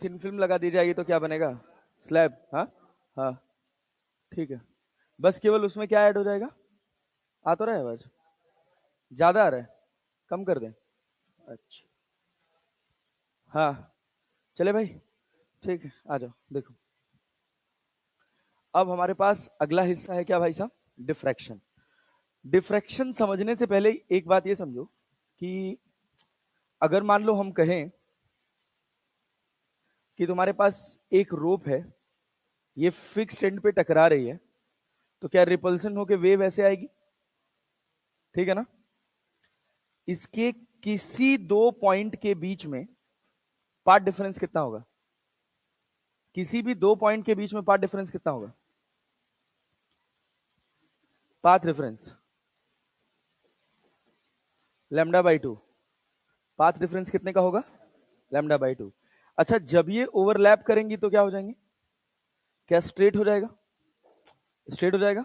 Thin film लगा दी जाएगी तो क्या बनेगा? स्लैब। हाँ हाँ, ठीक है। बस केवल उसमें क्या ऐड हो जाएगा? आ तो रहा है आवाज? ज्यादा आ रहा है? कम कर दें? अच्छा, हाँ, चले भाई, ठीक है, आ जाओ देखो। अब हमारे पास अगला हिस्सा है क्या भाई साहब? डिफ्रैक्शन। डिफ्रैक्शन समझने से पहले एक बात ये समझो कि अगर मान लो हम कहें कि तुम्हारे पास एक रोप है, ये फिक्स्ड एंड पे टकरा रही है, तो क्या रिपल्सन होके वेव ऐसे आएगी? ठीक है ना? इसके किसी दो पॉइंट के बीच में पाथ डिफरेंस कितना होगा? किसी भी दो पॉइंट के बीच में पाथ डिफरेंस कितना होगा? Path difference lambda by to. Path difference कितने का होगा? Lambda by to. अच्छा, जब ये ओवरलैप करेंगी तो क्या हो जाएंगे? क्या स्ट्रेट हो जाएगा? स्ट्रेट हो जाएगा,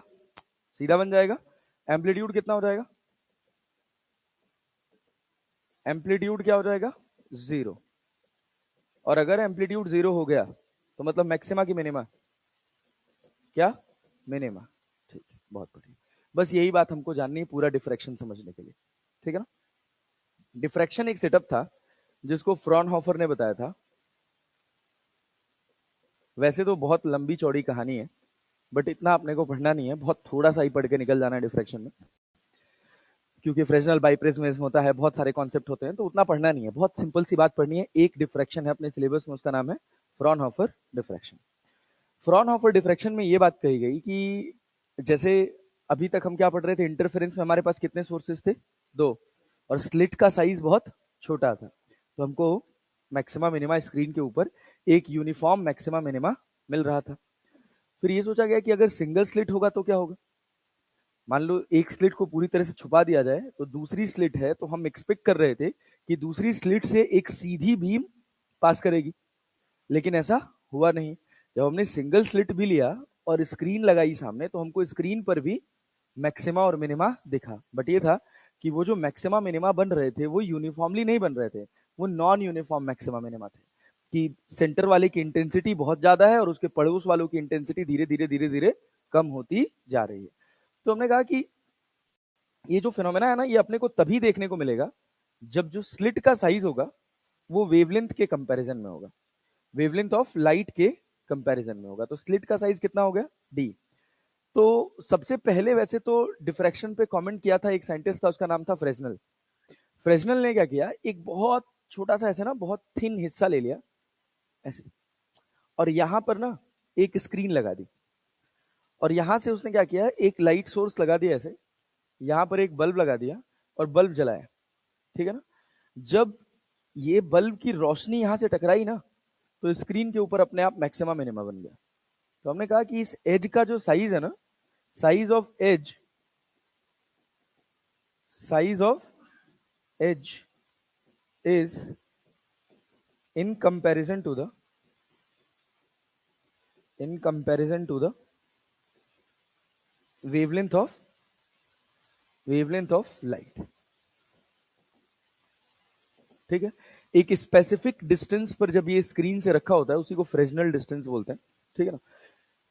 सीधा बन जाएगा। एम्पलीट्यूड कितना हो जाएगा? एम्पलीट्यूड क्या हो जाएगा? जीरो। और अगर एम्पलीट्यूड जीरो हो गया तो मतलब मैक्सिमा की मिनिमा? क्या? मिनिमा। ठीक है, बहुत बढ़िया। बस यही बात हमको जाननी है पूरा डिफ्रैक्शन समझने के लिए, ठीक है ना? डिफ्रैक्शन एक सेटअप था जिसको फ्रॉनहोफर ने बताया था। वैसे तो बहुत लंबी चौड़ी कहानी है, बट इतना अपने को पढ़ना नहीं है, बहुत थोड़ा सा ही पढ़ के निकल जाना है डिफ्रैक्शन में, क्योंकि फ्रेस्नेल बाइप्रिज्म होता है, बहुत सारे कॉन्सेप्ट होते हैं, तो उतना पढ़ना नहीं है, बहुत सिंपल सी बात पढ़नी है। एक डिफ्रैक्शन है अपने सिलेबस में, उसका नाम है फ्रॉनहोफर डिफ्रैक्शन। फ्रॉनहोफर डिफ्रैक्शन में ये बात कही गई कि जैसे अभी तक हम क्या पढ़ रहे थे, इंटरफेरेंस में हमारे पास कितने सोर्सेस थे? दो। और स्लिट का साइज बहुत छोटा था, तो हमको मैक्सिमा मिनिमा स्क्रीन के ऊपर एक यूनिफॉर्म मैक्सिमा मिनिमा मिल रहा था। फिर ये सोचा गया कि अगर सिंगल स्लिट होगा तो क्या होगा? मान लो एक स्लिट को पूरी तरह से छुपा दिया जाए, तो दूसरी स्लिट है, तो हम एक्सपेक्ट कर रहे थे कि दूसरी स्लिट से एक सीधी बीम पास करेगी, लेकिन ऐसा हुआ नहीं। जब हमने सिंगल स्लिट भी लिया और स्क्रीन लगाई सामने, तो हमको स्क्रीन पर भी मैक्सिमा और मिनिमा दिखा, बट ये था कि वो जो मैक्सिमा मिनिमा बन रहे थे वो यूनिफॉर्मली नहीं बन रहे थे, वो नॉन यूनिफॉर्म मैक्सिमा मिनिमा थे, कि सेंटर वाले की इंटेंसिटी बहुत ज्यादा है और उसके पड़ोस वालों की इंटेंसिटी धीरे धीरे धीरे धीरे कम होती जा रही है। तो हमने कहा कि ये जो फिनोमेना है ना, ये अपने को तभी देखने को मिलेगा जब जो स्लिट का साइज होगा वो वेवलेंथ के कंपैरिजन में होगा, वेवलेंथ ऑफ लाइट के कंपैरिजन में होगा। तो स्लिट का साइज कितना हो गया? डी। तो सबसे पहले वैसे तो डिफ्रैक्शन पे कमेंट किया था एक साइंटिस्ट था, उसका नाम था फ्रेस्नेल। फ्रेस्नेल ने क्या किया, एक बहुत छोटा सा ऐसे ना बहुत थिन हिस्सा ले लिया ऐसे, और यहां पर ना एक स्क्रीन लगा दी, और यहां से उसने क्या किया, एक लाइट सोर्स लगा दिया ऐसे, यहां पर एक बल्ब लगा दिया और बल्ब जलाया, ठीक है ना? जब ये बल्ब की रोशनी यहां से टकराई ना, तो स्क्रीन के ऊपर अपने आप मैक्सिमा मिनिमा बन गया। तो हमने कहा कि इस एज का जो साइज है ना, size of edge, size of edge is in comparison to the in comparison to the wavelength of light, ठीक है? एक स्पेसिफिक डिस्टेंस पर जब ये स्क्रीन से रखा होता है, उसी को फ्रेस्नेल डिस्टेंस बोलते हैं, ठीक है ना?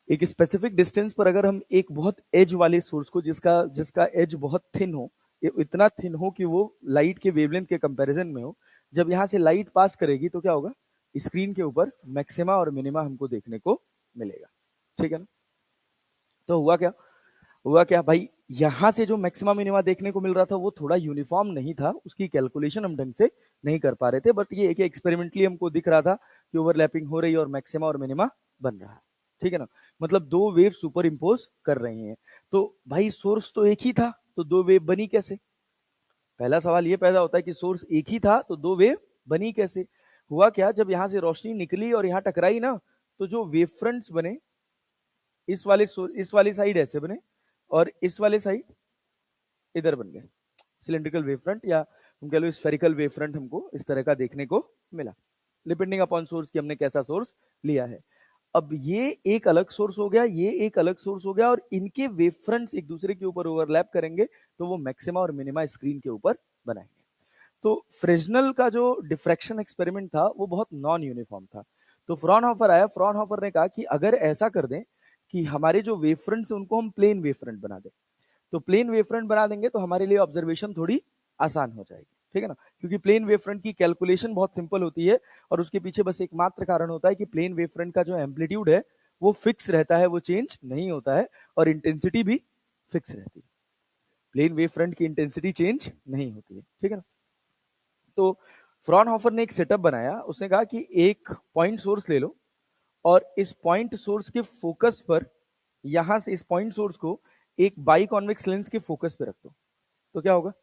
एक स्पेसिफिक डिस्टेंस पर अगर हम एक बहुत एज वाले सोर्स को, जिसका जिसका एज बहुत थिन हो, इतना थिन हो कि वो लाइट के वेवलेंथ के कंपैरिजन में हो, जब यहां से लाइट पास करेगी तो क्या होगा? स्क्रीन के ऊपर मैक्सिमा और मिनिमा हमको देखने को मिलेगा, ठीक है ना? तो हुआ क्या भाई, यहां से जो मैक्सिमा मिनिमा देखने को मिल रहा था वो थोड़ा यूनिफॉर्म नहीं था, उसकी कैलकुलेशन हम ढंग से नहीं कर पा रहे थे, बट ये एक एक्सपेरिमेंटली हमको दिख रहा था कि ओवरलैपिंग हो रही है और मैक्सिमा और मिनिमा बन रहा है, ठीक है ना? मतलब दो वेव सुपर इम्पोज कर रही हैं। तो भाई सोर्स तो एक ही था, तो दो वेव बनी कैसे? पहला सवाल ये पैदा होता है कि सोर्स एक ही था तो दो वेव बनी कैसे? हुआ क्या, जब यहां से रोशनी निकली और यहां टकराई ना, तो जो वेव फ्रंट्स बने, इस वाली साइड ऐसे बने और इस वाले साइड इधर बन गए, सिलेंड्रिकल वेव फ्रंट, या हम कह लो स्फेरिकल वेव फ्रंट हमको इस तरह का देखने को मिला, डिपेंडिंग अपॉन सोर्स की हमने कैसा सोर्स लिया है। अब ये एक अलग सोर्स हो गया, ये एक अलग सोर्स हो गया, और इनके वेव फ्रंट्स एक दूसरे के ऊपर ओवरलैप करेंगे तो वो मैक्सिमा और मिनिमा स्क्रीन के ऊपर बनाएंगे। तो फ्रेस्नेल का जो डिफ्रैक्शन एक्सपेरिमेंट था वो बहुत नॉन यूनिफॉर्म था। तो फ्रॉनहोफर आया, फ्रॉनहोफर ने कहा कि अगर ऐसा कर दें कि हमारे जो वेव फ्रंट्स उनको हम प्लेन वेव फ्रंट बना दें, तो प्लेन वेव फ्रंट बना देंगे तो हमारे लिए ऑब्जर्वेशन थोड़ी आसान हो जाएगी, ठीक है ना, क्योंकि प्लेन वेव फ्रंट की कैलकुलेशन बहुत सिंपल होती है और उसके पीछे बस एकमात्र कारण होता है कि प्लेन वेव फ्रंट का जो एम्पलीट्यूड है वो फिक्स रहता है, वो चेंज नहीं होता है, और इंटेंसिटी भी फिक्स रहती है। प्लेन वेव फ्रंट की इंटेंसिटी चेंज नहीं होती है, ठीक है ना। तो फ्रॉनहोफर ने एक सेटअप बनाया, उसने कहा कि एक पॉइंट सोर्स ले लो और इस पॉइंट सोर्स के फोकस पर, यहां से इस पॉइंट सोर्स को एक बाई कॉन्वेक्स लेंस के फोकस पे रख दो, तो क्या होगा,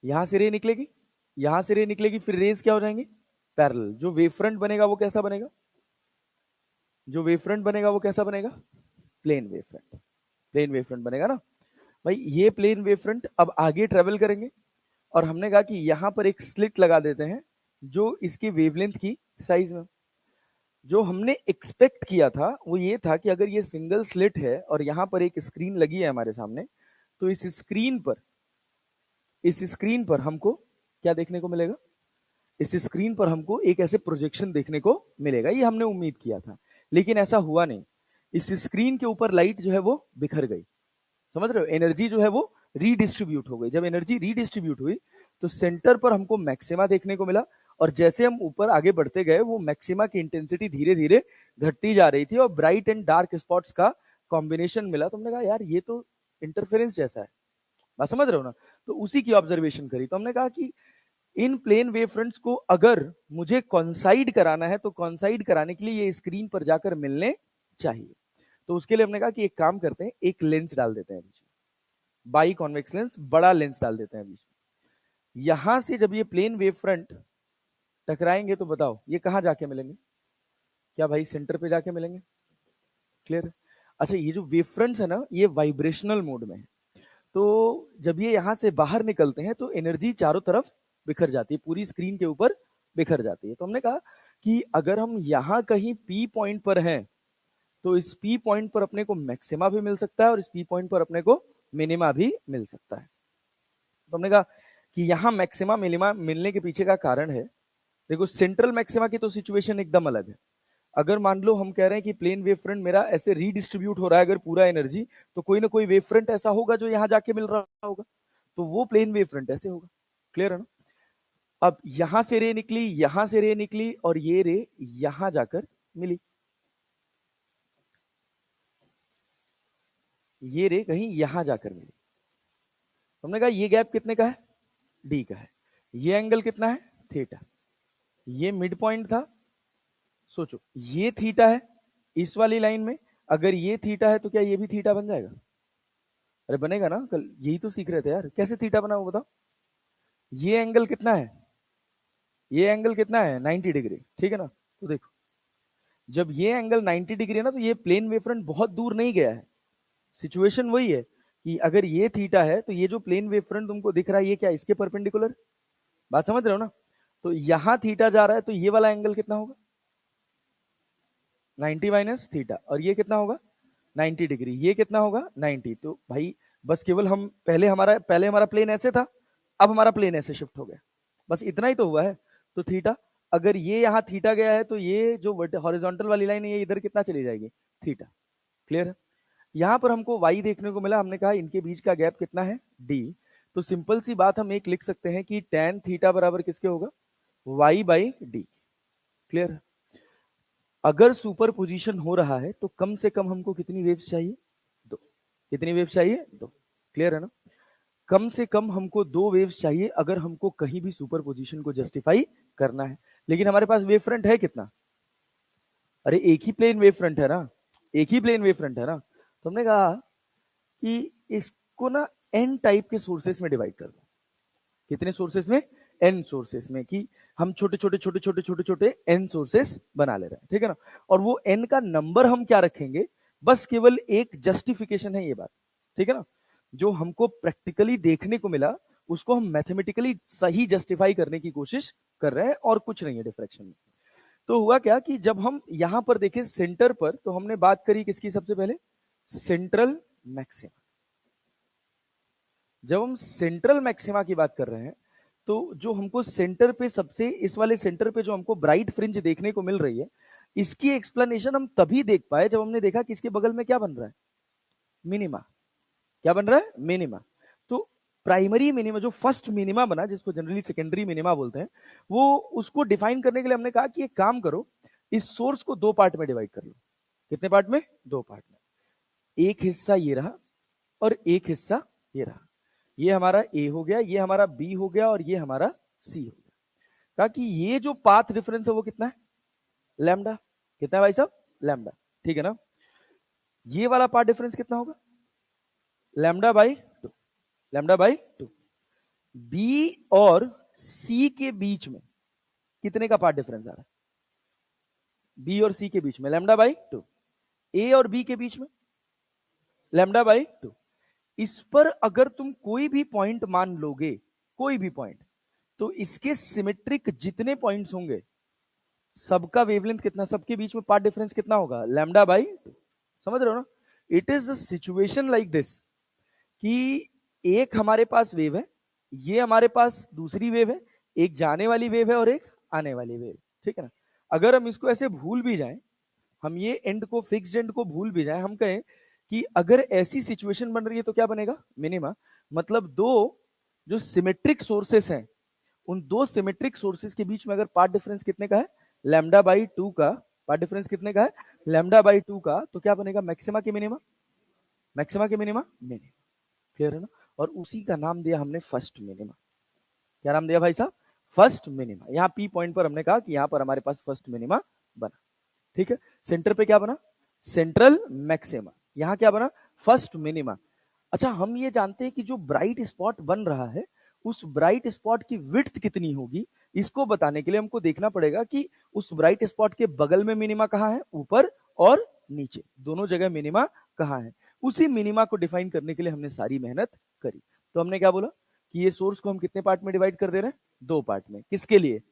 यहां से रे निकलेगी, यहां से रे निकलेगी, फिर रेज क्या हो जाएंगे, पैरेलल। जो वेव फ्रंट बनेगा वो कैसा बनेगा, जो वेव फ्रंट बनेगा वो कैसा बनेगा, plane wave front, plane wave front बनेगा ना भाई। ये प्लेन वेव फ्रंट अब आगे ट्रेवल करेंगे और हमने कहा कि यहां पर एक स्लिट लगा देते हैं जो इसकी वेवलेंथ की साइज में। जो हमने एक्सपेक्ट किया था वो ये था कि अगर ये सिंगल स्लिट है और यहां पर एक स्क्रीन लगी है हमारे सामने, तो इस स्क्रीन पर हमको क्या देखने को मिलेगा, इस स्क्रीन पर हमको एक ऐसे प्रोजेक्शन देखने को मिलेगा, ये हमने उम्मीद किया था, लेकिन ऐसा हुआ नहीं। इस स्क्रीन के ऊपर लाइट जो है वो बिखर गई, समझ रहे हो, एनर्जी जो है वो रीडिस्ट्रीब्यूट हो गई। जब एनर्जी रीडिस्ट्रीब्यूट हुई तो सेंटर पर हमको मैक्सिमा देखने को मिला, और जैसे हम ऊपर आगे बढ़ते गए वो मैक्सिमा की इंटेंसिटी धीरे धीरे घटती जा रही थी और ब्राइट एंड डार्क स्पॉट्स का कॉम्बिनेशन मिला। तो हमने कहा यार ये तो इंटरफेरेंस जैसा है, बात समझ रहे हो ना। तो उसी की ऑब्जर्वेशन करी, तो हमने कहा कि इन प्लेन वेव फ्रंट्स को अगर मुझे कॉन्साइड कराना है तो कॉन्साइड कराने के लिए ये स्क्रीन पर जाकर मिलने चाहिए। तो उसके लिए हमने कहा कि एक काम करते हैं, एक लेंस डाल देते हैं बीच में, बाई कॉन्वेक्स लेंस, बड़ा लेंस डाल देते हैं बीच में। यहां से जब ये प्लेन वेव फ्रंट टकराएंगे तो बताओ ये कहां जाके मिलेंगे, क्या भाई सेंटर पे जाके मिलेंगे, क्लियर। अच्छा, ये जो वेव फ्रंट्स है ना ये वाइब्रेशनल मोड में है, तो जब ये यहां से बाहर निकलते हैं तो एनर्जी चारों तरफ बिखर जाती है, पूरी स्क्रीन के ऊपर बिखर जाती है। तो हमने कहा कि अगर हम यहां कहीं पी पॉइंट पर हैं तो इस पी पॉइंट पर अपने को मैक्सिमा भी मिल सकता है और इस पी पॉइंट पर अपने को मिनिमा भी मिल सकता है। तो हमने कहा कि यहां मैक्सिमा मिनिमा मिलने के पीछे का कारण है, देखो सेंट्रल मैक्सिमा की तो सिचुएशन एकदम अलग है। अगर मान लो हम कह रहे हैं कि प्लेन वेव फ्रंट मेरा ऐसे रीडिस्ट्रीब्यूट हो रहा है अगर पूरा एनर्जी, तो कोई ना कोई वेव फ्रंट ऐसा होगा जो यहां जाके मिल रहा होगा, तो वो प्लेन वेव फ्रंट ऐसे होगा, क्लियर है ना। अब यहां से रे निकली, यहां से रे निकली और ये रे यहां जाकर मिली, ये रे कहीं यहां जाकर मिली। हमने कहा ये गैप कितने का है, डी का है, ये एंगल कितना है, थीटा, ये मिड पॉइंट था, सोचो ये थीटा है इस वाली लाइन में, अगर ये थीटा है तो क्या ये भी थीटा बन जाएगा, अरे बनेगा ना, कल यही तो सीख रहे थे यार, कैसे थीटा बना वो बताओ। ये एंगल कितना है, ये एंगल कितना है 90 डिग्री, ठीक है ना। तो देखो जब ये एंगल 90 डिग्री है ना तो ये प्लेन वेव फ्रंट बहुत दूर नहीं गया है, सिचुएशन वही है कि अगर ये थीटा है तो ये जो प्लेन वेव फ्रंट तुमको दिख रहा है ये क्या इसके परपेंडिकुलर, बात समझ रहे हो ना। तो यहां थीटा जा रहा है तो ये वाला एंगल कितना होगा 90 माइनस थीटा, और ये कितना होगा 90 डिग्री, ये कितना होगा 90। तो भाई बस केवल हम पहले हमारा प्लेन ऐसे था, अब हमारा प्लेन ऐसे शिफ्ट हो गया, बस इतना ही तो हुआ है। तो थीटा, अगर ये यहाँ थीटा गया है तो ये जो हॉरिजॉन्टल वाली लाइन है ये इधर कितना चली जाएगी, थीटा, क्लियर है। यहाँ पर हमको वाई देखने को मिला, हमने कहा इनके बीच का गैप कितना है डी। तो सिंपल सी बात हम एक लिख सकते हैं कि tan थीटा बराबर किसके होगा, y बाई डी, क्लियर। अगर सुपर पोजिशन हो रहा है तो कम से कम हमको कितनी वेव्स चाहिए, दो, कितनी वेव्स चाहिए, दो, क्लियर है ना। कम से कम हमको दो वेव्स चाहिए अगर हमको कहीं भी सुपर पोजिशन को जस्टिफाई करना है। लेकिन हमारे पास वेव फ्रंट है कितना, अरे एक ही प्लेन वेव फ्रंट है ना, एक ही प्लेन वेव फ्रंट है ना। तो हमने कहा कि इसको ना एन टाइप के सोर्सेस में डिवाइड कर दो, कितने सोर्सेस में, एन सोर्सेस में, कि हम छोटे छोटे छोटे छोटे छोटे छोटे एन सोर्सेस बना ले रहे हैं, ठीक है ना। और वो एन का नंबर हम क्या रखेंगे, बस केवल एक जस्टिफिकेशन है ये बात, ठीक है ना। जो हमको प्रैक्टिकली देखने को मिला उसको हम मैथमेटिकली सही जस्टिफाई करने की कोशिश कर रहे हैं और कुछ नहीं है डिफ्रैक्शन में। तो हुआ क्या कि जब हम यहां पर देखें सेंटर पर, तो हमने बात करी किसकी सबसे पहले, सेंट्रल मैक्सिमा। जब हम सेंट्रल मैक्सिमा की बात कर रहे हैं तो जो हमको सेंटर पे सबसे, इस वाले सेंटर पे जो हमको ब्राइट फ्रिंज देखने को मिल रही है, इसकी एक्सप्लेनेशन हम तभी देख पाए जब हमने देखा कि इसके बगल में क्या बन रहा है, मिनिमा। क्या बन रहा है, मिनिमा। तो प्राइमरी मिनिमा, जो फर्स्ट मिनिमा बना, जिसको जनरली सेकेंडरी मिनिमा बोलते हैं, वो उसको डिफाइन करने के लिए हमने कहा कि एक काम करो, इस सोर्स को दो पार्ट में डिवाइड कर लो। कितने पार्ट में, दो पार्ट में। एक हिस्सा ये रहा और एक हिस्सा ये रहा। ये हमारा ए हो गया, ये हमारा बी हो गया और ये हमारा सी हो गया। कहा कि ये जो पाथ डिफरेंस है वो कितना है, लैम्डा। कितना है भाई साहब, लैम्डा। ठीक है ना। ये वाला पाथ डिफरेंस कितना होगा, lambda by two. Lambda by two. B और सी के बीच में कितने का पार्ट डिफरेंस आ रहा है, बी और सी के बीच में लैम्डा बाई टू। ए और बी के बीच में लैम्डा बाई टू। इस पर अगर तुम कोई भी पॉइंट मान लोगे, कोई भी पॉइंट, तो इसके सिमेट्रिक जितने पॉइंट्स होंगे सबका वेवलेंथ कितना, सबके बीच में पार्ट डिफरेंस कितना होगा, लैम्डा बाई टू। समझ रहे हो ना। It is a situation like this कि एक हमारे पास वेव है, ये हमारे पास दूसरी वेव है, एक जाने वाली वेव है और एक आने वाली वेव। ठीक है ना। अगर हम इसको ऐसे भूल भी जाएं, हम ये एंड को, फिक्स्ड एंड को भूल भी जाएं, हम कहें कि अगर ऐसी सिचुएशन बन रही है तो क्या बनेगा, मिनिमा। मतलब दो जो सिमेट्रिक सोर्सेस हैं, उन दो सिमेट्रिक सोर्सेस के बीच में अगर पार्ट डिफरेंस कितने का है, लैम्डा बाई टू का, पार्ट डिफरेंस कितने का है, लैम्डा बाई टू का, तो क्या बनेगा, मैक्सिमा के मिनिमा। मैक्सिमा के मिनिमा, मिनिमा। क्लियर है ना। और उसी का नाम दिया हमने फर्स्ट मिनिमा। क्या नाम दिया भाई साहब, फर्स्ट मिनिमा। यहाँ पी पॉइंट पर हमने कहा कि यहाँ पर हमारे पास फर्स्ट मिनिमा बना। ठीक है। सेंटर पे क्या बना, सेंट्रल मैक्सिमा। यहाँ क्या बना, फर्स्ट मिनिमा। अच्छा, हम ये जानते हैं कि जो ब्राइट स्पॉट बन रहा है, उस ब्राइट स्पॉट की विड्थ कितनी होगी। इसको बताने के लिए हमको देखना पड़ेगा कि उस ब्राइट स्पॉट के बगल में मिनिमा कहाँ है, ऊपर और नीचे दोनों जगह मिनिमा कहाँ है। उसी मिनिमा को डिफाइन करने के लिए हमने सारी मेहनत करी। तो हमने क्या बोला कि ये सोर्स को हम कितने पार्ट में डिवाइड कर दे रहे हैं, दो पार्ट में। किसके लिए,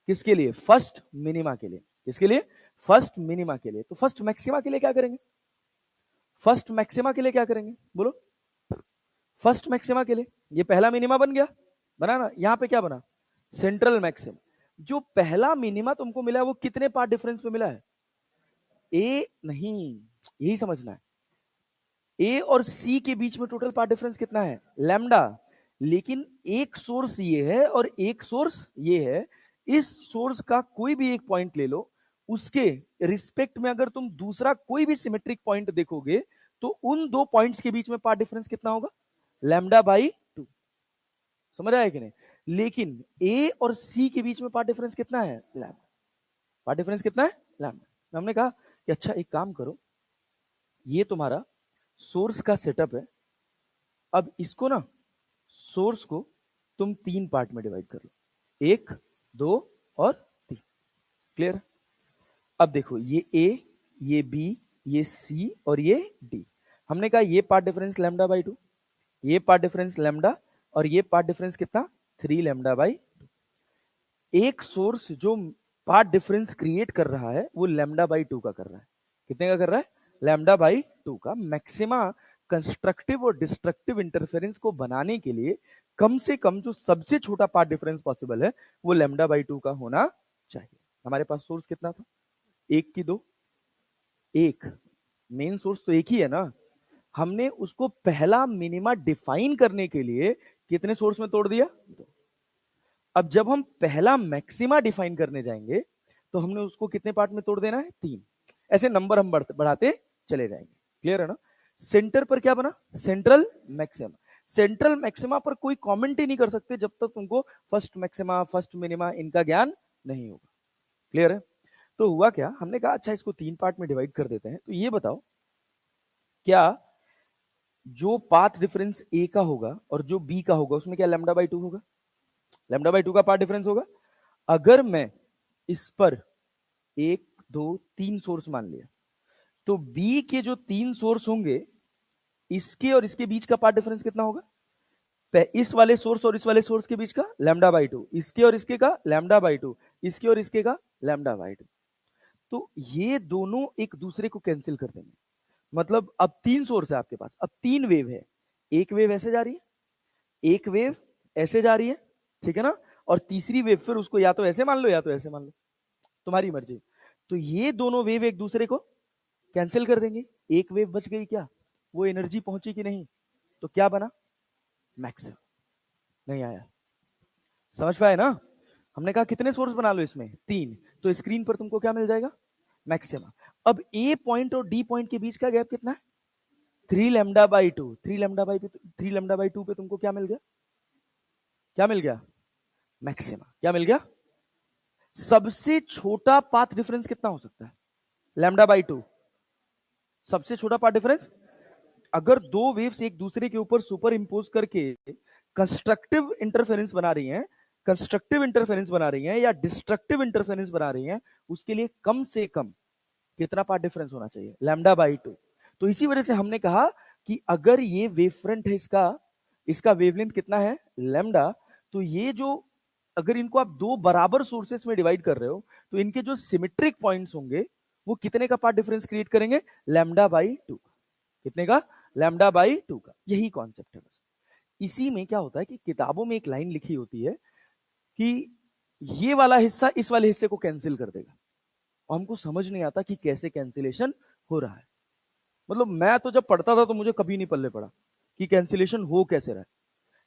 किसके लिए, फर्स्ट मिनिमा के लिए। किसके लिए, फर्स्ट मिनिमा के लिए। तो फर्स्ट मैक्सिमा के लिए क्या करेंगे, फर्स्ट मैक्सिमा के लिए क्या करेंगे बोलो, फर्स्ट मैक्सिमा के लिए ये पहला मिनिमा बन गया, बना ना। यहां पे क्या बना, सेंट्रल मैक्सिम। जो पहला मिनिमा तुमको मिला है वो कितने पार्ट डिफरेंस में मिला है, ए नहीं, यही समझना है। ए और सी के बीच में टोटल पार्ट डिफरेंस कितना है, लैम्डा। लेकिन एक सोर्स ये है और एक सोर्स ये है। इस सोर्स का कोई भी एक पॉइंट ले लो, उसके रिस्पेक्ट में अगर तुम दूसरा कोई भी सिमेट्रिक पॉइंट देखोगे, तो उन दो पॉइंट्स के बीच में पार्ट डिफरेंस कितना होगा, लैम्डा बाई टू। समझ आया कि नहीं। लेकिन ए और सी के बीच में पार्ट डिफरेंस कितना है, लैम्डा। पार्ट डिफरेंस कितना है, लैम्डा। हमने कहा कि अच्छा एक काम करो, ये तुम्हारा सोर्स का सेटअप है। अब इसको ना, सोर्स को तुम तीन पार्ट में डिवाइड कर लो, एक, दो और तीन। क्लियर। अब देखो, ये ए, ये बी, ये सी और ये डी। हमने कहा ये path difference lambda by to, ये पार्ट डिफरेंस लैम्डा, और ये पार्ट डिफरेंस कितना, 3 लैम्डा बाई टू। एक सोर्स जो पार्ट डिफरेंस क्रिएट कर रहा है वो लैम्डा बाई टू का कर रहा है। कितने का कर रहा है, लैम्डा बाई टू का। मैक्सिमा कंस्ट्रक्टिव और डिस्ट्रक्टिव इंटरफेरेंस को बनाने के लिए कम से कम जो सबसे छोटा पार्ट डिफरेंस पॉसिबल है वो लैम्डा बाई टू का होना चाहिए। हमारे पास सोर्स कितना था, एक की दो, एक मेन सोर्स तो एक ही है ना। हमने उसको पहला मिनिमा डिफाइन करने के लिए कितने सोर्स में तोड़ दिया, दो। अब जब हम पहला मैक्सिमा डिफाइन करने जाएंगे तो हमने उसको कितने पार्ट में तोड़ देना है, तीन। ऐसे नंबर हम बढ़ाते चले जाएंगे। क्लियर है ना। सेंटर पर क्या बना, सेंट्रल मैक्सिमा। सेंट्रल मैक्सिमा पर कोई कमेंट ही नहीं कर सकते जब तक तुमको फर्स्ट मैक्सिमा, फर्स्ट मिनिमा इनका ज्ञान नहीं होगा। क्लियर है। तो हुआ क्या, हमने कहा अच्छा इसको तीन पार्ट में डिवाइड कर देते हैं। तो ये बताओ, क्या जो पाथ डिफरेंस ए का होगा और जो बी का होगा उसमें क्या लैम्डा बाई टू होगा, लैम्डा बाई टू का पार्ट डिफरेंस होगा। अगर मैं इस पर एक, दो, तीन सोर्स मान लिया, तो बी के जो तीन सोर्स होंगे, इसके और इसके बीच का पार्ट डिफरेंस कितना होगा, इस वाले सोर्स और इस वाले सोर्स के बीच का लैम्डा बाई टू, इसके और इसके का लैम्डा बाई टू, इसके और इसके का लैम्डा बाई टू। तो ये दोनों एक दूसरे को कैंसिल कर देंगे। मतलब अब तीन सोर्स है आपके पास, अब तीन वेव है। एक वेव ऐसे जा रही है, एक वेव ऐसे जा रही है, ठीक है ना, और तीसरी वेव फिर उसको या तो ऐसे मान लो या तो ऐसे मान लो, तुम्हारी मर्जी। तो ये दोनों वेव एक दूसरे को कैंसिल कर देंगे, एक वेव बच गई, क्या वो एनर्जी पहुंची कि नहीं, तो क्या बना, मैक्सिमम। नहीं आया, समझ पाए ना, हमने कहा कितने सोर्स बना लो इसमें, 3, तो स्क्रीन पर तुमको क्या मिल जाएगा, मैक्सिमम। अब ए पॉइंट और डी पॉइंट के बीच का गैप कितना है, 3 लैम्डा बाई 2, 3 लैम्डा बाई 2 पे तुमको क्या मिल गया, क्या मिल गया, मैक्सिमम। क्या मिल गया, सबसे छोटा पाथ डिफरेंस कितना हो सकता है, लैम्डा बाई 2, सबसे छोटा पाथ डिफरेंस। अगर दो वेव्स एक दूसरे के ऊपर सुपर इंपोज करके कंस्ट्रक्टिव इंटरफेरेंस बना रही हैं, कंस्ट्रक्टिव इंटरफेरेंस बना रही हैं या डिस्ट्रक्टिव इंटरफेरेंस बना रही हैं, उसके लिए कम से कम कितना पाथ डिफरेंस होना चाहिए, लैम्डा बाई 2। तो इसी वजह से हमने कहा कि अगर ये वेव फ्रंट है, इसका इसका वेवलेंथ कितना है, लैम्डा, तो ये जो, अगर इनको आप दो बराबर सोर्सेस में डिवाइड कर रहे हो, तो इनके जो सिमेट्रिक पॉइंट्स होंगे वो कितने का पाथ डिफरेंस क्रिएट करेंगे, लैम्डा बाई 2। कितने का, लैम्डा बाई 2 का। यही कॉन्सेप्ट है बस। इसी में क्या होता है कि किताबों में एक लाइन लिखी होती है कि ये वाला हिस्सा इस वाले हिस्से को कैंसिल कर देगा, और हमको समझ नहीं आता कि कैसे कैंसिलेशन हो रहा है। मतलब मैं तो जब पढ़ता था तो मुझे कभी नहीं पल्ले पड़ा कि कैंसिलेशन हो कैसे रहा है,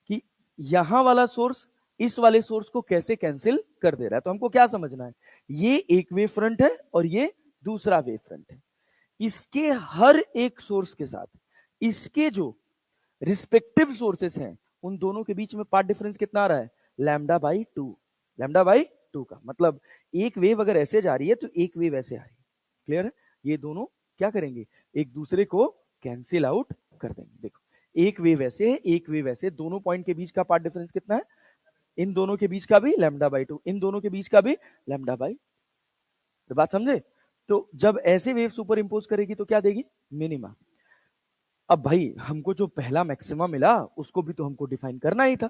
कि यहां वाला सोर्स इस वाले सोर्स को कैसे कैंसिल कर दे रहा है। तो हमको क्या समझना है, ये एक वेव फ्रंट है और ये दूसरा वेव फ्रंट है, इसके हर एक सोर्स के साथ इसके जो रिस्पेक्टिव सोर्सेस हैं उन दोनों के बीच में पाथ डिफरेंस कितना आ रहा है, लैम्डा बाई 2। लैम्डा बाई 2 का मतलब एक वेव अगर ऐसे जा रही है तो एक वेव ऐसे आ रही है। क्लियर है, ये दोनों क्या करेंगे, एक दूसरे को कैंसिल आउट कर देंगे। देखो, एक वेव ऐसे है, एक वेव ऐसे, दोनों पॉइंट के बीच का पाथ डिफरेंस कितना है, इन दोनों के बीच का भी लैम्डा बाई 2, इन दोनों के बीच का भी लैम्डा बाई। तो बात समझे, तो जब ऐसे वेव सुपर इंपोज करेगी तो क्या देगी, मिनिमा। अब भाई हमको जो पहला मैक्सिमा मिला उसको भी तो हमको डिफाइन करना ही था।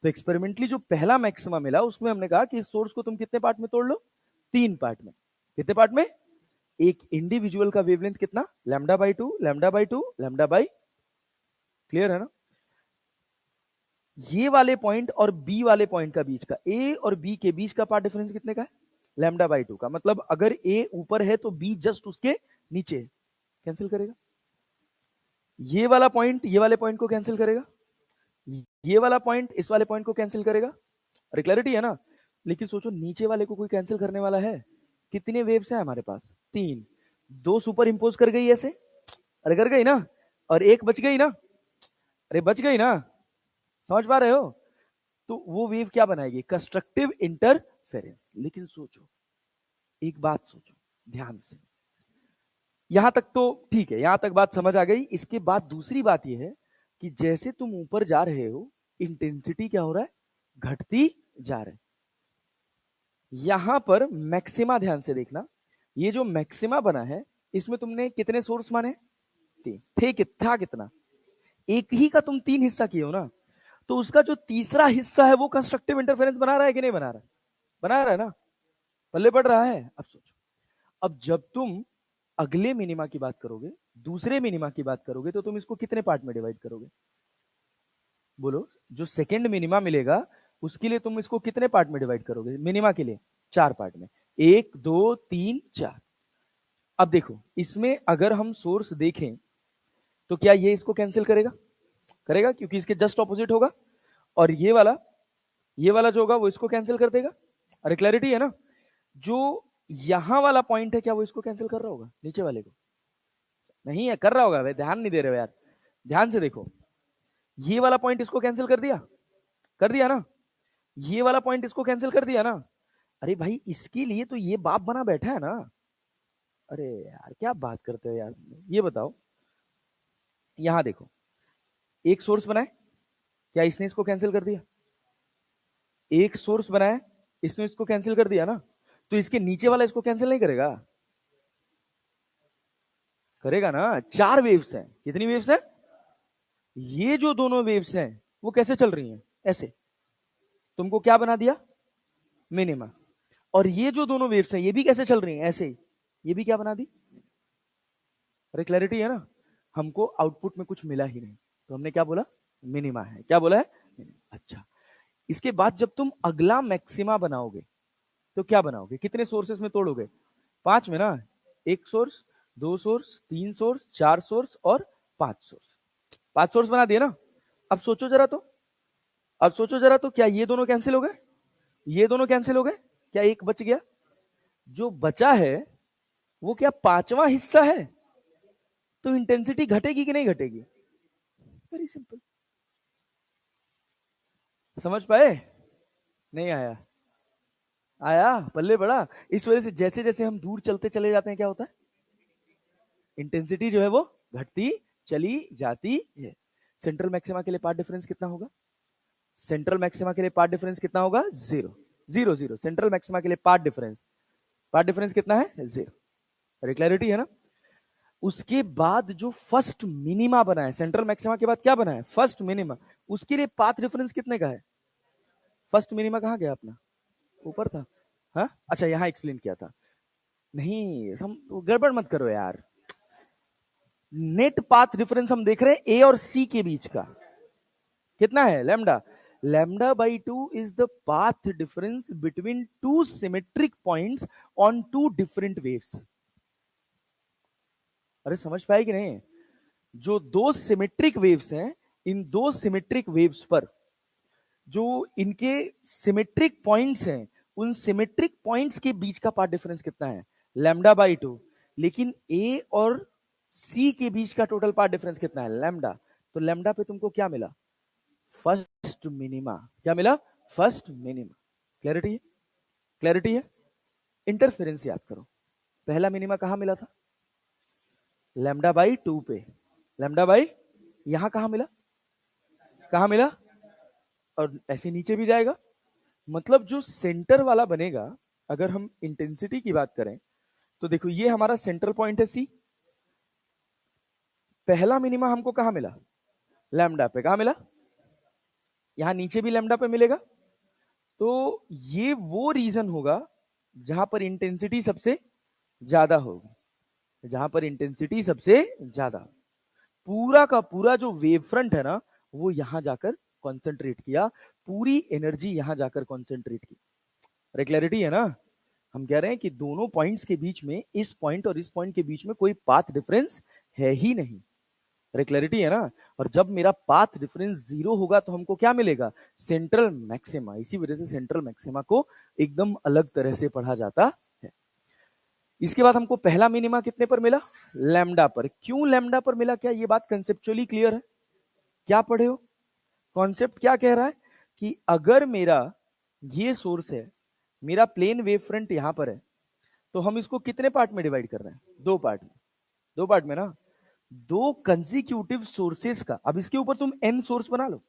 तो एक्सपेरिमेंटली जो पहला मैक्सिमा मिला उसमें हमने कहा कि इस सोर्स को तुम कितने पार्ट में तोड़ लो, 3 पार्ट में। कितने पार्ट में, एक इंडिविजुअल का वेवलेंथ कितना, lambda by 2, lambda by 2, lambda by. Clear है ना, ये वाले पॉइंट और बी वाले पॉइंट का बीच का, ए और बी के बीच का पार्ट डिफरेंस कितने का है, लैम्डा बाई 2 का। मतलब अगर ए ऊपर है तो बी जस्ट उसके नीचे, कैंसिल करेगा। ये वाला पॉइंट ये वाले पॉइंट को कैंसिल करेगा, ये वाला पॉइंट इस वाले पॉइंट को कैंसिल करेगा। अरे क्लैरिटी है ना, लेकिन सोचो नीचे वाले को कोई कैंसिल करने वाला है, कितने वेव्स है हमारे पास, 3, 2 सुपर इंपोज कर गई ऐसे, अरे कर गई ना, और एक बच गई ना, अरे बच गई ना, समझ पा रहे हो, तो वो वेव क्या बनाएगी, कंस्ट्रक्टिव इंटरफेरेंस। लेकिन सोचो, एक बात सोचो ध्यान से, यहां तक तो ठीक है, यहां तक बात समझ आ गई। इसके बाद दूसरी बात यह है कि जैसे तुम ऊपर जा रहे हो इंटेंसिटी क्या हो रहा है, घटती जा रहा है। यहां पर मैक्सिमा, ध्यान से देखना, ये जो मैक्सिमा बना है इसमें तुमने कितने सोर्स माने, 3 थे, था कितना, एक ही का तुम 3 हिस्सा किए हो ना, तो उसका जो तीसरा हिस्सा है वो कंस्ट्रक्टिव इंटरफेरेंस बना रहा है कि नहीं बना रहा है, बना रहा है ना, पल्ले पड़ रहा है। अब सोचो, अब जब तुम अगले मिनिमा की बात करोगे, दूसरे मिनिमा की बात करोगे, तो तुम इसको कितने पार्ट में डिवाइड करोगे, बोलो, जो सेकेंड मिनिमा मिलेगा उसके लिए तुम इसको कितने पार्ट में डिवाइड करोगे, मिनिमा के लिए 4 पार्ट में, 1 2 3 4। अब देखो इसमें अगर हम सोर्स देखें तो क्या ये इसको कैंसिल करेगा, करेगा, क्योंकि इसके जस्ट ऑपोजिट होगा, और ये वाला जो होगा वो इसको कैंसिल कर देगा। अरे क्लैरिटी है ना, जो यहां वाला पॉइंट है क्या वो इसको कैंसिल कर रहा होगा, नीचे वाले को, नहीं है कर रहा होगा, भाई ध्यान नहीं दे रहे हो यार, ध्यान से देखो, ये वाला पॉइंट इसको कैंसिल कर दिया, कर दिया ना, ये वाला पॉइंट इसको कैंसिल कर दिया ना। अरे भाई इसके लिए तो ये बाप बना बैठा है ना। अरे यार क्या बात करते हो यार, ये बताओ, यहां देखो, एक सोर्स बनाए, क्या इसने इसको कैंसिल कर दिया, एक सोर्स बनाया, इसने इसको कैंसिल कर दिया ना, तो इसके नीचे वाला इसको कैंसिल नहीं करेगा, करेगा ना। 4 वेव्स हैं, कितनी वेव्स हैं, ये जो दोनों वेव्स हैं वो कैसे चल रही हैं, ऐसे, तुमको क्या बना दिया, मिनिमा। और ये जो दोनों वेव्स हैं ये भी कैसे चल रही हैं, ऐसे ही, ये भी क्या बना दी। अरे क्लैरिटी है ना, हमको आउटपुट में कुछ मिला ही नहीं, तो हमने क्या बोला, मिनिमा है, क्या बोला है, मिनिमा। अच्छा, इसके बाद जब तुम अगला मैक्सिमा बनाओगे तो क्या बनाओगे, कितने सोर्सेस में तोड़ोगे, 5 में ना, 1 सोर्स, 2 सोर्स, 3 सोर्स, 4 सोर्स और 5 सोर्स। 5 सोर्स बना दिए ना। अब सोचो जरा तो, अब सोचो जरा तो, क्या ये दोनों कैंसिल हो गए, ये दोनों कैंसिल हो गए, क्या एक बच गया, जो बचा है वो क्या पांचवा हिस्सा है, तो इंटेंसिटी घटेगी कि नहीं घटेगी, वेरी सिंपल। समझ पाए, नहीं आया, आया, पल्ले बड़ा। इस वजह से जैसे जैसे हम दूर चलते चले जाते हैं क्या होता है, इंटेंसिटी जो है वो घटती चली जाती है। सेंट्रल मैक्सिमा के लिए पाथ डिफरेंस कितना होगा, सेंट्रल मैक्सिमा के लिए पाथ डिफरेंस कितना होगा, 0 0 0। सेंट्रल मैक्सिमा के लिए पाथ डिफरेंस कितना है, 0। अरे क्लैरिटी है ना। उसके बाद जो फर्स्ट मिनिमा बना है, सेंट्रल मैक्सिमा के बाद क्या बना है, फर्स्ट मिनिमा, उसके लिए पाथ डिफरेंस कितने का है, फर्स्ट मिनिमा कहां गया अपना, ऊपर था, हाँ अच्छा यहां एक्सप्लेन किया था, नहीं हम गड़बड़ मत करो यार। नेट पाथ डिफरेंस हम देख रहे हैं ए और सी के बीच का, कितना है, lambda, lambda by 2 is the path difference between two symmetric points on two different waves. अरे समझ पाए कि नहीं, जो दो सिमेट्रिक वेव्स हैं, इन दो सिमेट्रिक वेव्स पर जो इनके सिमेट्रिक पॉइंट्स हैं, उन सिमेट्रिक पॉइंट्स के बीच का पाथ डिफरेंस कितना है, लैम्डा बाई 2। लेकिन ए और सी के बीच का टोटल पाथ डिफरेंस कितना है, लैम्डा। तो लैम्डा पे तुमको क्या मिला, फर्स्ट मिनिमा, क्या मिला, फर्स्ट मिनिमा। क्लैरिटी है, क्लैरिटी है। इंटरफेरेंस याद करो, पहला मिनिमा कहां मिला था, लैम्डा बाई 2 पे, लैम्डा बाई, यहां कहां मिला, कहां मिला, और ऐसे नीचे भी जाएगा। मतलब जो सेंटर वाला बनेगा, अगर हम इंटेंसिटी की बात करें तो देखो ये हमारा सेंट्रल पॉइंट है सी, पहला मिनिमा हमको कहां मिला, लैम्डा पे, कहां मिला, यहां नीचे भी लैम्डा पे मिलेगा। तो ये वो रीजन होगा जहां पर इंटेंसिटी सबसे ज्यादा होगी, जहां पर इंटेंसिटी सबसे ज्यादा, पूरा का पूरा जो वेव फ्रंट है ना, वो यहां जाकर कॉन्सेंट्रेट किया, पूरी एनर्जी यहां जाकर कॉन्सेंट्रेट की। अरे क्लैरिटी है ना। हम कह रहे हैं कि दोनों पॉइंट्स के बीच में, इस पॉइंट और इस पॉइंट के बीच में कोई पाथ डिफरेंस है ही नहीं। अरे क्लैरिटी है ना। और जब मेरा पाथ डिफरेंस 0 होगा तो हमको क्या मिलेगा, सेंट्रल मैक्सिमा। इसी वजह से सेंट्रल मैक्सिमा को एकदम अलग तरह से पढ़ा जाता है। इसके बाद हमको पहला मिनिमा कितने पर मिला, लैम्डा पर। क्यों लैम्डा पर मिला, क्या ये बात कंसेप्चुअली क्लियर है, क्या पढ़े हो, कॉन्सेप्ट क्या कह रहा है कि अगर मेरा ये सोर्स है, मेरा प्लेन वेव फ्रंट यहां पर है, तो हम इसको कितने पार्ट में डिवाइड कर रहे हैं, दो पार्ट में, दो पार्ट में ना, दो कंसेक्यूटिव सोर्सेस का। अब इसके ऊपर तुम एन सोर्स बना लो,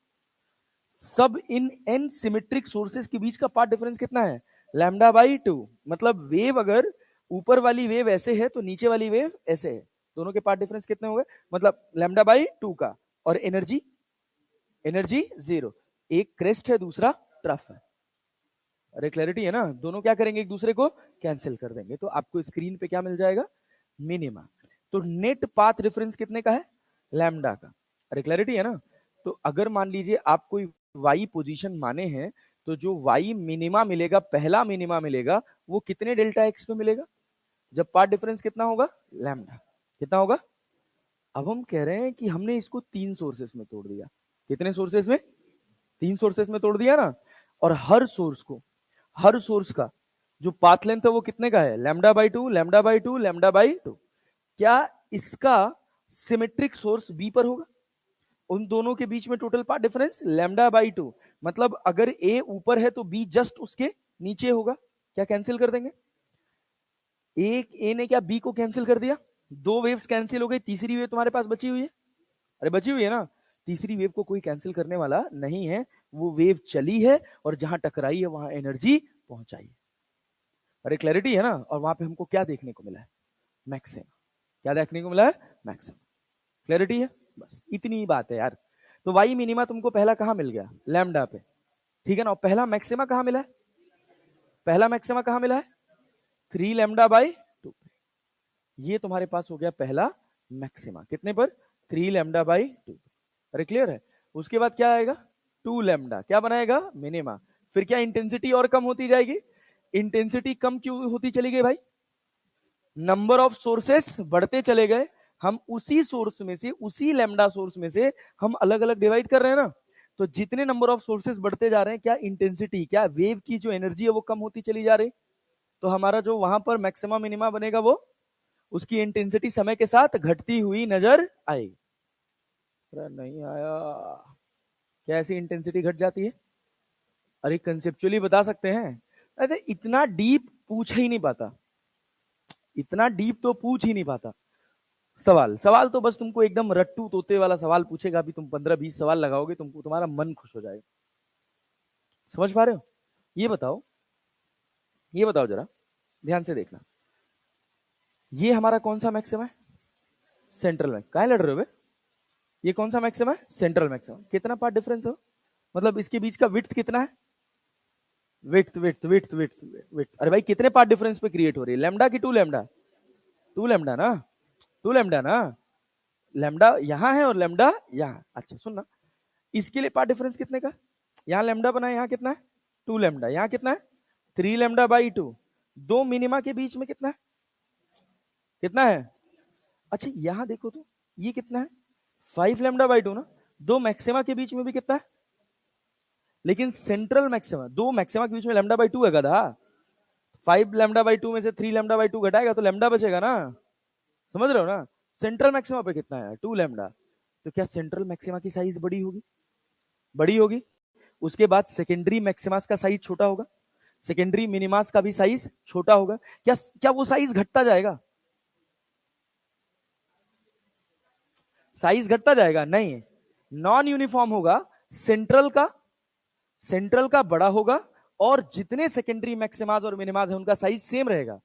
सब इन एन सिमेट्रिक सोर्सेस के बीच का पाथ डिफरेंस कितना है, लैम्डा बाई 2। मतलब वेव अगर ऊपर वाली वेव ऐसे है तो नीचे वाली वेव ऐसे है, दोनों के पाथ डिफरेंस कितने हो गए, मतलब लैम्डा बाई 2 का। और एनर्जी, एनर्जी 0, एक क्रेस्ट है दूसरा ट्रफ है। अरे क्लैरिटी है ना, दोनों क्या करेंगे, एक दूसरे को कैंसिल कर देंगे, तो आपको स्क्रीन पे क्या मिल जाएगा, मिनिमा। तो नेट पाथ डिफरेंस कितने का है, लैम्डा का। अरे क्लैरिटी है ना। तो अगर मान लीजिए आप कोई वाई पोजीशन माने हैं, तो जो वाई मिनिमा मिलेगा, पहला मिनिमा मिलेगा, वो कितने डेल्टा एक्स में मिलेगा, जब पाथ डिफरेंस कितना होगा, लैम्डा, कितना होगा। अब हम कह रहे हैं कि हमने इसको 3 सोर्सेस में तोड़ दिया, कितने सोर्सेस में, 3 सोर्सेस में तोड़ दिया ना। और हर सोर्स को, हर सोर्स का जो पाथ लेंथ है वो कितने का है, lambda by 2, lambda by 2, lambda by 2। क्या इसका सिमेट्रिक सोर्स बी पर होगा, उन दोनों के बीच में total path difference lambda by 2। मतलब अगर ए ऊपर है तो बी जस्ट उसके नीचे होगा, क्या कैंसिल कर देंगे, एक ए ने क्या बी को कैंसिल कर दिया, दो वेव्स कैंसिल हो गई, तीसरी वेव तुम्हारे पास बची हुई है, अरे बची हुई है ना। तीसरी वेव को कोई कैंसिल करने वाला नहीं है, वो वेव चली है और जहां टकराई है वहां एनर्जी पहुंचाई है। अरे क्लैरिटी है ना। और वहां पे हमको क्या देखने को मिला है, मैक्सिमम, क्या देखने को मिला है, मैक्सिमम। क्लैरिटी है, बस इतनी ही बात है यार। तो वाई मिनिमा तुमको पहला कहां मिल गया, लैम्डा पे, ठीक है ना। और पहला मैक्सिमा कहां मिला है, पहला मैक्सिमा कहां मिला है, 3 लैम्डा बाई 2। ये तुम्हारे पास हो गया पहला मैक्सिमा, कितने पर, 3 लैम्डा बाई 2। अरे क्लियर है। उसके बाद क्या आएगा, टू लेमडा, क्या बनाएगा, मिनिमा। फिर क्या इंटेंसिटी और कम होती जाएगी, इंटेंसिटी कम क्यों होती चली गई भाई, नंबर ऑफ सोर्सेस बढ़ते चले गए, हम उसी सोर्स में से, उसी लेमडा सोर्स में से हम अलग अलग डिवाइड कर रहे हैं ना, तो जितने नंबर ऑफ सोर्सेस बढ़ते जा रहे हैं, क्या इंटेंसिटी, क्या वेव की जो एनर्जी है वो कम होती चली जा रही, तो हमारा जो वहां पर मैक्सिमा मिनिमा बनेगा वो, उसकी इंटेंसिटी समय के साथ घटती हुई नजर आएगी। नहीं आया, क्या ऐसी इंटेंसिटी घट जाती है, अरे कंसेप्चुअली बता सकते हैं, अरे इतना डीप पूछ ही नहीं पाता, इतना डीप तो पूछ ही नहीं पाता। सवाल सवाल तो बस तुमको एकदम रट्टू तोते वाला सवाल पूछेगा, अभी तुम 15-20 सवाल लगाओगे, तुमको तुम्हारा मन खुश हो जाएगा। समझ पा रहे हो, ये बताओ, ये बताओ जरा ध्यान से देखना, ये हमारा कौन सा मैक्सिमम है, सेंट्रल मैक्सिमम, कहाँ लड़ रहे हो बे? ये कौन सा मैक्सिमम है, सेंट्रल मैक्सिमम। कितना पार्ट डिफरेंस हो, मतलब इसके बीच का विड्थ कितना है, width width width width width, अरे भाई कितने पार्ट डिफरेंस पे क्रिएट हो रही है, लैम्डा की टू लैम्डा, टू लैम्डा ना, टू लैम्डा ना, लैम्डा यहां है और लैम्डा यहां। अच्छा सुनना, इसके लिए पार्ट डिफरेंस कितने का, यहाँ लैम्डा बना है, यहाँ कितना है, टू लैम्डा, यहाँ कितना है, 3 लैम्डा बाई 2, दो मिनिमा के बीच में कितना है, कितना है, अच्छा यहां देखो तो ये कितना है, 5 लैम्डा बाई 2 ना, दो मैक्सिमा के बीच में भी कितना है, लेकिन सेंट्रल मैक्सिमा, दो मैक्सिमा के बीच में लैम्डा बाई 2 है गधा, 5 लैम्डा बाई 2 में से 3 लैम्डा बाई 2 घटाएगा तो लैम्डा बचेगा ना, समझ रहे हो ना। सेंट्रल मैक्सिमा पे कितना है, 2 लैम्डा, तो क्या सेंट्रल मैक्सिमा की साइज बड़ी होगी, बड़ी होगी, उसके बाद सेकेंडरी मैक्सिमास का साइज छोटा होगा, सेकेंडरी मिनिमास का भी साइज छोटा होगा, क्या क्या वो साइज घटता जाएगा, साइज घटता जाएगा, नहीं, नॉन यूनिफॉर्म होगा, सेंट्रल का, सेंट्रल का बड़ा होगा, और जितने सेकेंडरी मैक्सिमाज और मिनिमाज है उनका साइज सेम रहेगा।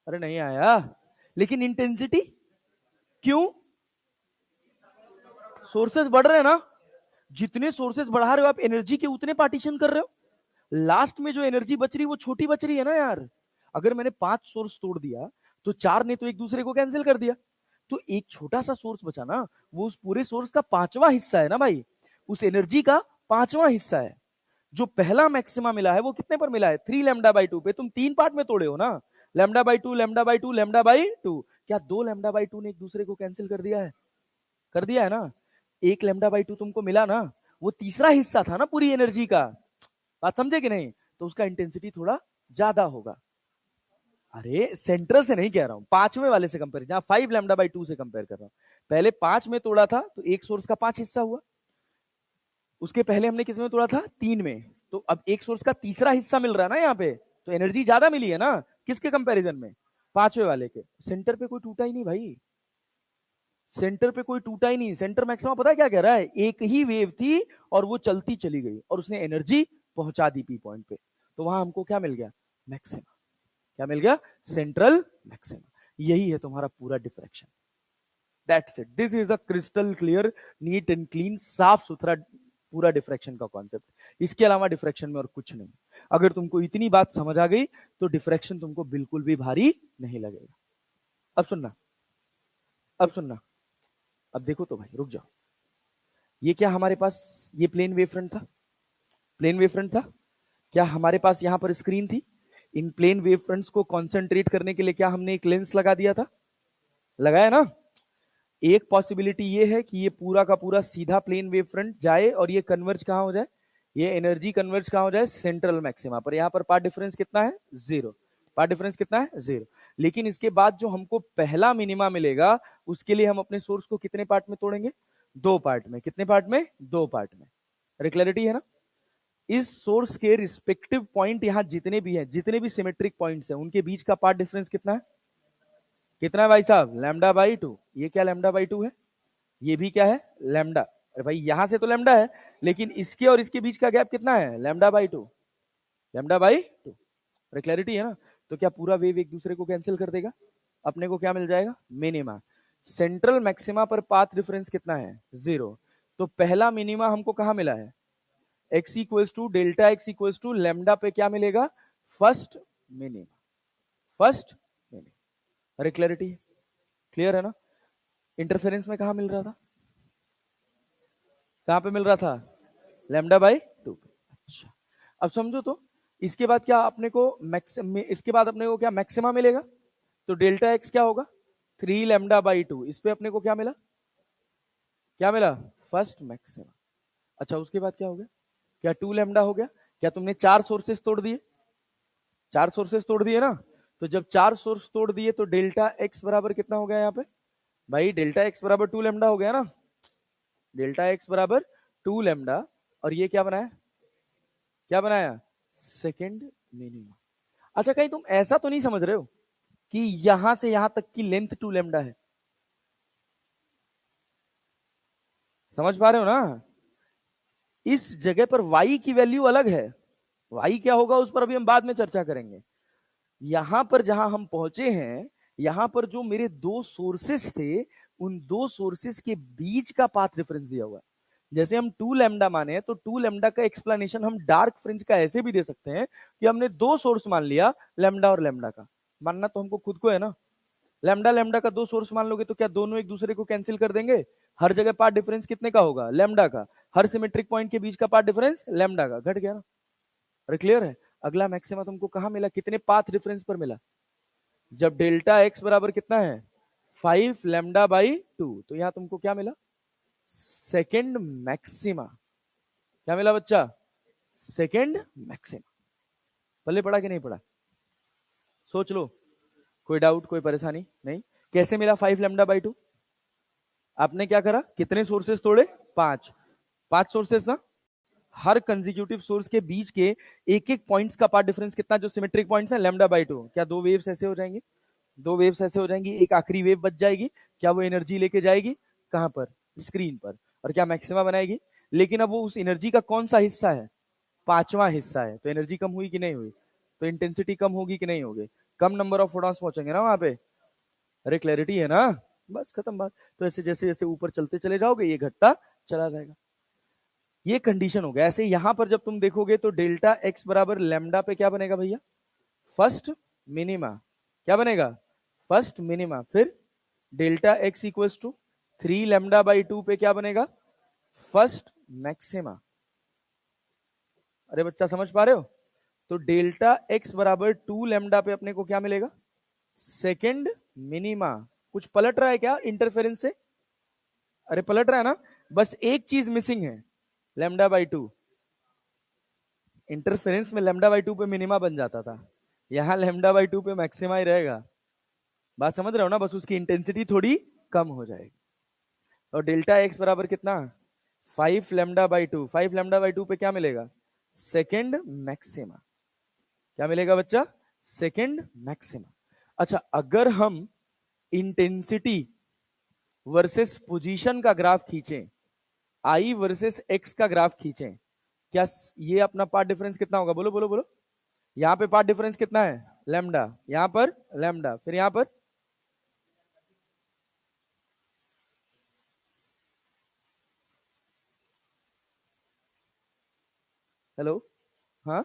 अरे नहीं आया, लेकिन इंटेंसिटी क्यों, सोर्सेस बढ़ रहे हैं ना, जितने सोर्सेस बढ़ा रहे हो आप एनर्जी के उतने पार्टीशन कर रहे हो, लास्ट में जो एनर्जी बच रही है वो छोटी बच रही है ना यार। अगर मैंने 5 सोर्स तोड़ दिया तो 4 ने तो एक दूसरे को कैंसिल कर दिया, तो एक छोटा सा सोर्स बचा ना, वो उस पूरे सोर्स का 5वां हिस्सा है ना भाई, उस एनर्जी का 5वां हिस्सा है। जो पहला मैक्सिमा मिला है वो कितने पर मिला है, 3 लैम्डा बाई 2 पे, तुम 3 पार्ट में तोड़े हो ना, lambda by 2 lambda by 2 lambda by 2, क्या 2 लैम्डा बाई 2 ने एक दूसरे को कैंसिल कर दिया है, कर दिया है ना, एक लैम्डा बाई 2 तुमको मिला ना, वो तीसरा हिस्सा था ना पूरी एनर्जी का, बात समझे कि नहीं, तो उसका इंटेंसिटी थोड़ा ज्यादा होगा। अरे सेंट्रल से नहीं कह रहा हूं, 5वें वाले से कंपेयर, जहां 5 लैम्डा बाई 2 से कंपेयर कर रहा हूं, पहले 5 में तोड़ा था तो एक सोर्स का 5 हिस्सा हुआ, उसके पहले हमने किस में तोड़ा था, 3 में, तो अब एक सोर्स का तीसरा हिस्सा मिल रहा है ना यहाँ पे, तो एनर्जी ज्यादा मिली है ना, किसके कंपैरिजन में, 5वें वाले के। सेंटर पे कोई टूटा ही नहीं भाई, सेंटर पे कोई टूटा ही नहीं, सेंटर मैक्सिमम पता है क्या कह रहा है, एक ही वेव थी और वो चलती चली गई और उसने एनर्जी पहुंचा दी पी पॉइंट पे, तो वहां हमको क्या मिल गया, मैक्सिमम, क्या मिल गया, सेंट्रल मैक्सिमम। यही है तुम्हारा पूरा diffraction, that's it, this is a crystal clear, neat and clean, साफ सुथरा पूरा डिफ्रैक्शन का कॉन्सेप्ट, इसके अलावा डिफ्रैक्शन में और कुछ नहीं। अगर तुमको इतनी बात समझ आ गई तो डिफ्रैक्शन तुमको बिल्कुल भी भारी नहीं लगेगा। अब सुनना, अब सुनना, अब देखो तो भाई, रुक जाओ, ये क्या हमारे पास, ये प्लेन वेव फ्रंट था, प्लेन वेव फ्रंट था, क्या हमारे पास यहां पर स्क्रीन थी, इन प्लेन वेव फ्रंट्स को कॉन्सेंट्रेट करने के लिए क्या हमने एक लेंस लगा दिया था, लगाया ना। एक पॉसिबिलिटी ये है कि ये पूरा का पूरा सीधा प्लेन वेव फ्रंट जाए और ये कन्वर्ज कहां हो जाए, ये एनर्जी कन्वर्ज कहां हो जाए, सेंट्रल मैक्सिमा पर, यहां पर पार्ट डिफरेंस कितना है, 0, पार्ट डिफरेंस कितना है, 0। लेकिन इसके बाद जो हमको पहला मिनिमा मिलेगा उसके लिए हम अपने सोर्स को कितने पार्ट में तोड़ेंगे, 2 पार्ट में, कितने पार्ट में, 2 पार्ट में। अरे क्लैरिटी है ना, इस सोर्स के रिस्पेक्टिव पॉइंट यहां जितने भी हैं, जितने भी सिमेट्रिक पॉइंट्स हैं, उनके बीच का पार्ट डिफरेंस कितना है, कितना है भाई साहब, लैम्डा बाई 2, ये क्या लैम्डा बाई 2 है, ये भी क्या है, लैम्डा, अरे भाई यहां से तो लैम्डा है, लेकिन इसके और इसके बीच का गैप कितना है, लैम्डा बाई 2, लैम्डा बाई 2। अरे क्लैरिटी है ना, तो क्या पूरा वेव एक दूसरे को कैंसिल कर देगा, अपने को क्या मिल जाएगा, मिनिमा। सेंट्रल मैक्सिमा पर पाथ डिफरेंस कितना है, 0, तो पहला मिनिमा हमको कहां मिला है, x equals to delta x equals to lambda पे क्या मिलेगा, फर्स्ट मिनिमा, फर्स्ट मिनिमा। अरे क्लैरिटी, क्लियर है ना। इंटरफेरेंस में कहां मिल रहा था, कहां पे मिल रहा था, लैम्डा बाई 2। अच्छा, अब समझो तो इसके बाद क्या अपने को इसके बाद अपने को क्या मैक्सिमा मिलेगा, तो डेल्टा एक्स क्या होगा 3 लैम्डा बाई 2। इस पे अपने को क्या मिला, क्या मिला, फर्स्ट मैक्सिमा। अच्छा, उसके बाद क्या हो गया, क्या 2 लैम्डा हो गया, क्या तुमने 4 सोर्सेस तोड़ दिए, 4 सोर्सेस तोड़ दिए ना, तो जब 4 सोर्स तोड़ दिए तो डेल्टा एक्स बराबर कितना हो गया यहाँ पे भाई, डेल्टा एक्स बराबर 2 लैम्डा हो गया ना, डेल्टा एक्स बराबर 2 लैम्डा, और ये क्या बनाया, क्या बनाया, सेकेंड मिनिमम। अच्छा, कहीं तुम ऐसा तो नहीं समझ रहे हो कि यहां से यहां तक की लेंथ 2 लैम्डा है, समझ पा रहे हो ना, इस जगह पर y की वैल्यू अलग है, y क्या होगा उस पर अभी हम बाद में चर्चा करेंगे। यहां पर जहां हम पहुंचे हैं, यहां पर जो मेरे दो सोर्सेस थे, उन दो सोर्सेस के बीच का पाथ डिफरेंस दिया हुआ है। जैसे हम 2 लैम्डा माने, तो 2 लैम्डा का एक्सप्लेनेशन हम डार्क फ्रिंज का ऐसे भी दे सकते हैं कि हमने दो सोर्स मान लिया, लैम्डा और लैम्डा का। मानना तो हमको खुद को है ना, लैम्डा लैम्डा का दो सोर्स मान लोगे तो क्या दोनों एक दूसरे को कैंसिल कर देंगे, हर जगह पार्ट डिफरेंस कितने का होगा, लैम्डा का, हर सिमेट्रिक पॉइंट के बीच का पार्ट डिफरेंस लैम्डा का, घट गया ना। अरे क्लियर है। अगला मैक्सिमा तुमको कहां मिला, कितने पाथ डिफरेंस पर मिला, जब डेल्टा एक्स बराबर कितना है 5 लैम्डा बाई 2, तो यहां तुमको क्या मिला, सेकेंड मैक्सिमा। क्या मिला बच्चा, सेकेंड मैक्सिमा। पल्ले पड़ा कि नहीं पड़ा, सोच लो, कोई डाउट कोई परेशानी नहीं। कैसे मिला 5 लैम्डा बाई 2, आपने क्या करा, कितने सोर्सेस तोड़े, 5, 5 सोर्सेस ना, हर कंसेक्यूटिव सोर्स के बीच के एक एक पॉइंट्स का पार्ट डिफरेंस कितना, जो सिमेट्रिक पॉइंट्स है लैम्डा बाई 2। क्या दो वेव्स ऐसे हो जाएंगे, दो वेव्स ऐसे हो जाएंगी, एक आखिरी वेव बच जाएगी, क्या वो एनर्जी लेके जाएगी कहां पर, स्क्रीन पर, और क्या मैक्सिमा बनाएगी। लेकिन अब वो उस एनर्जी का कौन सा हिस्सा है, पांचवां हिस्सा है, तो एनर्जी कम हुई कि नहीं हुई, तो इंटेंसिटी कम होगी कि नहीं होगी, कम नंबर ऑफ फोटॉन्स पहुंचेंगे ना वहां पे। अरे क्लैरिटी है ना, बस खत्म बात। तो ऐसे जैसे जैसे ऊपर चलते चले जाओगे ये घटता चला जाएगा, ये कंडीशन हो गया। ऐसे यहां पर जब तुम देखोगे तो डेल्टा एक्स बराबर लैम्डा पे क्या बनेगा भैया, फर्स्ट मिनिमा, क्या बनेगा, फर्स्ट मिनिमा। फिर delta x equals to 3 lambda by 2 पे क्या बनेगा, फर्स्ट मैक्सिमा। अरे बच्चा समझ पा रहे हो, तो डेल्टा एक्स बराबर 2 लैम्डा पे अपने को क्या मिलेगा, सेकेंड मिनिमा। कुछ पलट रहा है क्या इंटरफेरेंस से, अरे पलट रहा है ना, बस एक चीज मिसिंग है, लैम्डा बाई 2। इंटरफेरेंस में लैम्डा बाई 2 पे मिनिमा बन जाता था, यहां लैम्डा बाई 2 पे मैक्सिमा ही रहेगा। बात समझ रहे हो ना, बस उसकी इंटेंसिटी थोड़ी कम हो जाएगी। और डेल्टा एक्स बराबर कितना, 5 लैम्डा बाई 2, 5 लैम्डा बाई 2 पे क्या मिलेगा, सेकेंड मैक्सिमा। क्या मिलेगा बच्चा, सेकेंड मैक्सिमा। अच्छा, अगर हम इंटेंसिटी वर्सेस पोजीशन का ग्राफ खींचें, आई वर्सेस एक्स का ग्राफ खींचें, क्या ये अपना पार्ट डिफरेंस कितना होगा, बोलो बोलो बोलो। यहाँ पे पार्ट डिफरेंस कितना है, लैम्डा, यहाँ पर लैम्डा, फिर यहाँ पर, हेलो, हाँ,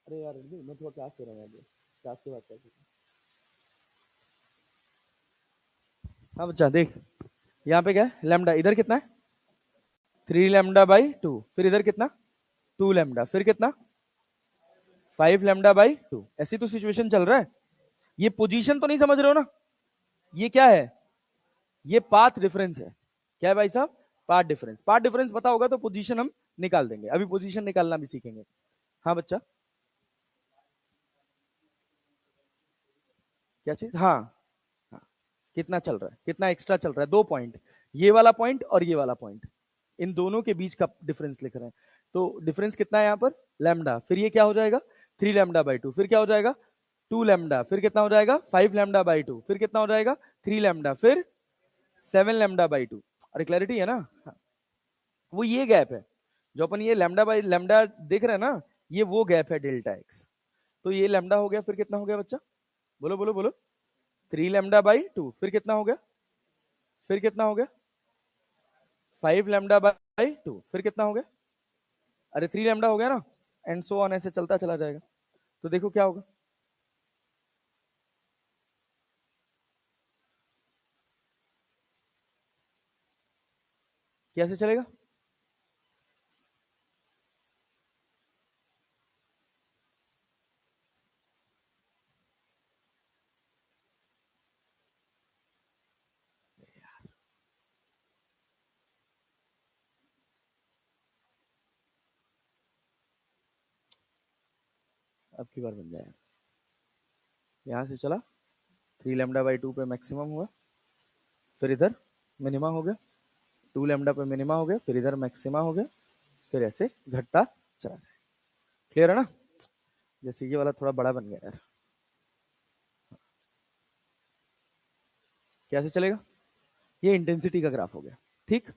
अरे यार मैं थोड़ा क्लास ले रहा हूँ, क्लास की बात करते हैं। हाँ बच्चा देख, यहाँ पे क्या है, लैम्डा, इधर कितना है 3 लैम्डा बाई 2, फिर इधर कितना 2 लैम्डा, फिर कितना 5 लैम्डा बाई 2। ऐसी तो सिचुएशन चल रहा है, ये पोजीशन तो नहीं समझ रहे हो ना, ये क्या है, ये पाथ डिफरेंस है। क्या है भाई साहब, पाथ डिफरेंस। पाथ डिफरेंस पता होगा तो पोजीशन हम निकाल देंगे, अभी पोजीशन निकालना भी सीखेंगे। हाँ बच्चा, क्या चीज, हाँ, हाँ, कितना चल रहा है, कितना एक्स्ट्रा चल रहा है, 2 पॉइंट, ये वाला पॉइंट और ये वाला पॉइंट, इन दोनों के बीच का डिफरेंस लिख रहे हैं। तो डिफरेंस कितना है यहाँ पर, लैम्डा, फिर ये क्या हो जाएगा 3 लैम्डा बाई 2, फिर क्या हो जाएगा 2 लैम्डा, फिर कितना हो जाएगा 5 लैम्डा बाई 2, फिर कितना हो जाएगा 3 लैम्डा, फिर 7 लैम्डा बाई 2। अरे क्लैरिटी है ना, हाँ। वो ये गैप है जो अपन ये लैम्डा बाई लैम्डा देख रहे हैं ना, ये वो गैप है डेल्टा एक्स। तो ये लैम्डा हो गया, फिर कितना हो गया बच्चा, बोलो बोलो बोलो, 3 लैम्डा बाई 2, फिर कितना हो गया, फिर कितना हो गया 5 लैम्डा बाई 2, फिर कितना हो गया, अरे 3 लैम्डा हो गया ना, एंड सो ऑन, ऐसे चलता चला जाएगा। तो देखो क्या होगा, कैसे चलेगा, अब की बार बन जाएगा। यहां से चला 3 लैम्डा बाई 2 पे मैक्सिमम हुआ, फिर इधर मिनिमा हो गया, 2 लैम्डा पे मिनिमा हो गया, फिर इधर मैक्सिमा हो गया, फिर ऐसे घटता चला जाए। क्लियर है ना? जैसे ये वाला थोड़ा बड़ा बन गया यार, कैसे चलेगा? ये इंटेंसिटी का ग्राफ हो गया। ठीक,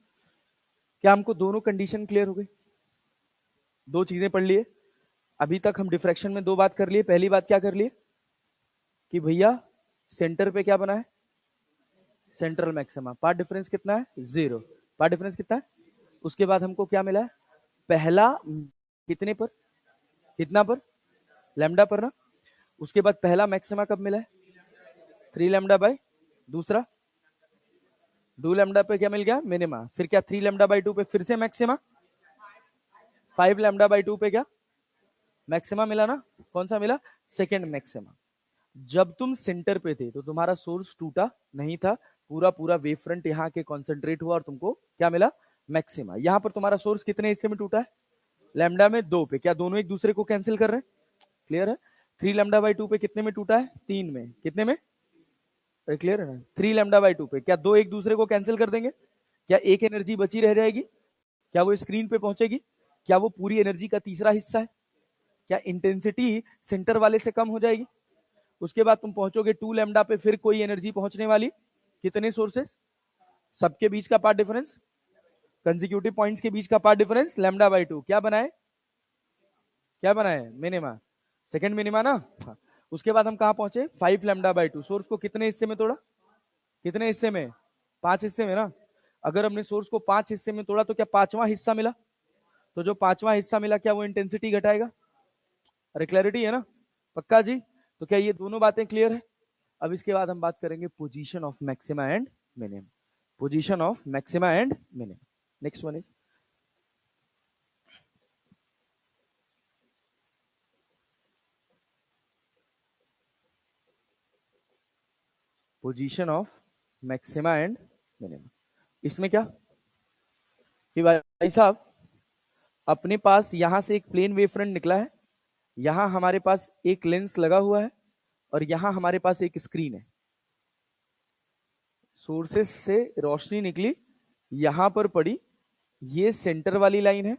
क्या हमको दोनों कंडीशन क्लियर हो गई? दो चीजें पढ़ लिए अभी तक हम। डिफ्रैक्शन में दो बात कर लिए। पहली बात क्या कर लिए कि भैया सेंटर पे क्या बना है? Central maxima. पार्ट डिफरेंस कितना है? 0। पार्ट डिफरेंस कितना है? उसके बाद हमको क्या मिला है? पहला कितने पर? कितना पर? लैम्डा पर ना। उसके बाद पहला मैक्सिमा कब मिला है? 3 लैम्डा बाई दूसरा 2 लैम्डा पे क्या मिल गया? मिनिमा। फिर क्या 3 लैम्डा बाई 2 पे फिर से मैक्सिमा, 5 लैम्डा बाई 2 पे क्या मैक्सिमा मिला ना? कौन सा मिला? Second maxima. जब तुम सेंटर पे थे तो तुम्हारा सोर्स टूटा नहीं था, पूरा पूरा वेव फ्रंट यहाँ के कॉन्सेंट्रेट हुआ और तुमको क्या मिला? मैक्सिमा। यहां पर तुम्हारा सोर्स कितने हिस्से में टूटा है? लैम्डा में 2 पे। क्या दोनों एक दूसरे को कैंसिल कर रहे हैं? क्लियर है? 3 लैम्डा बाई 2 पे कितने में टूटा है? 3 में। कितने में? क्लियर है ना? 3 लैम्डा बाई 2 पे क्या दो एक दूसरे को कैंसिल कर देंगे? क्या एक एनर्जी बची रह जाएगी? क्या वो स्क्रीन पे पहुंचेगी? क्या वो पूरी एनर्जी का तीसरा हिस्सा है? क्या इंटेंसिटी सेंटर वाले से कम हो जाएगी? उसके बाद तुम पहुंचोगे 2 लैम्डा पे, फिर कोई एनर्जी पहुंचने वाली। कितने सोर्सेस? सबके बीच का पार्ट डिफरेंस, कंसेक्यूटिव पॉइंट्स के बीच का पार्ट डिफरेंस लैम्डा बाई 2 क्या बनाए? क्या बनाए? मिनिमा। सेकंड मिनिमा ना। हाँ। उसके बाद हम कहां पहुंचे? 5 लैम्डा बाई 2। सोर्स को कितने हिस्से में तोड़ा? कितने हिस्से में? 5 हिस्से में ना। अगर हमने सोर्स को 5 हिस्से में तोड़ा तो क्या पांचवा हिस्सा मिला? तो जो पांचवा हिस्सा मिला क्या वो इंटेंसिटी घटाएगा? अरे क्लैरिटी है ना? पक्का जी? तो क्या ये दोनों बातें क्लियर है? अब इसके बाद हम बात करेंगे position of maxima and minimum. Position of maxima and minimum. Next one is position of maxima and minimum. इसमें क्या कि भाई साहब अपने पास यहां से एक प्लेन वेव फ्रंट निकला है, यहां हमारे पास एक लेंस लगा हुआ है और यहां हमारे पास एक स्क्रीन है। सोर्सेस से रोशनी निकली, यहां पर पड़ी, ये सेंटर वाली लाइन है,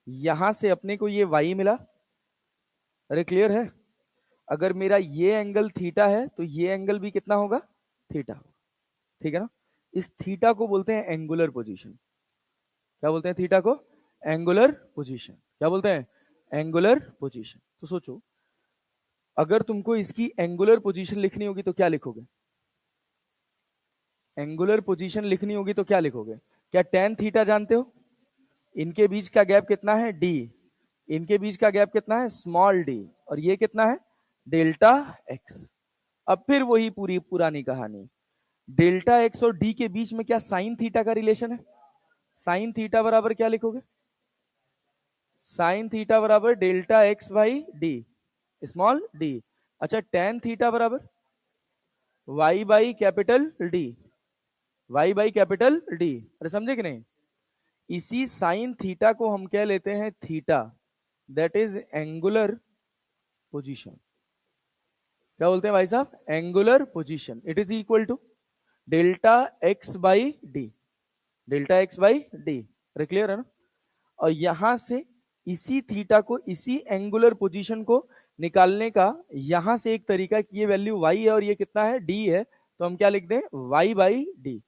यहां से अपने को ये वाई मिला। अरे क्लियर है? अगर मेरा ये एंगल थीटा है तो ये एंगल भी कितना होगा? थीटा। ठीक है ना? इस थीटा को बोलते हैं एंगुलर पोजीशन। क्या बोलते हैं थीटा को? Angular position. क्या बोलते हैं? Angular position. तो सोचो अगर तुमको इसकी एंगुलर पोजीशन लिखनी होगी तो क्या लिखोगे? एंगुलर पोजीशन लिखनी होगी तो क्या लिखोगे? क्या टेन थीटा जानते हो? इनके बीच का गैप कितना है? डी। इनके बीच का गैप कितना है? Small d. और ये कितना है? Delta x. अब फिर वही पूरी पुरानी कहानी, डेल्टा एक्स और डी के बीच में क्या साइन थीटा का रिलेशन है? साइन थीटा बराबर क्या लिखोगे? साइन थीटा बराबर delta x by d, small d. अच्छा टेन थीटा बराबर y by capital D, y by capital D. अरे समझे कि नहीं? इसी साइन थीटा को हम क्या लेते हैं? Theta. That is angular position. क्या बोलते हैं भाई साहब? Angular position. It is equal to delta x by d, delta x by d. अरे क्लियर है ना? और यहां से इसी थीटा को, इसी एंगुलर पोजीशन को निकालने का यहां से एक तरीका कि ये वैल्यू y है और ये कितना है? d है, तो हम क्या लिख दें? y by d.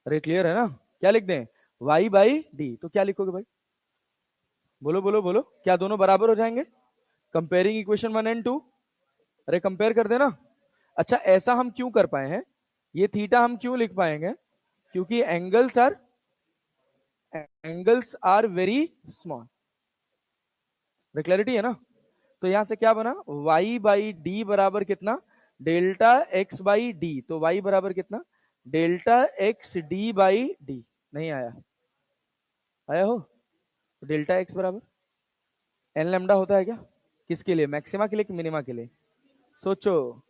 अरे क्लियर है ना? क्या लिख दें? y by d. तो क्या लिखोगे भाई? बोलो बोलो बोलो। क्या दोनों बराबर हो जाएंगे? Comparing equation 1 and 2। अरे कंपेयर कर देना। अच्छा ऐसा हम क्यों कर पाए हैं? ये थीटा हम क्यों लिख पाएंगे? क्योंकि angles are very small. Clarity है ना? तो यहां से क्या बना? y बाई डी बराबर कितना? Delta x by d. तो y बराबर कितना? Delta x d by D. नहीं आया? आया हो? तो डेल्टा एक्स बराबर एन लेमडा होता है क्या? किसके लिए? मैक्सिमा के लिए कि मिनिमा के लिए? सोचो।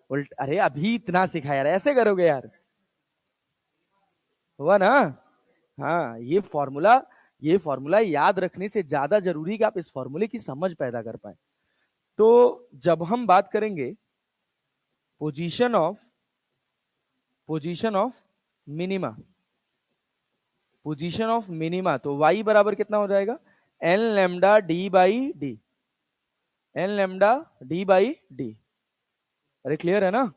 उल्ट, अरे अभी इतना सिखाया यार, ऐसे करोगे यार? हुआ ना? हाँ, ये फॉर्मूला याद रखने से ज्यादा जरूरी कि आप इस फॉर्मूले की समझ पैदा कर पाए। तो जब हम बात करेंगे position of minima, position of minima, तो y बराबर कितना हो जाएगा, n lambda D by d, n lambda D by d. अरे क्लियर है ना,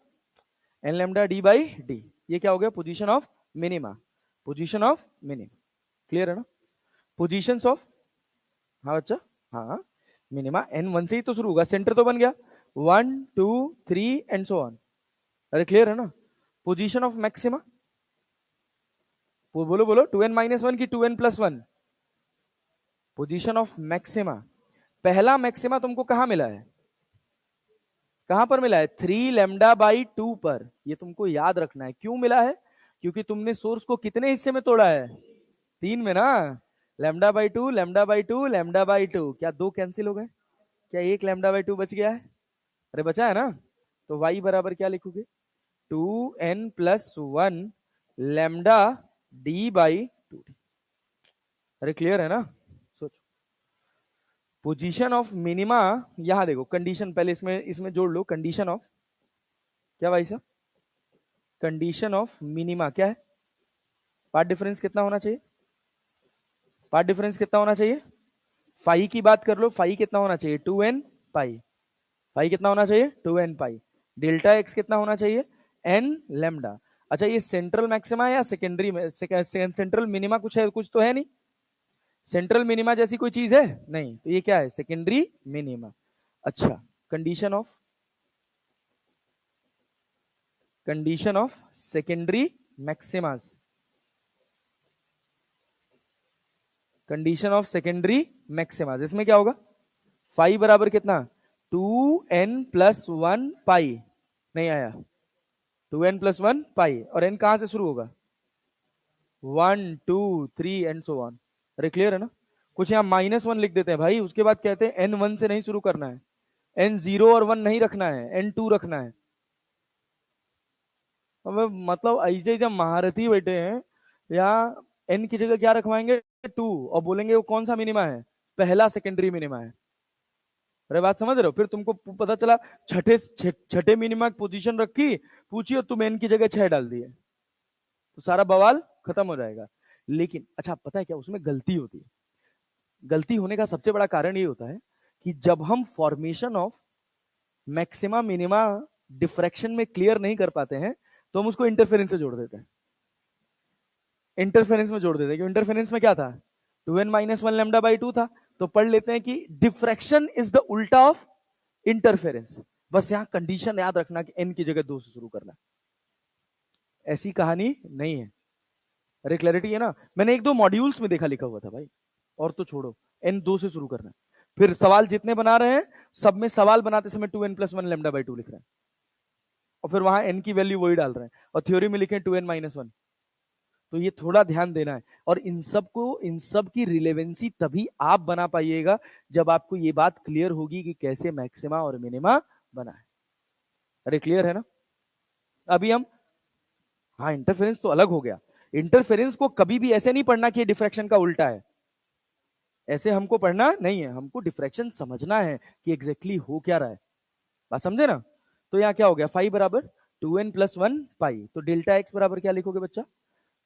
n lambda D by d, ये क्या हो गया, position of minima, position of minima. Clear है ना, पोजीशंस ऑफ, हाँ बच्चा, हाँ, मिनिमा एन वन से ही तो शुरू होगा, सेंटर तो बन गया, 1 2 3 एंड सो ऑन। अरे क्लियर है ना, पोजीशन ऑफ मैक्सिमा, बोलो बोलो, 2n-1 की 2n+1, पोजीशन ऑफ मैक्सिमा। पहला मैक्सिमा तुमको कहां मिला है, कहां पर मिला है, 3 लेमडा बाई 2 पर। ये तुमको याद रखना है, क्यों मिला है, क्योंकि तुमने सोर्स को कितने हिस्से में तोड़ा है, 3 में ना, lambda by 2 lambda by 2 lambda by 2, क्या 2 कैंसिल हो गए, क्या 1 लेमडा बाई 2 बच गया है, अरे बचा है ना, तो y बराबर क्या लिखोगे, 2n+1 लेमडा डी बाई 2। अरे क्लियर है ना, सोचो, पोजीशन ऑफ मिनिमा, यहां देखो कंडीशन, पहले इसमें जोड़ लो, कंडीशन ऑफ, क्या भाई साहब, कंडीशन ऑफ मिनिमा क्या है, पार्ट डिफरेंस कितना होना चाहिए, पार्ट डिफरेंस कितना होना चाहिए, फाई की बात कर लो, फाई कितना होना चाहिए, 2n पाई, फाई कितना होना चाहिए, 2n पाई, डेल्टा एक्स कितना होना चाहिए, n लेमडा। अच्छा ये सेंट्रल मैक्सिमा है या सेकेंडरी में, सेंट्रल मिनिमा कुछ है, कुछ तो है नहीं, सेंट्रल मिनिमा जैसी कोई चीज है नहीं, तो ये क्या है, सेकेंडरी मिनिमा। अच्छा, condition of secondary maximas, condition of secondary maximas, इसमें क्या होगा, फाई बराबर कितना, 2n+1 पाई, नहीं आया, 2n+1 पाई, और n कहां से शुरू होगा, 1 2 3 एंड सो ऑन। अरे क्लियर है ना, कुछ यहाँ -1 लिख देते हैं भाई, उसके बाद कहते हैं n1 से नहीं शुरू करना है, n0 और 1 नहीं रखना है, n2 रखना है। मतलब ऐसे जब महारथी बैठे हैं, यहाँ n की जगह क्या रखवाएंगे, 2, और बोलेंगे वो कौन सा मिनिमा है, पहला सेकेंडरी मिनिमा है। अरे बात समझ रहे हो, फिर तुमको पता चला छठे मिनिमा की पोजीशन रखी, पूछिए तुम n की जगह 6 डाल दिए, तो सारा बवाल खत्म हो जाएगा। लेकिन अच्छा पता है क्या, उसमें गलती होती है, गलती होने का सबसे बड़ा कारण ये होता है कि जब हम formation of maxima minima diffraction में क्लियर नहीं कर पाते हैं, तो हम उसको इंटरफेरेंस से जोड़ देते हैं, इंटरफेरेंस में जोड़ देते हैं, क्योंकि इंटरफेरेंस में क्या था, 2n-1 लेमडा बाई 2 था, तो पढ़ लेते हैं कि डिफ्रैक्शन इज द उल्टा ऑफ इंटरफेरेंस। बस यहां कंडीशन याद रखना कि n की जगह 2 से शुरू करना, ऐसी कहानी नहीं है। अरे क्लैरिटी है ना, मैंने 1-2 मॉड्यूल्स में देखा लिखा हुआ था भाई, और तो छोड़ो, n 2 से शुरू करना, फिर सवाल जितने बना रहे हैं सब में सवाल बनाते समय 2n+1 लेमडा बाई 2 लिख रहे हैं, और फिर वहां n की वैल्यू वही डाल रहे हैं, और थ्योरी में लिखे 2n-1। तो ये थोड़ा ध्यान देना है, और इन सब की रिलेवेंसी तभी आप बना पाइएगा जब आपको ये बात क्लियर होगी कि कैसे मैक्सिमा और मिनिमा बना है। अरे क्लियर है ना, अभी हम, हाँ इंटरफेरेंस तो अलग हो गया, इंटरफेरेंस को कभी भी ऐसे नहीं पढ़ना कि डिफ्रैक्शन का उल्टा है, ऐसे हमको पढ़ना नहीं है, हमको डिफ्रैक्शन समझना है कि एग्जैक्टली हो क्या रहा है, बात समझे ना। तो यहाँ क्या हो गया, फाई बराबर 2n+1 पाई, तो डेल्टा एक्स बराबर क्या लिखोगे बच्चा,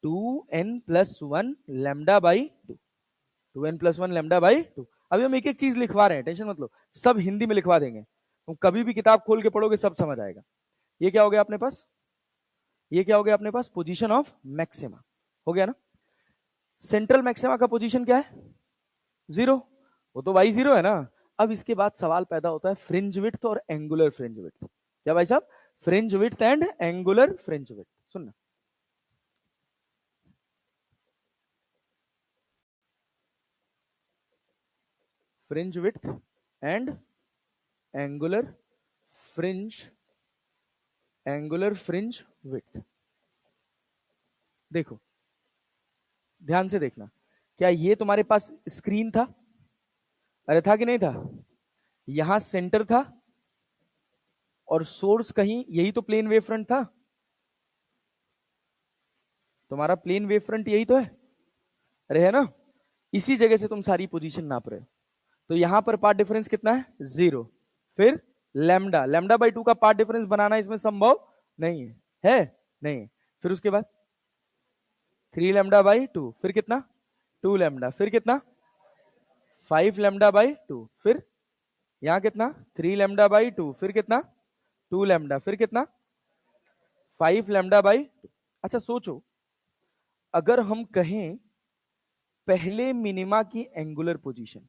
2n+1 lambda by 2, 2n+1 lambda by 2। अभी हम एक एक चीज लिखवा रहे हैं, टेंशन मत लो, सब हिंदी में लिखवा देंगे, तुम कभी भी किताब खोल के पढ़ोगे सब समझ आएगा। ये क्या हो गया अपने पास, ये क्या हो गया अपने पास, पोजीशन ऑफ मैक्सिमा हो गया ना। सेंट्रल मैक्सिमा का पोजीशन क्या है, 0, वो तो y0 है ना। अब इसके बाद सवाल पैदा होता है फ्रिंज विड्थ और एंगुलर फ्रिंज विड्थ, क्या भाई साहब, fringe width and angular fringe width, सुनना, fringe width and angular fringe width. देखो ध्यान से देखना, क्या ये तुम्हारे पास स्क्रीन था, अरे था कि नहीं था, यहां सेंटर था और सोर्स कहीं, यही तो प्लेन वेव फ्रंट था, तुम्हारा प्लेन वेव फ्रंट यही तो है, अरे है ना, इसी जगह से तुम सारी पोजीशन नाप रहे हो, तो यहां पर पार्ट डिफरेंस कितना है, 0, फिर लैम्डा, लैम्डा बाई 2 का पार्ट डिफरेंस बनाना इसमें संभव नहीं है नहीं है। फिर उसके बाद 3 लैम्डा बाई 2, फिर कितना 2 लैम्डा, फिर कितना 5 लैम्डा बाई 2, फिर यहां कितना 3 लैम्डा बाई 2, फिर कितना 2 लैम्डा, फिर कितना 5 लैम्डा बाई 2। अच्छा सोचो, अगर हम कहें पहले मिनिमा की एंगुलर पोजीशन,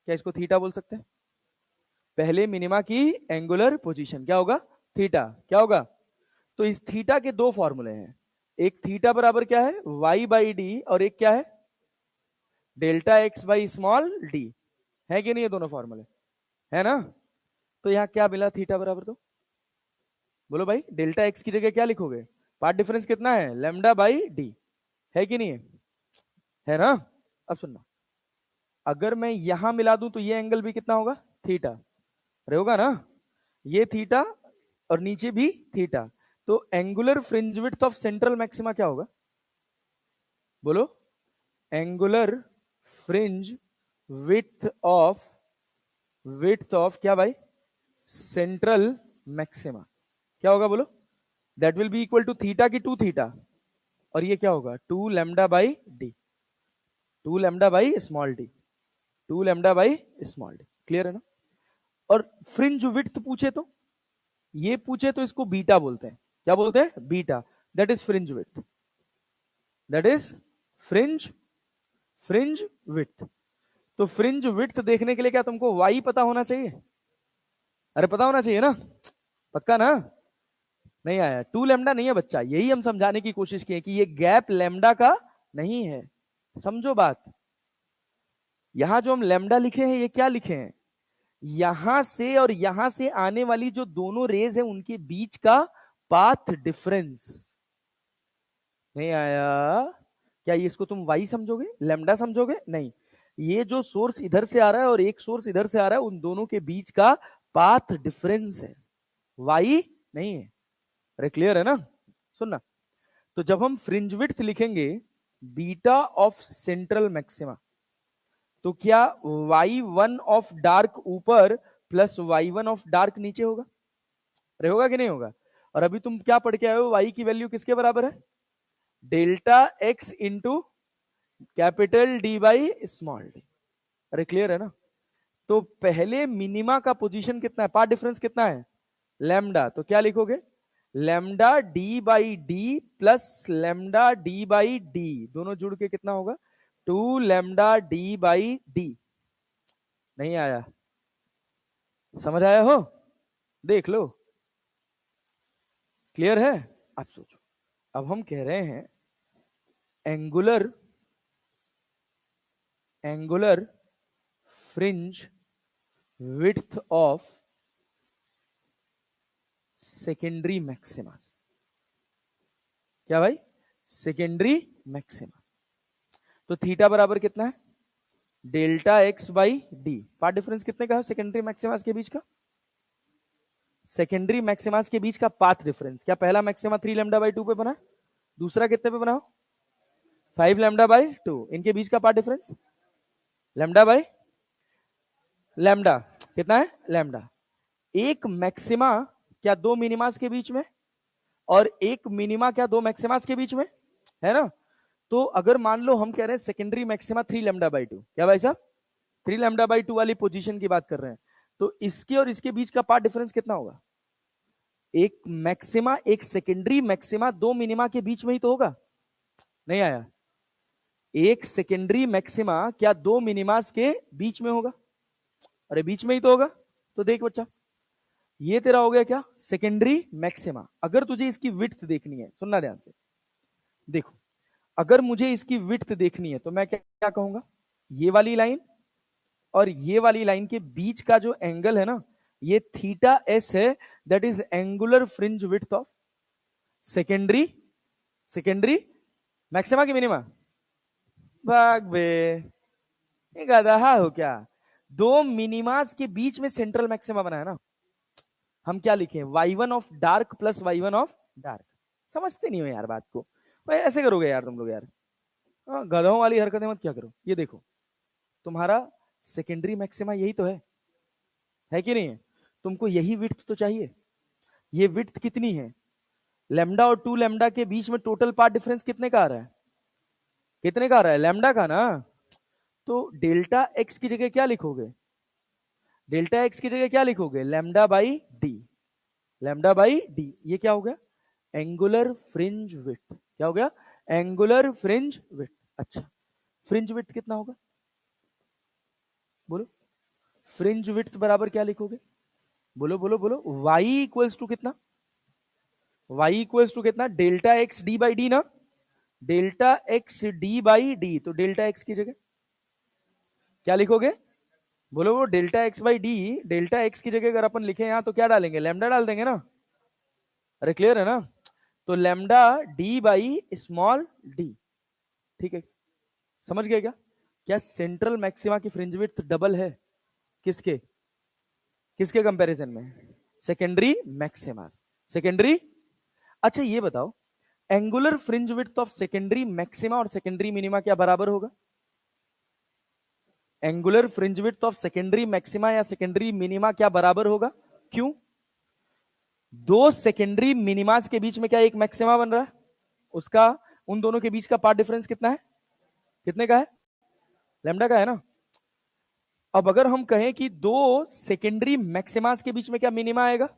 क्या इसको थीटा बोल सकते हैं? पहले मिनिमा की एंगुलर पोजीशन क्या होगा? थीटा। क्या होगा? तो इस थीटा के दो फॉर्मूले हैं, एक थीटा बराबर क्या है y बाई डी, और एक क्या है delta x by small D, है कि नहीं? ये दोनों फॉर्मूले है ना? तो यहां क्या मिला थीटा बराबर? तो बोलो भाई, डेल्टा एक्स की जगह क्या लिखोगे? पार्ट डिफरेंस कितना है? लैम्डा बाई डी, है कि नहीं है ना? अब सुनना, अगर मैं यहां मिला दूं तो ये एंगल भी कितना होगा? थीटा। अरे होगा ना, ये थीटा और नीचे भी थीटा। तो angular fringe width of central maxima क्या होगा? बोलो, एंगुलर फ्रिंज विड्थ ऑफ क्या भाई? सेंट्रल मैक्सिमा क्या होगा? बोलो, that will be equal to theta की 2 थीटा, और ये क्या होगा 2 lambda by d, 2 lambda by small d, 2 lambda by small d. Clear है ना? और फ्रिंज विड्थ पूछे तो, ये पूछे तो इसको बीटा बोलते हैं। क्या बोलते हैं? Beta. That is fringe width, that is fringe width. तो फ्रिंज विड्थ देखने के लिए क्या तुमको वाई पता होना चाहिए? अरे पता होना चाहिए ना, पक्का ना? नहीं आया, 2 लैम्डा नहीं है बच्चा, यही हम समझाने की कोशिश की है कि ये गैप लैम्डा का नहीं है। समझो बात, यहां जो हम लैम्डा लिखे हैं, ये क्या लिखे हैं? यहां से और यहां से आने वाली जो दोनों रेज है उनके बीच का पाथ डिफरेंस। नहीं आया? क्या ये इसको तुम वाई समझोगे, लैम्डा समझोगे? नहीं, ये जो सोर्स इधर से आ रहा है और एक सोर्स इधर से आ रहा है, उन दोनों के बीच का पाथ डिफरेंस है, वाई नहीं है। अरे क्लियर है ना? सुनना, तो जब हम फ्रिंज विड्थ लिखेंगे बीटा ऑफ सेंट्रल मैक्सिमा, तो क्या y1 ऑफ डार्क ऊपर प्लस y1 ऑफ डार्क नीचे होगा? अरे होगा कि नहीं होगा? और अभी तुम क्या पढ़ के आए हो? y की वैल्यू किसके बराबर है? Delta x into capital D by small d. अरे क्लियर है ना? तो पहले मिनिमा का पोजीशन कितना है, पार्ट डिफरेंस कितना है? लैम्डा। तो क्या लिखोगे? Lambda d by D plus lambda d by D, दोनों जुड़ के कितना होगा? 2 लैम्डा डी बाई डी। नहीं आया? समझ आया हो? देख लो, क्लियर है? आप सोचो, अब हम कह रहे हैं angular fringe width of secondary maxima. क्या भाई? Secondary maxima. तो थीटा बराबर कितना है? Delta x by D. Path difference कितने का है सेकेंडरी मैक्सिमास के बीच का? सेकेंडरी मैक्सिमास के बीच का पाथ डिफरेंस। क्या पहला मैक्सिमा 3 लैम्डा बाई 2 पे बना, दूसरा कितने पे बना? 5 लैम्डा बाई 2। इनके बीच का path difference lambda by lambda, कितना है? लैम्डा। एक मैक्सिमा क्या दो मिनिमास के बीच में, और एक मिनिमा क्या दो मैक्सिमास के बीच में, है ना? तो अगर मान लो हम कह रहे हैं सेकेंडरी मैक्सिमा 3 लैम्डा बाई 2, क्या भाई साहब 3 लैम्डा बाई 2 वाली पोजीशन की बात कर रहे हैं, तो इसके और इसके बीच का पार्ट डिफरेंस कितना होगा? एक मैक्सिमा, एक सेकेंडरी मैक्सिमा दो मिनिमा के बीच में ही तो होगा। नहीं आया? एक सेकेंडरी मैक्सिमा क्या दो मिनिमास के बीच में होगा? अरे बीच में ही तो होगा। तो देख बच्चा, ये तेरा हो गया क्या? Secondary maxima. अगर तुझे इसकी विड्थ देखनी है, सुनना ध्यान से, देखो, अगर मुझे इसकी विड्थ देखनी है तो मैं क्या क्या कहूंगा? ये वाली लाइन और ये वाली लाइन के बीच का जो एंगल है ना, ये थीटा एस है, that is angular fringe width of secondary maxima की मिनिमा। भाग बे, गधा हो क्या? दो मिनिमास के बीच में सेंट्रल मैक्सिमा बना है ना, हम क्या लिखे? y1 of dark plus y1 of dark. समझते नहीं हो यार बात को, भाई ऐसे करोगे यार तुम लोग यार? गधों वाली हरकतें मत क्या करो। ये देखो, तुम्हारा सेकेंडरी मैक्सिमा यही तो है, है कि नहीं है? तुमको यही विड्थ तो चाहिए। ये विड्थ कितनी है? लैम्डा और 2 लैम्डा के बीच में टोटल पाथ डिफरेंस कितने का आ रहा है? कितने का आ रहा है? लैम्डा का ना। तो डेल्टा एक्स की जगह क्या लिखोगे? डेल्टा एक्स की जगह क्या लिखोगे? Lambda by D. Lambda by d, ये क्या हो गया? Angular fringe width. क्या हो गया? Angular fringe width. अच्छा, फ्रिंज विड्थ कितना होगा? बोलो। फ्रिंज विड्थ बराबर क्या लिखोगे? बोलो बोलो बोलो। y इक्वल्स टू कितना? y इक्वल्स टू कितना? Delta x d by d ना। Delta x d by d, तो डेल्टा एक्स की जगह क्या लिखोगे? बोलो वो delta x by d. Delta x की जगह अगर अपन लिखे यहां तो क्या डालेंगे? लैम्डा डाल देंगे ना। अरे क्लियर है ना? तो lambda d by small D. ठीक है, समझ गए क्या? क्या सेंट्रल मैक्सिमा की फ्रिंज विड्थ डबल है? किसके? किसके कंपैरिजन में? Secondary maxima. सेकेंडरी। अच्छा ये बताओ, angular fringe width of secondary maxima और सेकेंडरी मिनिमा क्या बराबर होगा? Angular fringe width of secondary maxima या सेकेंडरी मिनिमा क्या बराबर होगा? क्यों? दो सेकेंडरी मिनिमास के बीच में क्या एक मैक्सिमा बन रहा है? उसका, उन दोनों के बीच का पार्ट डिफरेंस कितना है? कितने का है? लैम्डा का है ना। अब अगर हम कहें कि दो सेकेंडरी मैक्सिमास के बीच में क्या मिनिमा आएगा?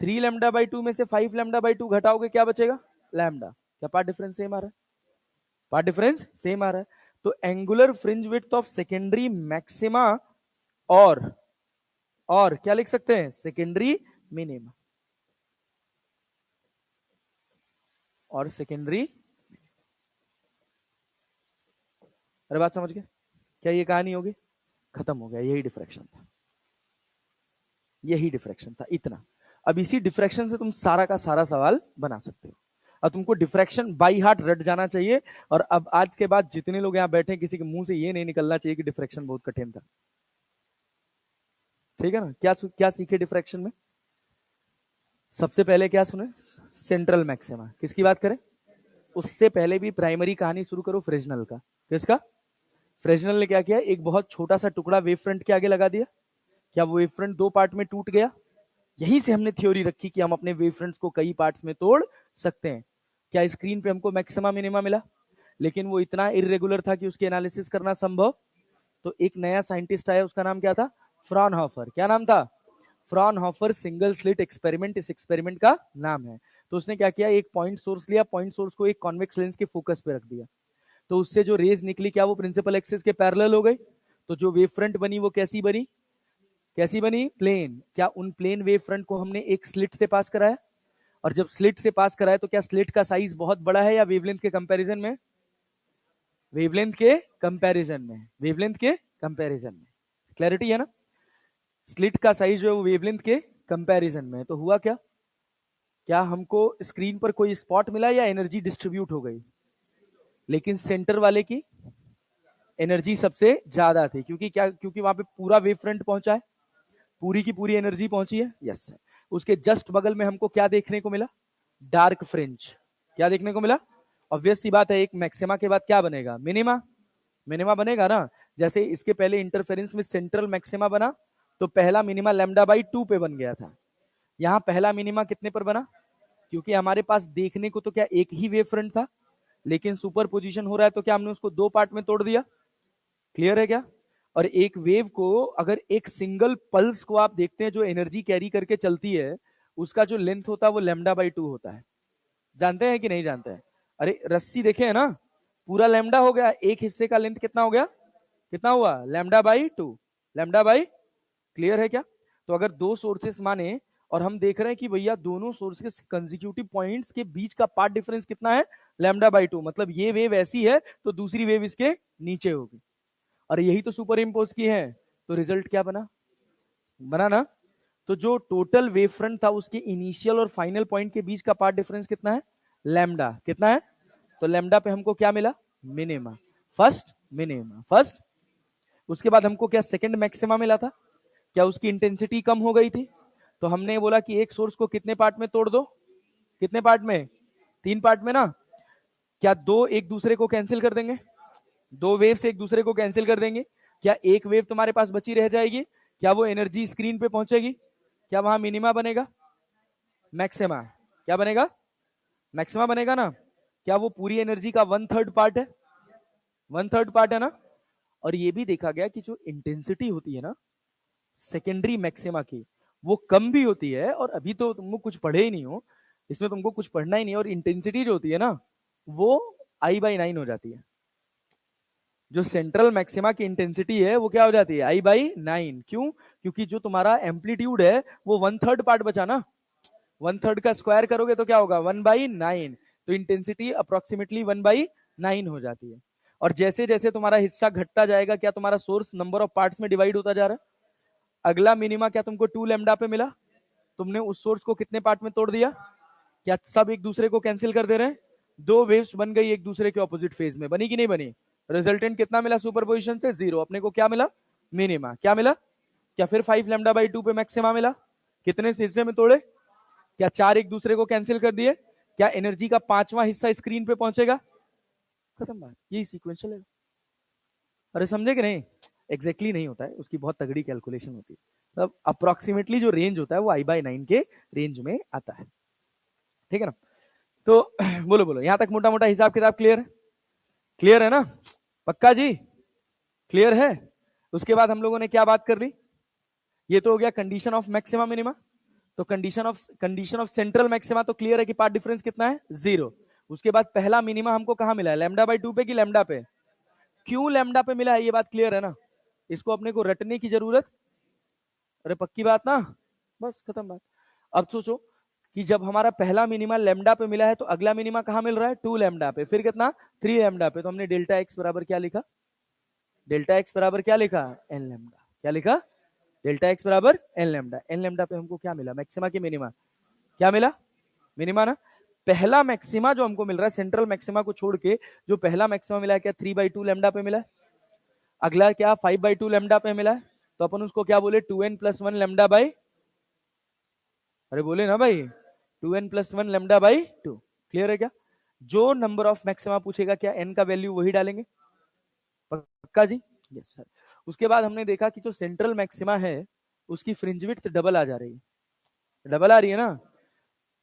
3 लैम्डा बाई 2 में से 5 लैम्डा बाई 2 घटाओगे, क्या बचेगा? लैम्डा। क्या पार्ट डिफरेंस सेम आ रहा है? पार्ट डिफरेंस सेम आ रहा है। तो angular fringe width of secondary maxima और क्या लिख सकते हैं? सेकेंडरी मिनिमा और सेकेंडरी। अरे बात समझ गए? क्या ये कहानी होगी? खत्म हो गया, यही डिफ्रैक्शन था। यही डिफ्रैक्शन था, इतना। अब इसी डिफ्रैक्शन से तुम सारा का सारा सवाल बना सकते हो। और तुमको डिफ्रैक्शन बाई हार्ट रट जाना चाहिए। और अब आज के बाद जितने लोग यहां बैठे, किसी के मुंह से ये नहीं निकलना चाहिए कि डिफ्रैक्शन बहुत कठिन था। ठीक है ना? क्या क्या सीखे डिफ्रैक्शन में? सबसे पहले क्या सुने? Central maxima. किसकी बात करें? उससे पहले भी प्राइमरी कहानी शुरू करो फ्रेजनल का। किसका? फ्रेजनल ने क्या किया? एक बहुत छोटा सा टुकड़ा वेव फ्रंट के आगे लगा दिया। क्या वो वेव फ्रंट दो पार्ट में टूट गया? यहीं से हमने थ्योरी रखी कि हम अपने वेव फ्रंट्स को कई पार्ट्स में तोड़ सकते हैं। क्या स्क्रीन पे हमको मैक्सिमा मिनिमा मिला? लेकिन वो इतना इरेगुलर था कि उसकी एनालिसिस करना संभव। तो एक नया साइंटिस्ट आया, उसका नाम क्या था? फ्रॉनहोफर। क्या नाम था? फ्रॉनहोफर सिंगल स्लिट एक्सपेरिमेंट इस एक्सपेरिमेंट का नाम है। तो उसने क्या किया? एक पॉइंट सोर्स लिया, पॉइंट सोर्स को एक कॉन्वेक्स लेंस के फोकस पे रख दिया। तो उससे जो रेज निकली, क्या वो प्रिंसिपल एक्सिस के पैरेलल हो गई? तो जो वेव फ्रंट बनी वो कैसी बनी? कैसी बनी? प्लेन। क्या उन प्लेन वेव फ्रंट को हमने एक स्लिट से पास कराया? और जब स्लिट से पास कराया तो क्या स्लिट का साइज बहुत बड़ा है या वेवलेंथ के कंपैरिजन में? वेवलेंथ के कंपैरिजन में। वेवलेंथ के कंपैरिजन में। क्लैरिटी है ना? स्लिट का साइज जो है वो वेवलेंथ के कंपैरिजन में। तो हुआ क्या? क्या हमको स्क्रीन पर कोई स्पॉट मिला या एनर्जी डिस्ट्रीब्यूट हो गई? लेकिन सेंटर वाले की एनर्जी सबसे ज्यादा थी, क्योंकि क्या? क्योंकि वहां पे पूरा वेव फ्रंट पहुंचा है, पूरी की पूरी एनर्जी पहुंची है। यस है। उसके जस्ट बगल में हमको क्या देखने को मिला? Dark fringe. क्या देखने को मिला? ऑब्वियस सी बात है, एक मैक्सिमा के बाद क्या बनेगा? मिनिमा। मिनिमा बनेगा ना। जैसे इसके पहले इंटरफेरेंस में सेंट्रल मैक्सिमा बना, तो पहला मिनिमा लैम्डा बाई 2 पे बन गया था। यहाँ पहला मिनिमा कितने पर बना? क्योंकि हमारे पास देखने को तो क्या एक ही वेव फ्रंट था, लेकिन सुपर पोजिशन हो रहा है, तो क्या हमने उसको दो पार्ट में तोड़ दिया। क्लियर है क्या? और एक वेव को अगर एक सिंगल पल्स को आप देखते हैं जो एनर्जी कैरी करके चलती है, उसका जो लेंथ होता है वो लैम्डा बाई 2 होता है। जानते हैं कि नहीं जानते हैं? अरे रस्सी देखे है ना, पूरा लैम्डा हो गया, एक हिस्से का लेंथ कितना हो गया? कितना हुआ? Lambda by 2। Lambda by. Clear है क्या? तो अगर दो सोर्सेस माने और हम देख रहे हैं कि भैया दोनों सोर्सेस कंसेक्यूटिव पॉइंट्स के बीच का पार्ट डिफरेंस कितना है? Lambda by 2। मतलब ये वेव ऐसी है तो दूसरी वेव इसके नीचे होगी, और यही तो सुपर इम्पोज की है। तो रिजल्ट क्या बना? बना ना। तो जो टोटल वेव फ्रंट था उसके इनिशियल और फाइनल पॉइंट के बीच का पार्ट डिफरेंस कितना है? लैम्डा। कितना है? तो लैम्डा पे हमको क्या मिला? मिनिमा। First minima first. उसके बाद हमको क्या सेकंड मैक्सिमा मिला था? क्या उसकी इंटेंसिटी कम हो गई थी? तो हमने बोला कि एक सोर्स को कितने पार्ट में तोड़ दो? कितने पार्ट में? 3 पार्ट में ना। क्या दो एक दूसरे को कैंसिल कर देंगे? दो वेव से एक दूसरे को कैंसिल कर देंगे। क्या एक वेव तुम्हारे पास बची रह जाएगी? क्या वो एनर्जी स्क्रीन पे पहुंचेगी? क्या वहां मिनिमा बनेगा? मैक्सिमा। क्या बनेगा? मैक्सिमा बनेगा ना। क्या वो पूरी एनर्जी का 1/3 पार्ट है? 1/3 पार्ट है ना। और ये भी देखा गया कि जो इंटेंसिटी होती है ना सेकेंडरी मैक्सिमा की, वो कम भी होती है। और अभी तो तुमको कुछ पढ़े ही नहीं हो, इसमें तुमको कुछ पढ़ना ही नहीं है। और इंटेंसिटी जो होती है ना वो I/9 हो जाती है। जो सेंट्रल मैक्सिमा की इंटेंसिटी है वो क्या हो जाती है? I/9। क्यों? क्योंकि जो तुम्हारा एम्पलीट्यूड है वो 1/3 पार्ट बचा ना। 1/3 का स्क्वायर करोगे तो क्या होगा? 1/9। तो इंटेंसिटी अप्रोक्सीमेटली 1/9 हो जाती है। और जैसे जैसे तुम्हारा हिस्सा घटता जाएगा, क्या तुम्हारा सोर्स नंबर ऑफ पार्ट्स में डिवाइड होता जा रहा है? अगला मिनिमा क्या तुमको 2 लैम्डा पे मिला? तुमने उस सोर्स को कितने पार्ट में तोड़ दिया? क्या सब एक दूसरे को कैंसिल कर दे रहे हैं? दो वेव्स बन गई एक दूसरे के ऑपोजिट फेज में, बनी कि नहीं बनी? रिजल्टेंट कितना मिला सुपरपोजिशन से? 0। अपने को क्या मिला? मिनिमा। क्या मिला? क्या फिर 5 लैम्डा बाई 2 पे मैक्सिमा मिला? कितने हिस्से में तोड़े? क्या 4 एक दूसरे को कैंसिल कर दिए? क्या एनर्जी का 5वां हिस्सा स्क्रीन पे पहुंचेगा? खत्म बात। यही सीक्वेंशियल है। अरे समझे कि नहीं? एग्जैक्टली नहीं होता है, उसकी बहुत तगड़ी कैलकुलेशन होती है। तब अप्रोक्सीमेटली जो रेंज होता है वो I/9 के रेंज में आता है। ठीक है ना। तो बोलो बोलो, यहां तक मोटा मोटा हिसाब किताब क्लियर है? क्लियर है ना? पक्का जी? क्लियर है? उसके बाद हम लोगों ने क्या बात कर ली? ये तो हो गया कंडीशन ऑफ मैक्सिमा मिनिमा। तो कंडीशन ऑफ सेंट्रल मैक्सिमा तो क्लियर है कि पार्ट डिफरेंस कितना है? 0। उसके बाद पहला मिनिमा हमको कहां मिला है? लैम्डा बाई 2 पे कि लैम्डा पे? क्यों लैम्डा पे मिला है ये बात क्लियर है ना? इसको अपने को रटने की जरूरत? अरे पक्की बात ना? बस खत्म बात। अब सोचो कि जब हमारा पहला मिनिमा लैम्डा पे मिला है तो अगला मिनिमा कहां मिल रहा है? 2 लैम्डा पे। फिर कितना? 3 लैम्डा पे। तो हमने डेल्टा एक्स बराबर क्या लिखा? डेल्टा एक्स बराबर क्या लिखा? N lambda. क्या लिखा? डेल्टा एक्स बराबर एन लैम्डा। एन लैम्डा पे हमको क्या मिला? मैक्सिमा की मिनिमा? क्या मिला? मिनिमा ना। पहला मैक्सिमा जो हमको मिल रहा है सेंट्रल मैक्सिमा को छोड़ के, जो पहला मैक्सिमा मिला है क्या? 3/2 लैम्डा पे मिला है। अगला क्या? 5/2 लैम्डा पे मिला है। तो अपन उसको क्या बोले? 2n+1 लैम्डा बाई, अरे बोले ना भाई, 2n+1 लैम्डा बाई 2। क्लियर है क्या? जो नंबर ऑफ मैक्सिमा पूछेगा क्या n का वैल्यू वही डालेंगे? पक्का जी? Yes sir. उसके बाद हमने देखा कि जो सेंट्रल मैक्सिमा है उसकी फ्रिंज विड्थ डबल आ जा रही है। डबल आ रही है ना।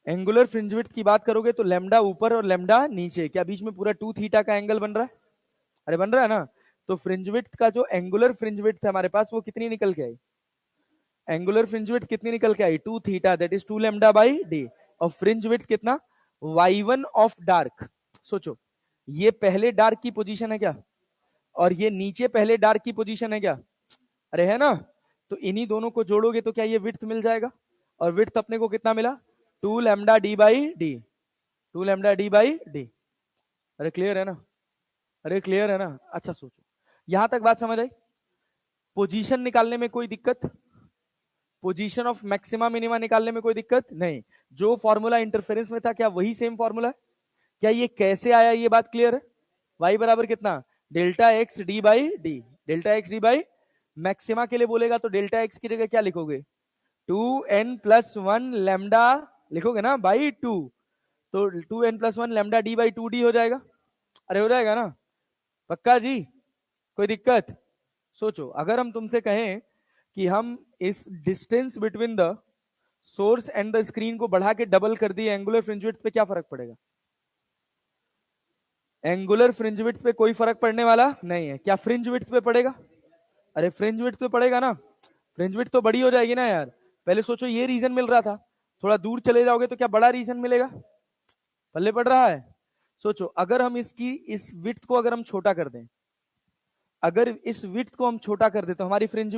एंगुलर फ्रिंज विड्थ की बात करोगे तो लैम्डा ऊपर और लैम्डा नीचे, क्या बीच में पूरा 2 थीटा का एंगल बन रहा है? अरे बन रहा है ना। तो फ्रिंज विड्थ का जो एंगुलर फ्रिंज विड्थ है हमारे पास वो कितनी निकल के आई? एंगुलर फ्रिंज विड्थ कितनी निकल के आई? 2 theta, that is 2 lambda by D. और फ्रिंज विड्थ कितना? y1 of dark. सोचो, ये पहले डार्क की पोजीशन है क्या? और ये नीचे पहले डार्क की पोजीशन है क्या? अरे है ना। तो इन्हीं दोनों को जोड़ोगे तो क्या ये विड्थ मिल जाएगा? और विड्थ अपने को कितना मिला? 2 lambda d by d. 2 lambda d by d. अरे क्लियर है ना? अरे क्लियर है ना? अच्छा सोचो, यहां तक बात समझ आई? पोजीशन निकालने में कोई दिक्कत? पोजीशन ऑफ मैक्सिमा मिनिमा निकालने में कोई दिक्कत नहीं। जो फॉर्मूला इंटरफेरेंस में था क्या वही सेम फॉर्मूला है? क्या ये कैसे आया ये बात क्लियर है? y बराबर कितना? Delta x d by d. Delta x d by, maxima के लिए बोलेगा तो डेल्टा एक्स की जगह क्या लिखोगे? 2n+1 लैम्डा लिखोगे ना बाई 2। तो 2n+1 lambda d by 2 D हो जाएगा। अरे हो जाएगा ना? पक्का जी? कोई दिक्कत? सोचो, अगर हम तुमसे कहें कि हम इस distance between the source and the screen को बढ़ा के डबल कर दिए एंगुलर फ्रिंज विड्थ पे, क्या फर्क पड़ेगा? एंगुलर फ्रिंज विड्थ पे कोई फर्क पड़ने वाला नहीं है। क्या फ्रिंज विड्थ पे पड़ेगा? अरे फ्रिंज विड्थ पे पड़ेगा ना। फ्रिंज विड्थ तो बड़ी हो जाएगी ना यार। पहले सोचो ये रीजन मिल रहा था, थोड़ा दूर चले जाओगे तो क्या बड़ा रीजन मिलेगा? पल्ले पड़ रहा है? सोचो, अगर हम इसकी इस विड्थ को अगर हम छोटा कर दें, अगर इस विड्थ को हम छोटा कर दें तो हमारी फ्रिंज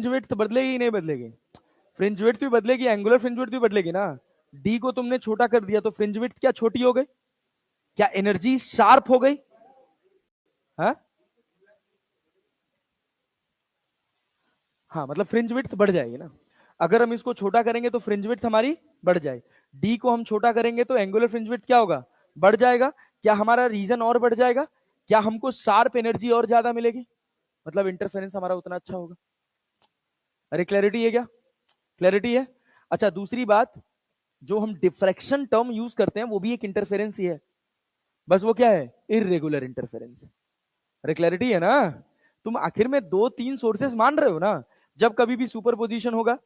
विड्थ बदलेगी ही नहीं बदलेगी? फ्रिंज विड्थ भी बदलेगी, एंगुलर फ्रिंज विड्थ भी बदलेगी ना। डी को तुमने छोटा कर दिया तो फ्रिंज विड्थ क्या छोटी हो गई? क्या एनर्जी शार्प हो गई? हाँ हाँ, मतलब फ्रिंज विड्थ बढ़ जाएगी ना। अगर हम इसको छोटा करेंगे तो फ्रिंज विड्थ हमारी बढ़ जाए। डी को हम छोटा करेंगे तो एंगुलर फ्रिंज विड्थ क्या होगा? बढ़ जाएगा। क्या हमारा रीजन और बढ़ जाएगा? क्या हमको शार्प एनर्जी और ज्यादा मिलेगी? मतलब इंटरफेरेंस हमारा उतना अच्छा होगा। अरे क्लैरिटी है क्या? क्लैरिटी है? अच्छा दूसरी बात, जो हम डिफ्रैक्शन टर्म यूज करते हैं वो भी एक इंटरफेरेंस ही है, बस वो क्या है? Irregular interference. अरे क्लैरिटी है ना? तुम आखिर में 2-3 सोर्सेस मान रहे हो ना। जब कभी भी सुपरपोजिशन होगा,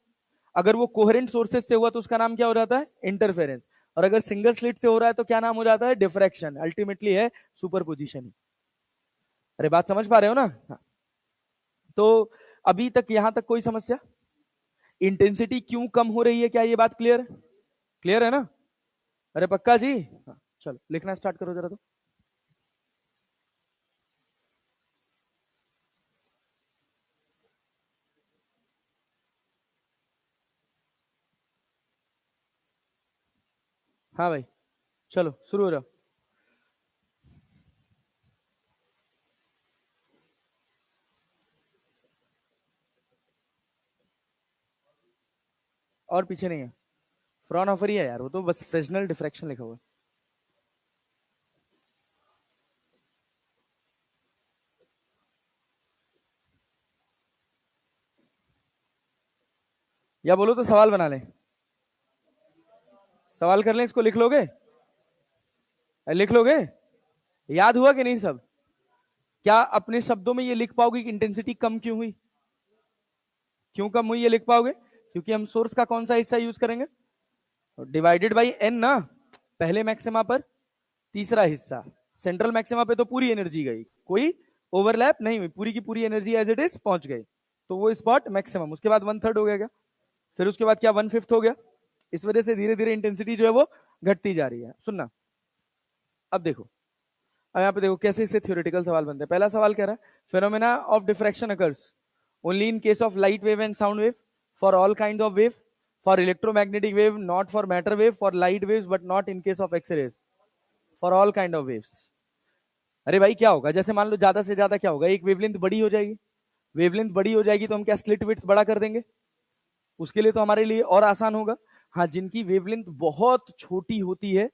अगर वो कोहेरेंट सोर्सेस से हुआ तो उसका नाम क्या हो जाता है? इंटरफेरेंस। और अगर सिंगल स्लिट से हो रहा है तो क्या नाम हो जाता है? डिफ्रैक्शन। अल्टीमेटली है सुपरपोजिशन ही। अरे बात समझ पा रहे हो ना? हाँ। तो अभी तक यहां तक कोई समस्या? इंटेंसिटी क्यों कम हो रही है, क्या ये बात क्लियर है? क्लियर है ना? अरे पक्का जी? हाँ, चलो लिखना स्टार्ट करो जरा तो। हाँ भाई, चलो शुरू हो जाओ। और पीछे नहीं है, फ्रॉनहोफर ही है यार, वो तो बस फ्रेस्नेल डिफ्रैक्शन लिखा हुआ है। या बोलो तो सवाल बना लें। सवाल कर लें, इसको लिख लोगे? लिख लोगे? याद हुआ कि नहीं सब? क्या अपने शब्दों में ये लिख पाओगे कि इंटेंसिटी कम क्यों हुई? क्यों कम हुई ये लिख पाओगे? क्योंकि हम सोर्स का कौन सा हिस्सा यूज करेंगे? डिवाइडेड बाई एन ना। पहले मैक्सिमा पर तीसरा हिस्सा, सेंट्रल मैक्सिमा पे तो पूरी एनर्जी गई, कोई ओवरलैप नहीं हुई, पूरी की पूरी एनर्जी एज इट इज पहुंच गई, तो वो स्पॉट मैक्सिमम। उसके बाद 1/3 हो गया क्या? फिर उसके बाद क्या 1/5 हो गया? इस वजह से धीरे धीरे इंटेंसिटी जो है वो घटती जा रही है। सुनना, अब देखो, अब यहाँ पे देखो कैसे इससे थ्योरेटिकल सवाल बनते हैं। पहला सवाल कह रहा है phenomena of diffraction occurs only in case of light wave and sound wave, for all kind of wave, for electromagnetic wave, not for matter wave, for light waves but not in case of x rays, for all kind of waves. अरे भाई क्या होगा, जैसे मान लो ज्यादा से ज्यादा क्या होगा, एक वेवलेंथ बड़ी हो जाएगी। वेवलेंथ बड़ी हो जाएगी तो हम क्या स्लिट विड्थ बड़ा कर देंगे? उसके लिए तो हमारे लिए और आसान होगा। हाँ, जिनकी वेवलेंथ बहुत छोटी होती है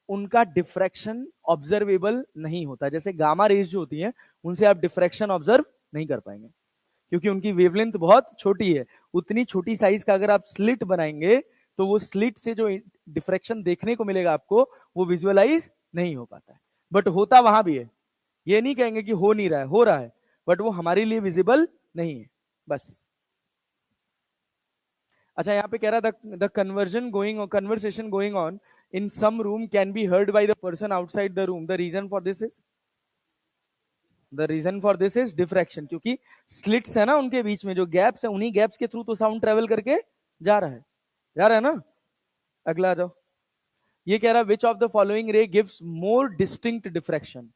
उनका डिफ्रैक्शन ऑब्जर्वेबल नहीं होता। जैसे गामा रेज जो होती है उनसे आप डिफ्रैक्शन ऑब्जर्व नहीं कर पाएंगे क्योंकि उनकी वेवलेंथ बहुत छोटी है। उतनी छोटी साइज का अगर आप स्लिट बनाएंगे तो वो स्लिट से जो डिफ्रैक्शन देखने को मिलेगा आपको वो विजुअलाइज नहीं हो पाता है। बट होता वहां भी है, ये नहीं कहेंगे कि हो नहीं रहा है, हो रहा है, बट वो हमारे लिए विजिबल नहीं है बस। अच्छा, यहाँ पे कह रहा the conversation going on in some room can be heard by the person outside the room, the reason for this is, the reason for this is diffraction. क्योंकि स्लिट्स है ना उनके बीच में, जो गैप्स है उन्हीं गैप्स के थ्रू तो साउंड ट्रेवल करके जा रहा है, जा रहा है ना। अगला आ जाओ, ये कह रहा है which of the following ray gives more distinct diffraction?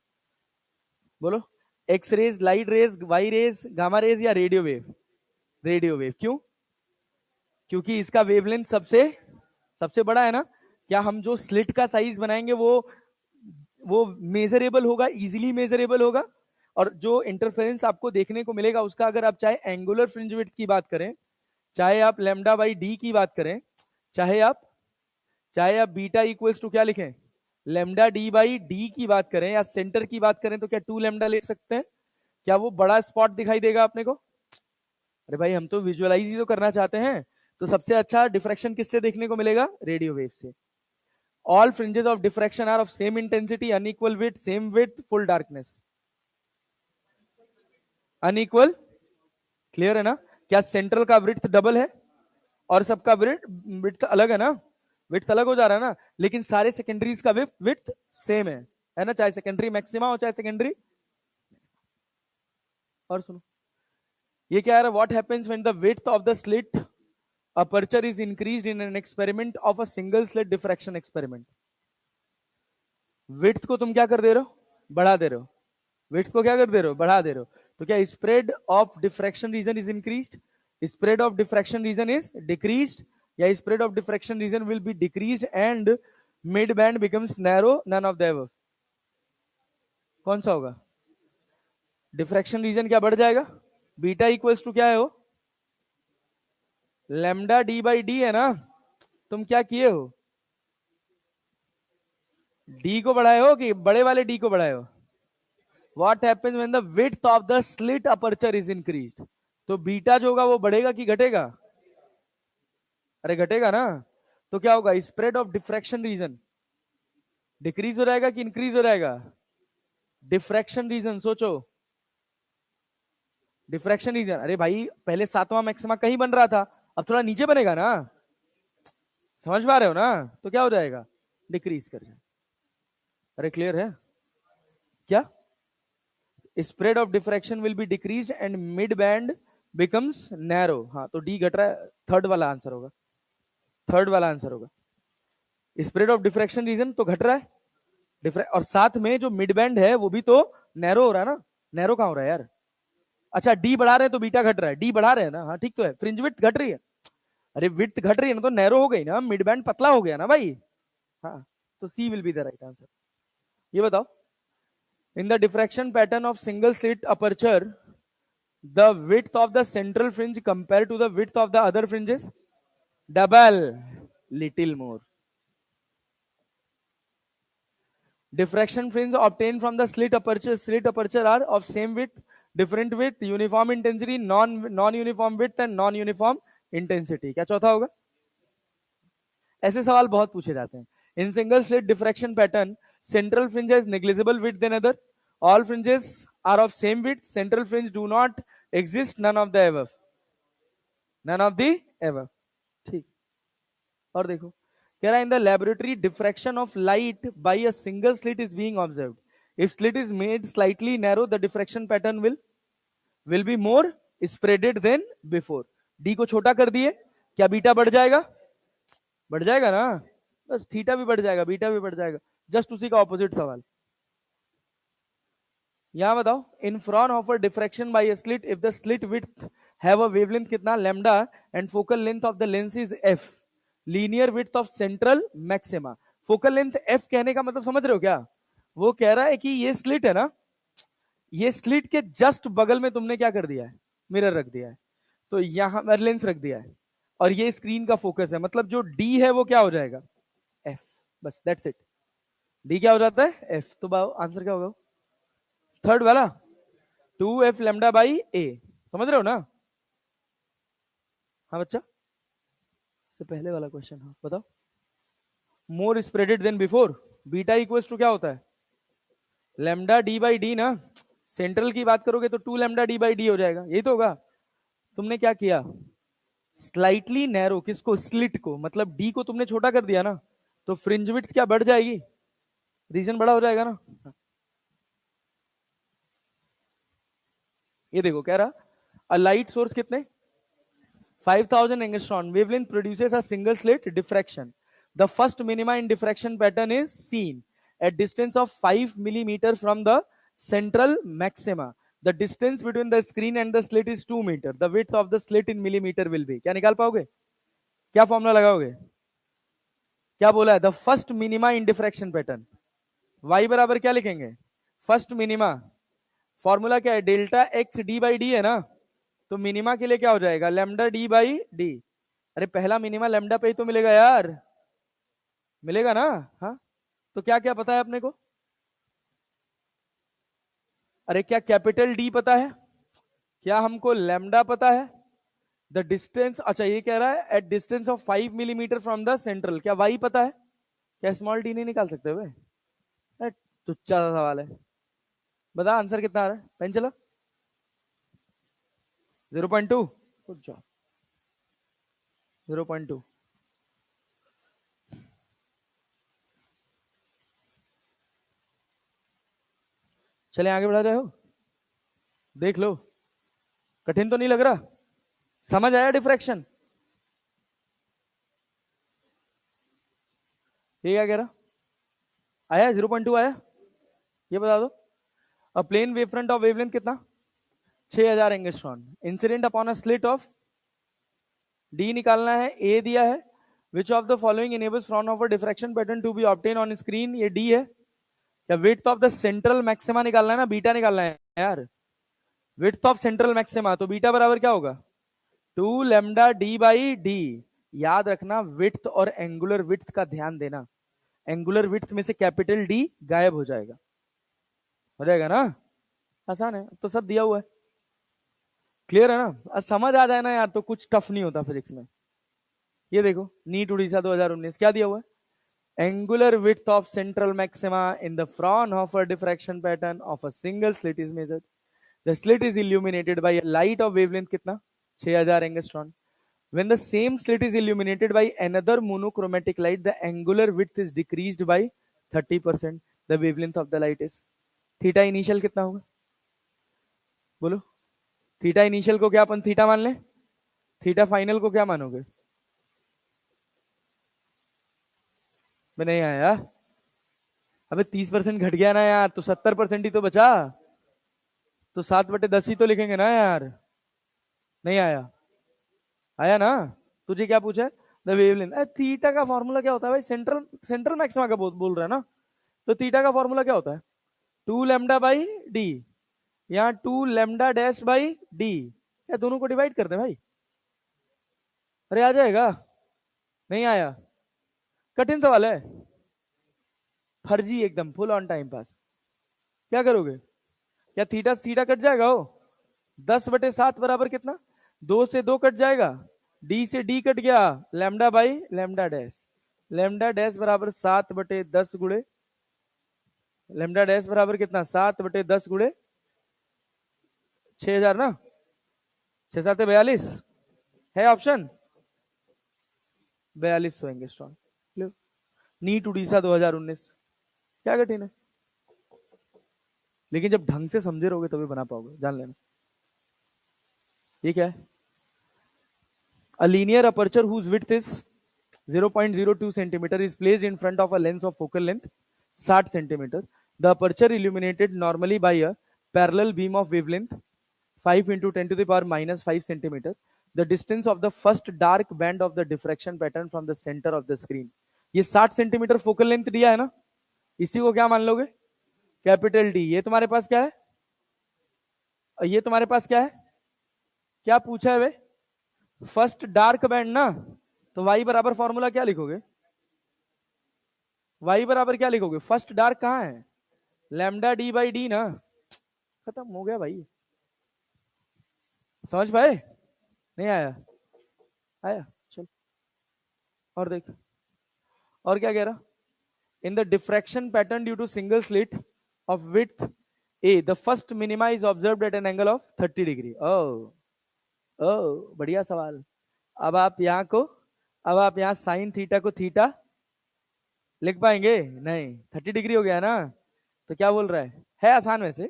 बोलो, x rays, light rays, y rays, gamma rays या रेडियो वेव? Radio wave. क्यों? क्योंकि इसका वेवलेंथ सबसे सबसे बड़ा है ना। क्या हम जो स्लिट का साइज बनाएंगे वो मेजरेबल होगा, इजीली मेजरेबल होगा। और जो इंटरफेरेंस आपको देखने को मिलेगा उसका, अगर आप चाहे एंगुलर फ्रिंज विड्थ की बात करें, चाहे आप लैम्डा बाई डी की बात करें, चाहे आप बीटा इक्वल्स टू क्या लिखें, लैम्डा डी बाई डी की बात करें, या सेंटर की बात करें तो क्या 2 लैम्डा ले सकते हैं? क्या वो बड़ा स्पॉट दिखाई देगा अपने को? अरे भाई हम तो विजुअलाइज ही तो करना चाहते हैं। तो सबसे अच्छा डिफ्रैक्शन किससे देखने को मिलेगा? रेडियो वेव से। All fringes of diffraction are of same intensity, unequal width, same width, full darkness. Unequal, clear है ना? क्या सेंट्रल का विड्थ डबल है और सबका विड्थ अलग है ना? विड्थ अलग हो जा रहा है ना, लेकिन सारे सेकेंडरीज का विड्थ सेम है ना, चाहे सेकेंडरी मैक्सिमा हो चाहे सेकेंडरी। और सुनो, ये क्या है, what happens when the width of the slit aperture is increased in an experiment of a single slit diffraction experiment? Width को तुम क्या कर दे रहे हो? बढ़ा दे रहे हो। विड्थ को क्या कर दे रहे हो? बढ़ा दे रहे हो। तो क्या spread of diffraction region is increased, spread of diffraction region is decreased, या spread of diffraction region will be decreased and mid band becomes narrow, none of the above? कौन सा होगा? डिफ्रैक्शन रीजन क्या बढ़ जाएगा? बीटा इक्वल्स टू क्या है वो? लैम्डा डी बाई डी है ना। तुम क्या किए हो? डी को बढ़ाए हो कि बड़े वाले डी को बढ़ाए हो? What happens when the width of the slit aperture is increased? तो बीटा जो होगा वो बढ़ेगा कि घटेगा? अरे घटेगा ना। तो क्या होगा? Spread of diffraction region decrease हो जाएगा कि इंक्रीज हो जाएगा? डिफ्रैक्शन रीजन सोचो, डिफ्रैक्शन रीजन, अरे भाई पहले 7वां मैक्सिमा कहीं बन रहा था, अब थोड़ा नीचे बनेगा ना, समझ पा रहे हो ना, तो क्या हो जाएगा, डिक्रीज कर जाएगा। अरे क्लियर है क्या, spread of diffraction will be decrease and mid band becomes narrow. हाँ तो डी घट रहा है, थर्ड वाला आंसर होगा, थर्ड वाला आंसर होगा। स्प्रेड ऑफ डिफ्रैक्शन रीजन तो घट रहा है, और साथ में जो मिड बैंड है वो भी तो नैरो हो रहा है ना, नैरो कहां हो रहा है यार, अच्छा डी बढ़ा रहे हैं तो बीटा घट रहा है, डी बढ़ा रहे हैं ना, हाँ ठीक तो है, फ्रिंज विड्थ घट रही है, अरे विड्थ घट रही है ना तो नैरो हो गई ना, मिड बैंड पतला हो गया ना भाई, हाँ तो C will be the right answer. ये बताओ, in the diffraction pattern of single slit aperture the width of the central fringe compared to the width of the other fringes, double, little more. Diffraction fringe obtained from the slit aperture are of same width, different width, uniform intensity, non uniform width and non uniform intensity. क्या चौथा होगा, ऐसे सवाल बहुत पूछे जाते हैं। In single slit diffraction pattern central fringe has negligible width than other, all fringes are of same width, central fringe do not exist, none of the above, none of the above, ठीक। और देखो, कह रहा है in the laboratory diffraction of light by a single slit is being observed, if slit is made slightly narrow the diffraction pattern will be more spreaded than before. D को छोटा कर दिए, क्या बीटा बढ़ जाएगा, बढ़ जाएगा ना, बस थीटा भी बढ़ जाएगा, बीटा भी बढ़ जाएगा, जस्ट उसी का ऑपोजिट सवाल। यहां बताओ, in Fraunhofer diffraction by a slit if the slit width have a wavelength कितना lambda and focal length of the lens is f, linear width of central maxima. Focal length f कहने का मतलब समझ रहे हो क्या, वो कह रहा है कि ये स्लिट है ना, ये स्लिट के जस्ट बगल में तुमने क्या कर दिया है, मिरर रख दिया है, तो यहां लेंस रख दिया है, और ये स्क्रीन का फोकस है, मतलब जो डी है वो क्या हो जाएगा, एफ, बस दैट्स इट। डी क्या हो जाता है, एफ, तो आंसर क्या होगा, थर्ड वाला, 2f लैम्डा बाई ए, समझ रहे हो ना। हाँ बच्चा, से पहले वाला क्वेश्चन, हाँ बताओ, more spreaded than before, beta equals to क्या होता है, लैम्डा डी बाई डी ना, सेंट्रल की बात करोगे तो 2 लैम्डा डी बाई डी हो जाएगा, यही तो होगा। तुमने क्या किया, स्लाइटली नैरो, किसको, स्लिट को, मतलब डी को तुमने छोटा कर दिया ना, तो फ्रिंज विड्थ क्या बढ़ जाएगी, रीजन बड़ा हो जाएगा ना। ये देखो कह रहा, अ लाइट सोर्स कितने 5000 angstrom wavelength produces a single slit diffraction. The first minima in diffraction pattern is seen at distance of 5 millimeter from the central maxima. The distance between the screen and the slit is 2 meter. The width of the slit in millimeter will be, क्या निकाल पाओगे, क्या formula लगाओगे, क्या बोला है, the first minima in diffraction pattern, y बराबर क्या लिखेंगे, फर्स्ट मिनिमा, फॉर्मूला क्या है, delta x d by D है ना, तो मिनिमा के लिए क्या हो जाएगा, लैम्डा डी बाई डी, अरे पहला मिनिमा लैम्डा पे ही तो मिलेगा यार, मिलेगा ना, हाँ तो क्या क्या पता है अपने को, अरे क्या कैपिटल डी पता है, क्या हमको लैम्डा पता है, द डिस्टेंस, अच्छा ये कह रहा है at distance of 5 millimetre from the central, क्या वाई पता है, क्या स्मॉल डी नहीं निकाल सकते हुए, तुच्चा सा सवाल है, बता आंसर कितना आ रहा है, पेन चला, 0.2, गुड जॉब, 0.2। चले आगे बढ़ा रहे हो, देख लो, कठिन तो नहीं लग रहा, समझ आया डिफ्रैक्शन, ये क्या कह रहा, आया 0.2 आया, ये बता दो, a plane wave front of wavelength कितना 6000 angstrom, incident upon a slit of, d निकालना है, ए दिया है, which of the following enables Fraunhofer diffraction pattern to be obtain on screen, ये डी है, क्या width of the central maxima निकालना है ना, बीटा निकालना है यार, विड्थ ऑफ सेंट्रल मैक्सिमा, तो बीटा बराबर क्या होगा, 2 लैम्डा डी बाई डी, याद रखना विड्थ और एंगुलर विड्थ का ध्यान देना, एंगुलर विड्थ में से कैपिटल डी गायब हो जाएगा ना, आसान है, तो सब दिया हुआ है, क्लियर है ना, समझ आ जाए ना यार तो कुछ टफ नहीं होता फिजिक्स में। ये देखो नीट उड़ीसा 2019 क्या दिया हुआ है, angular width of central maxima in the Fraunhofer diffraction pattern of a single slit is measured, the slit is illuminated by light of wavelength कितना 6000 angstrom. When the same slit is illuminated by another monochromatic light, the angular width is decreased by 30%. The wavelength of the light is. Theta initial कितना होगा बोलो. Theta initial को क्या अपन theta मान लें. Theta final को क्या मानोगे. मैं नहीं आया. अबे 30% घट गया ना यार, तो 70% ही तो बचा. तो 7/10 ही तो लिखेंगे ना यार. नहीं आया. आया ना. तुझे क्या पूछा है. The wavelength. थीटा का फॉर्मूला क्या होता है भाई. सेंट्रल सेंट्रल मैक्सिमा का बोल रहा है ना. तो थीटा का फॉर्मूला क्या होता है. 2 लैम्डा बाई डी. यहाँ 2 लैम्डा डैश बाई डी. क्या दोनों को डिवाइड करते हैं भाई. अरे आ जाएगा. नहीं आया. कठिन सवाल है. फर्जी एकदम फुल ऑन टाइम पास. क्या करोगे. क्या थीटा थीटा कट जाएगा. हो 10/7 बराबर कितना. 2 से 2 कट जाएगा. डी से डी कट गया. Lambda by lambda dash. Lambda dash बराबर 7/10 गुणे. लैम्डा डैश बराबर कितना 7/10 गुणे 6000 ना. 6×7=42 है ऑप्शन. 4200 एंगस्ट्रॉन. नीट उड़ीसा 2019. क्या कठिन है. लेकिन जब ढंग से समझे रहोगे तभी बना पाओगे. जान लेना. ये क्या है. A linear aperture whose width is 0.02 centimeter is placed in front of a lens of focal length 60 centimeter. The aperture illuminated normally by a parallel beam of wavelength 5 into 10 to the power minus 5 centimeter. The distance of the first dark band of the diffraction pattern from the center of the screen. ये 60 centimetre focal length दिया है ना. इसी को क्या मान लोगे. Capital D. ये तुम्हारे पास क्या है. ये तुम्हारे पास क्या है. क्या पूछा है वे. फर्स्ट डार्क बैंड ना. तो y बराबर फॉर्मूला क्या लिखोगे. y बराबर क्या लिखोगे. फर्स्ट डार्क कहां है. लैम्डा डी बाई डी ना. खत्म हो गया भाई. समझ पाए. नहीं आया. आया. चल और देख. और क्या कह रहा. In the diffraction pattern due to single slit of width a the first minima is observed at an angle of 30 degree. ओ बढ़िया सवाल. अब आप यहाँ साइन थीटा को थीटा लिख पाएंगे. नहीं. 30 डिग्री हो गया ना. तो क्या बोल रहा है आसान वैसे.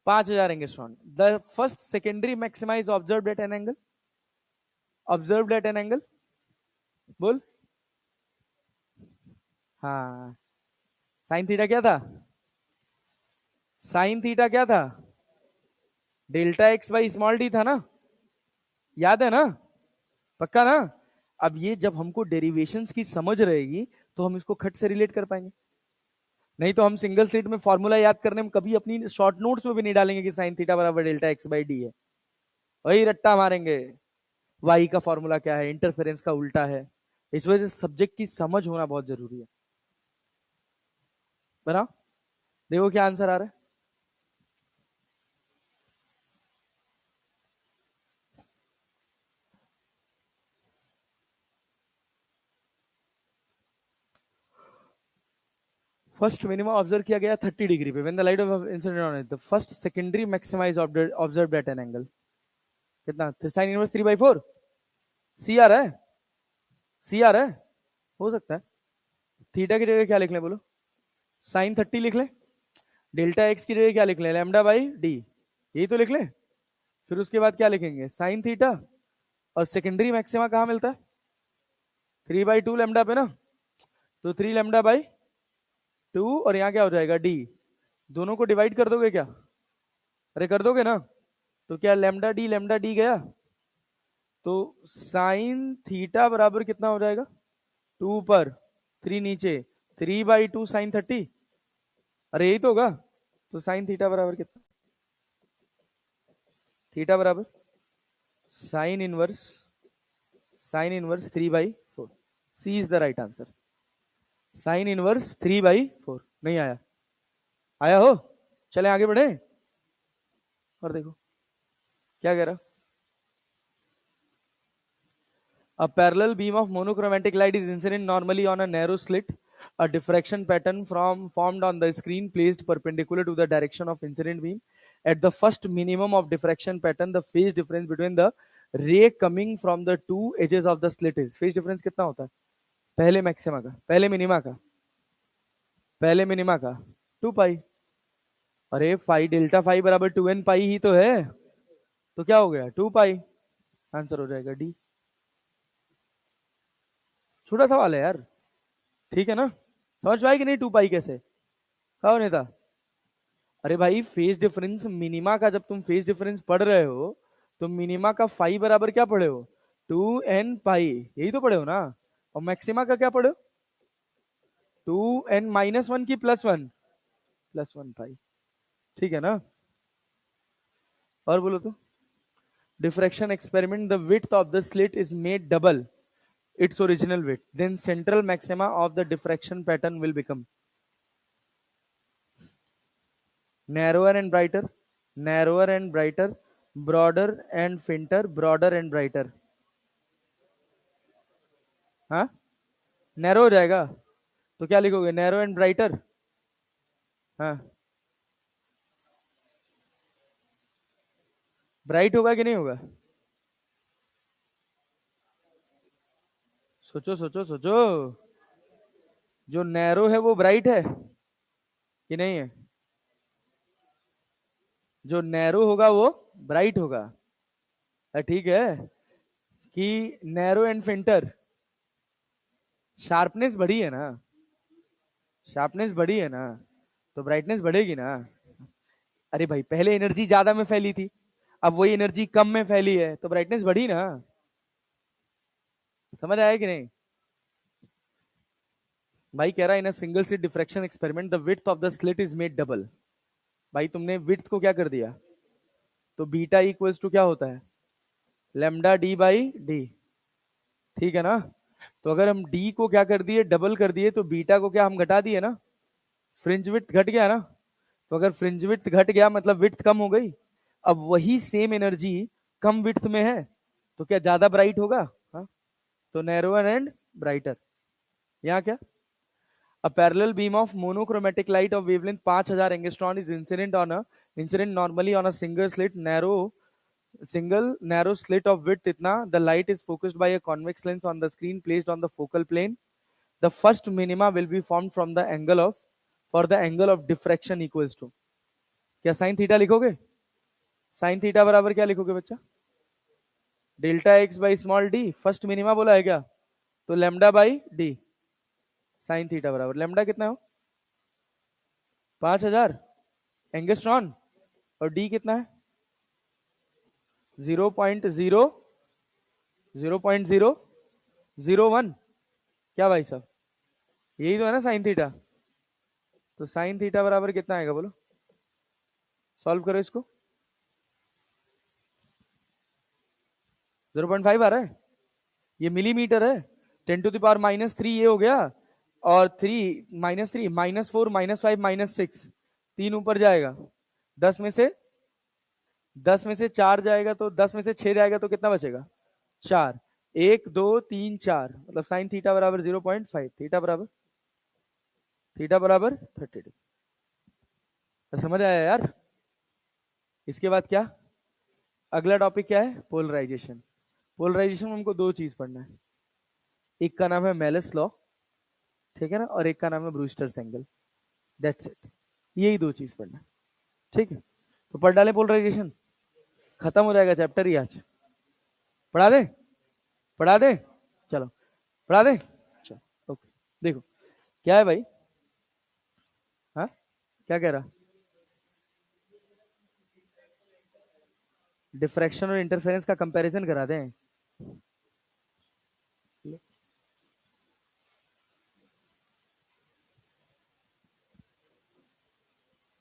5000 angstrom. The first secondary maxima is observed at an angle. Observed at an angle बोल. हाँ. साइन थीटा क्या था. साइन थीटा क्या था. Delta x by small D था ना. याद है ना. पक्का ना. अब ये जब हमको डेरिवेशंस की समझ रहेगी तो हम इसको खट से रिलेट कर पाएंगे. नहीं तो हम सिंगल स्लिट में फॉर्मूला याद करने में कभी अपनी शॉर्ट नोट्स में भी नहीं डालेंगे कि साइन थीटा बराबर डेल्टा एक्स बाई डी है. वही रट्टा मारेंगे. वाई का फॉर्मूला क्या है. इंटरफेरेंस का उल्टा है. इस वजह से सब्जेक्ट की समझ होना बहुत जरूरी है. बना. देखो क्या आंसर आ रहा है. फर्स्ट मिनिमा ऑब्जर्व किया गया 30 डिग्री पे. When the light of incident on it the first secondary maxima is observed at an angle. कितना. Sine inverse 3/4. सी आ रहा है. सी आ रहा है. हो सकता है. थीटा की जगह क्या लिख लें बोलो. साइन 30 लिख लें. डेल्टा एक्स की जगह क्या लिख लें. Lambda by D. यही तो लिख लें. फिर उसके बाद क्या लिखेंगे. Sine theta. और सेकेंडरी मैक्सिमा कहाँ मिलता है. 3/2 लैम्डा पे ना. तो 3 लैम्डा बाई 2 और यहाँ क्या हो जाएगा डी. दोनों को डिवाइड कर दोगे क्या. अरे कर दोगे ना. तो क्या लैम्डा डी गया. तो साइन थीटा बराबर कितना हो जाएगा. 2 ऊपर 3 नीचे. 3/2 साइन 30. अरे यही तो होगा. तो साइन थीटा बराबर कितना. थीटा बराबर sine inverse 3/4. C is the right answer. Sine inverse 3/4. नहीं आया. आया हो. चले आगे बढ़े. और देखो क्या कह रहा. A parallel beam of monochromatic light is incident normally on a narrow slit. A diffraction pattern formed on the screen placed perpendicular to the direction of incident beam At the first minimum of diffraction pattern, the phase difference between the ray coming from the two edges of the slit is, phase difference कितना होता है पहले maxima का, पहले minima का, पहले minima का 2 पाई। अरे फाई डेल्टा फाई बराबर 2n पाई ही तो है, तो क्या हो गया 2 पाई, आंसर हो जाएगा डी। छोटा सवाल है यार, ठीक है ना, समझ पाए कि नहीं 2 पाई कैसे, कहा नहीं था। अरे भाई फेज डिफरेंस मिनिमा का, जब तुम फेज डिफरेंस पढ़ रहे हो तो मिनिमा का फाई बराबर क्या पढ़े हो 2n पाई, यही तो पढ़े हो ना। और मैक्सिमा का क्या पढ़े हो 2n-1 की +1 पाई, ठीक है ना। और बोलो तो, diffraction experiment, the width of the slit is made double its original width, then central maxima of the diffraction pattern will become narrower and brighter, narrower and brighter, broader and fainter, broader and brighter। हाँ, narrow हो जाएगा तो क्या लिखोगे narrow and brighter. हाँ, bright होगा कि नहीं होगा, सोचो सोचो सोचो, जो नैरो है वो ब्राइट है कि नहीं है, जो नैरो होगा वो ब्राइट होगा। ठीक है कि नैरो एंड फेंटर, शार्पनेस बढ़ी है ना, शार्पनेस बढ़ी है ना, तो ब्राइटनेस बढ़ेगी ना। अरे भाई पहले एनर्जी ज्यादा में फैली थी, अब वही एनर्जी कम में फैली है तो ब्राइटनेस बढ़ी ना, समझ आया कि नहीं। भाई कह रहा है इन single slit diffraction experiment the width of the slit is made double. भाई तुमने विड्थ को क्या कर दिया, तो बीटा इक्वल्स टू क्या होता है लेमडा डी बाई डी, ठीक है ना। तो अगर हम डी को क्या कर दिए डबल कर दिए, तो बीटा को क्या हम घटा दिए ना, फ्रिंज विड्थ घट गया ना। तो अगर फ्रिंज विड्थ घट गया मतलब विड्थ कम हो गई, अब वही सेम एनर्जी कम विड्थ में है तो क्या ज्यादा ब्राइट होगा। हाँ, तो नैरोअर एंड ब्राइटर। यहाँ क्या, a parallel beam of monochromatic light of wavelength 5000 angstrom is incident normally on a single narrow slit of width itna, the light is focused by a convex lens on the screen placed on the focal plane, the first minima will be formed from the angle of, for the angle of diffraction equals to, क्या sine theta लिखोगे, sine theta बराबर क्या लिखोगे बच्चा, delta x by small D, first minima बोला है क्या, तो lambda by D, sign theta बराबर लेमडा कितना हो 5000 एंगस्ट्रॉन, और डी कितना है 0.001, क्या भाई साहब यही तो है ना साइन थीटा। तो साइन थीटा बराबर कितना आएगा बोलो, सॉल्व करो इसको, 0.5 आ रहा है, ये मिलीमीटर है, 10⁻³ ये हो गया, और 3 -3 -4 -5 -6 तीन ऊपर जाएगा, 10 में से 4 जाएगा, तो 10 में से 6 जाएगा तो कितना बचेगा 4, 1 2 3 4, मतलब साइन थीटा बराबर 0.5, थीटा बराबर 32। तो समझ आया यार। इसके बाद क्या, अगला टॉपिक क्या है पोलराइजेशन। पोलराइजेशन में हमको दो चीज पढ़ना है, एक का नाम है मेलिस लॉ, ठीक है ना, और एक का नाम है ब्रूस्टर्स एंगल, दैट्स इट, यही दो चीज पढ़ना है, ठीक है। तो पढ़ डाले पोलराइजेशन, खत्म हो जाएगा चैप्टर ही आज, पढ़ा दे, पढ़ा दे, चलो पढ़ा दे, चलो ओके। देखो क्या है भाई, हाँ क्या कह रहा, डिफ्रैक्शन और इंटरफेरेंस का कंपैरिजन करा दें।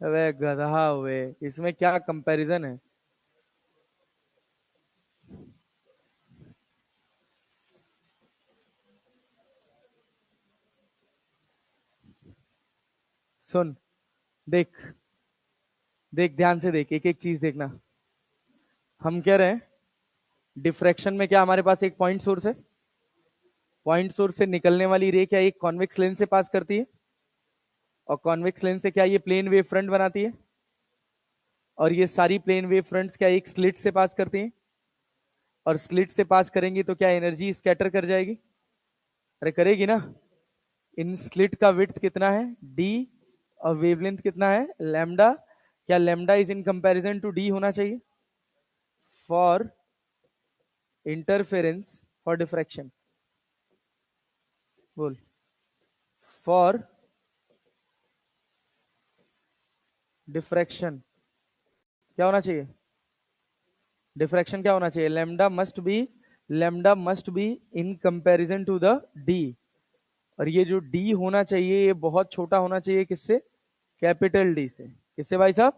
अबे गधा हुए, इसमें क्या कंपैरिजन है, सुन, देख देख ध्यान से देख, एक एक चीज देखना। हम कह रहे हैं डिफ्रैक्शन में क्या हमारे पास एक पॉइंट सोर्स है, पॉइंट सोर्स से निकलने वाली रे क्या एक कॉन्वेक्स लेंस से पास करती है, और कॉन्वेक्स लेंस से क्या ये प्लेन वेव फ्रंट बनाती है, और ये सारी प्लेन वेव फ्रंट्स क्या एक स्लिट से पास करती हैं, और स्लिट से पास करेंगी तो क्या एनर्जी स्कैटर कर जाएगी, अरे करेगी ना। इन स्लिट का विड्थ कितना है डी, और वेवलेंथ कितना है लैम्डा, क्या lambda is in comparison to d होना चाहिए फॉर इंटरफेरेंस फॉर डिफ्रैक्शन, बोल फॉर डिफ्रैक्शन क्या होना चाहिए, डिफ्रैक्शन क्या होना चाहिए, lambda must be in comparison to the d, और ये जो डी होना चाहिए ये बहुत छोटा होना चाहिए किससे, कैपिटल डी से, किससे भाई साहब,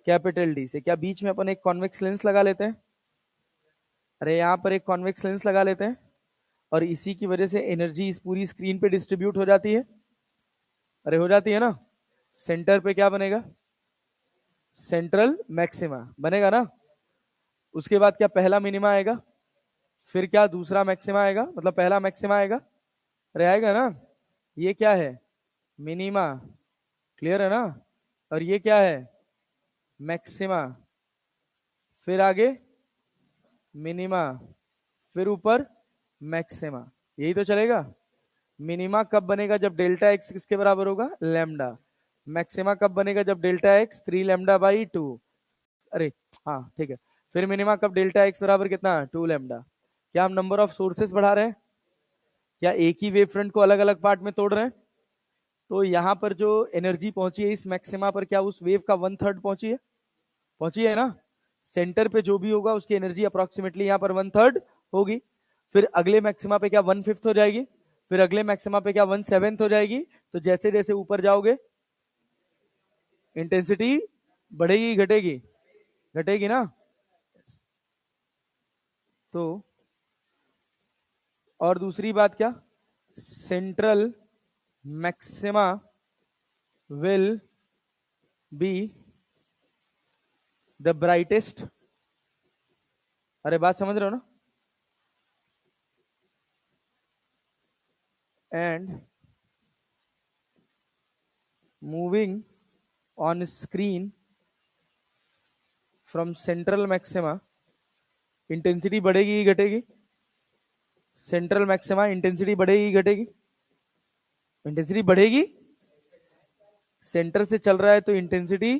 कैपिटल डी से। क्या बीच में अपन एक कॉन्वेक्स लेंस लगा लेते हैं, अरे यहां पर एक कॉन्वेक्स लेंस लगा लेते हैं, और इसी की वजह से एनर्जी इस पूरी स्क्रीन पे डिस्ट्रीब्यूट हो जाती है, अरे हो जाती है ना। सेंटर पे क्या बनेगा, सेंट्रल मैक्सिमा बनेगा ना। उसके बाद क्या पहला मिनिमा आएगा, फिर क्या दूसरा मैक्सिमा आएगा, मतलब पहला मैक्सिमा आएगा, अरे आएगा ना। ये क्या है मिनिमा, क्लियर है ना, और ये क्या है मैक्सिमा, फिर आगे मिनिमा, फिर ऊपर मैक्सिमा, यही तो चलेगा। मिनिमा कब बनेगा, जब डेल्टा एक्स किसके बराबर होगा लैम्डा। मैक्सिमा कब बनेगा, जब डेल्टा एक्स 3 लैम्डा/2, अरे हाँ ठीक है। फिर मिनिमा कब, डेल्टा एक्स बराबर कितना 2 लैम्डा। क्या हम नंबर ऑफ सोर्सेस बढ़ा रहे हैं, क्या एक ही वेव फ्रंट को अलग अलग पार्ट में तोड़ रहे हैं। तो यहां पर जो एनर्जी पहुंची है इस मैक्सिमा पर, क्या उस वेव का 1/3 पहुंची है, पहुंची है ना। सेंटर पे जो भी होगा उसकी एनर्जी अप्रोक्सीमेटली यहाँ पर 1/3 होगी। फिर अगले मैक्सिमा पे क्या 1/5 हो जाएगी, फिर अगले मैक्सिमा पे क्या 1/7 हो जाएगी। तो जैसे जैसे ऊपर जाओगे इंटेंसिटी बढ़ेगी घटेगी, घटेगी ना। तो और दूसरी बात क्या, central maxima will be the brightest, अरे बात समझ रहे हो ना, and moving on screen from central maxima, intensity बढ़ेगी घटेगी, सेंट्रल मैक्सिमा इंटेंसिटी बढ़ेगी घटेगी, इंटेंसिटी बढ़ेगी, सेंटर से चल रहा है तो इंटेंसिटी,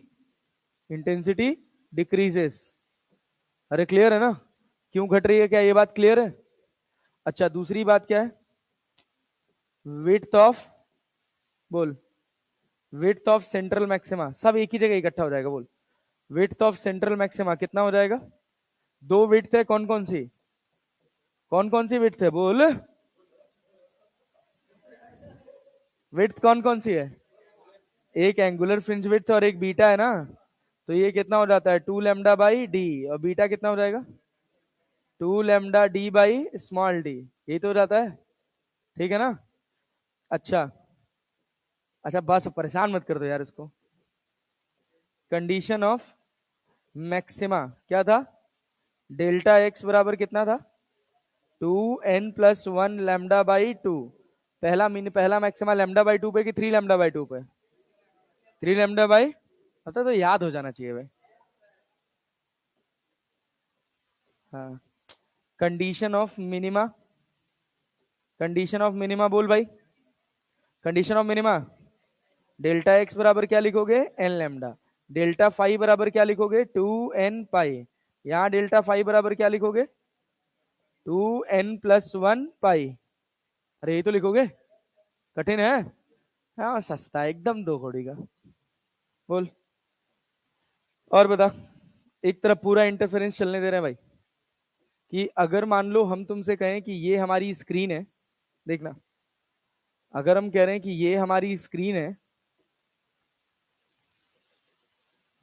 इंटेंसिटी डिक्रीजेस, अरे क्लियर है ना, क्यों घट रही है, क्या ये बात क्लियर है। अच्छा दूसरी बात क्या है, विड्थ ऑफ, बोल विड्थ ऑफ सेंट्रल मैक्सिमा, सब एक ही जगह इकट्ठा हो जाएगा, बोल विड्थ ऑफ सेंट्रल मैक्सिमा कितना हो जाएगा, दो विड्थ है कौन कौन सी विड्थ है, बोल विड्थ कौन कौन सी है, एक एंगुलर फ्रिंज विड्थ और एक बीटा है ना। तो ये कितना हो जाता है 2 लैम्डा/d, और बीटा कितना हो जाएगा 2 लैम्डा d/स्मॉल डी, यही तो हो जाता है, ठीक है ना। अच्छा अच्छा बस परेशान मत कर दो यार इसको। कंडीशन ऑफ मैक्सिमा क्या था, डेल्टा एक्स बराबर कितना था 2n+1 लैम्डा/2। पहला मैक्सिमा लैम्डा/2 पे कि 3 लैम्डा/2 पे, 3 लैम्डा/, पता तो याद हो जाना चाहिए भाई। हाँ condition of minima, condition of minima बोल भाई, condition of minima delta x बराबर क्या लिखोगे n लैम्डा, डेल्टा फाई बराबर क्या लिखोगे 2n पाई, यहाँ डेल्टा फाई बराबर क्या लिखोगे 2n+1 पाई, अरे यही तो लिखोगे, कठिन है, हाँ सस्ता है एकदम, दो कौड़ी का, बोल। और बता, एक तरफ पूरा इंटरफेरेंस चलने दे रहे हैं भाई, कि अगर मान लो हम तुमसे कहें कि ये हमारी स्क्रीन है, देखना अगर हम कह रहे हैं कि ये हमारी स्क्रीन है,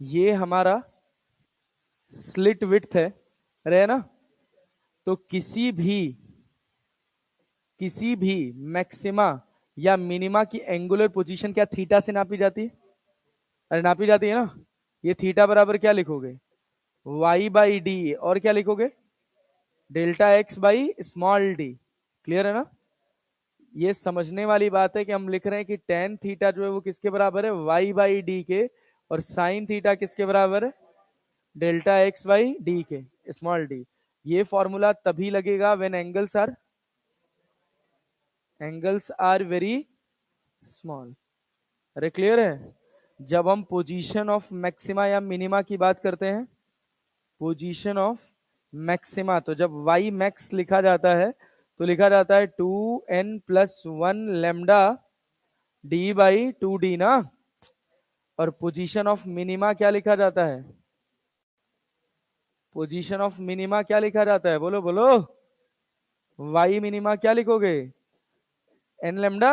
ये हमारा स्लिट विड्थ है, रहे ना, तो किसी भी मैक्सिमा या मिनिमा की एंगुलर पोजीशन क्या थीटा से नापी जाती है, अरे नापी जाती है ना। ये थीटा बराबर क्या लिखोगे y/d, और क्या लिखोगे डेल्टा x/स्मॉल d, क्लियर है ना। ये समझने वाली बात है कि हम लिख रहे हैं कि टेन थीटा जो है वो किसके बराबर है y/d के, और साइन थीटा किसके बराबर है डेल्टा एक्स बाई डी के, स्मॉल डी। ये फॉर्मूला तभी लगेगा when angles are very small. अरे क्लियर है? जब हम पोजीशन ऑफ मैक्सिमा या मिनिमा की बात करते हैं, पोजीशन ऑफ मैक्सिमा, तो जब वाई मैक्स लिखा जाता है तो लिखा जाता है 2n+1 lambda D by 2d ना। और पोजीशन ऑफ मिनिमा क्या लिखा जाता है? पोजीशन ऑफ मिनिमा क्या लिखा जाता है? बोलो बोलो। वाई मिनिमा क्या लिखोगे? N lambda,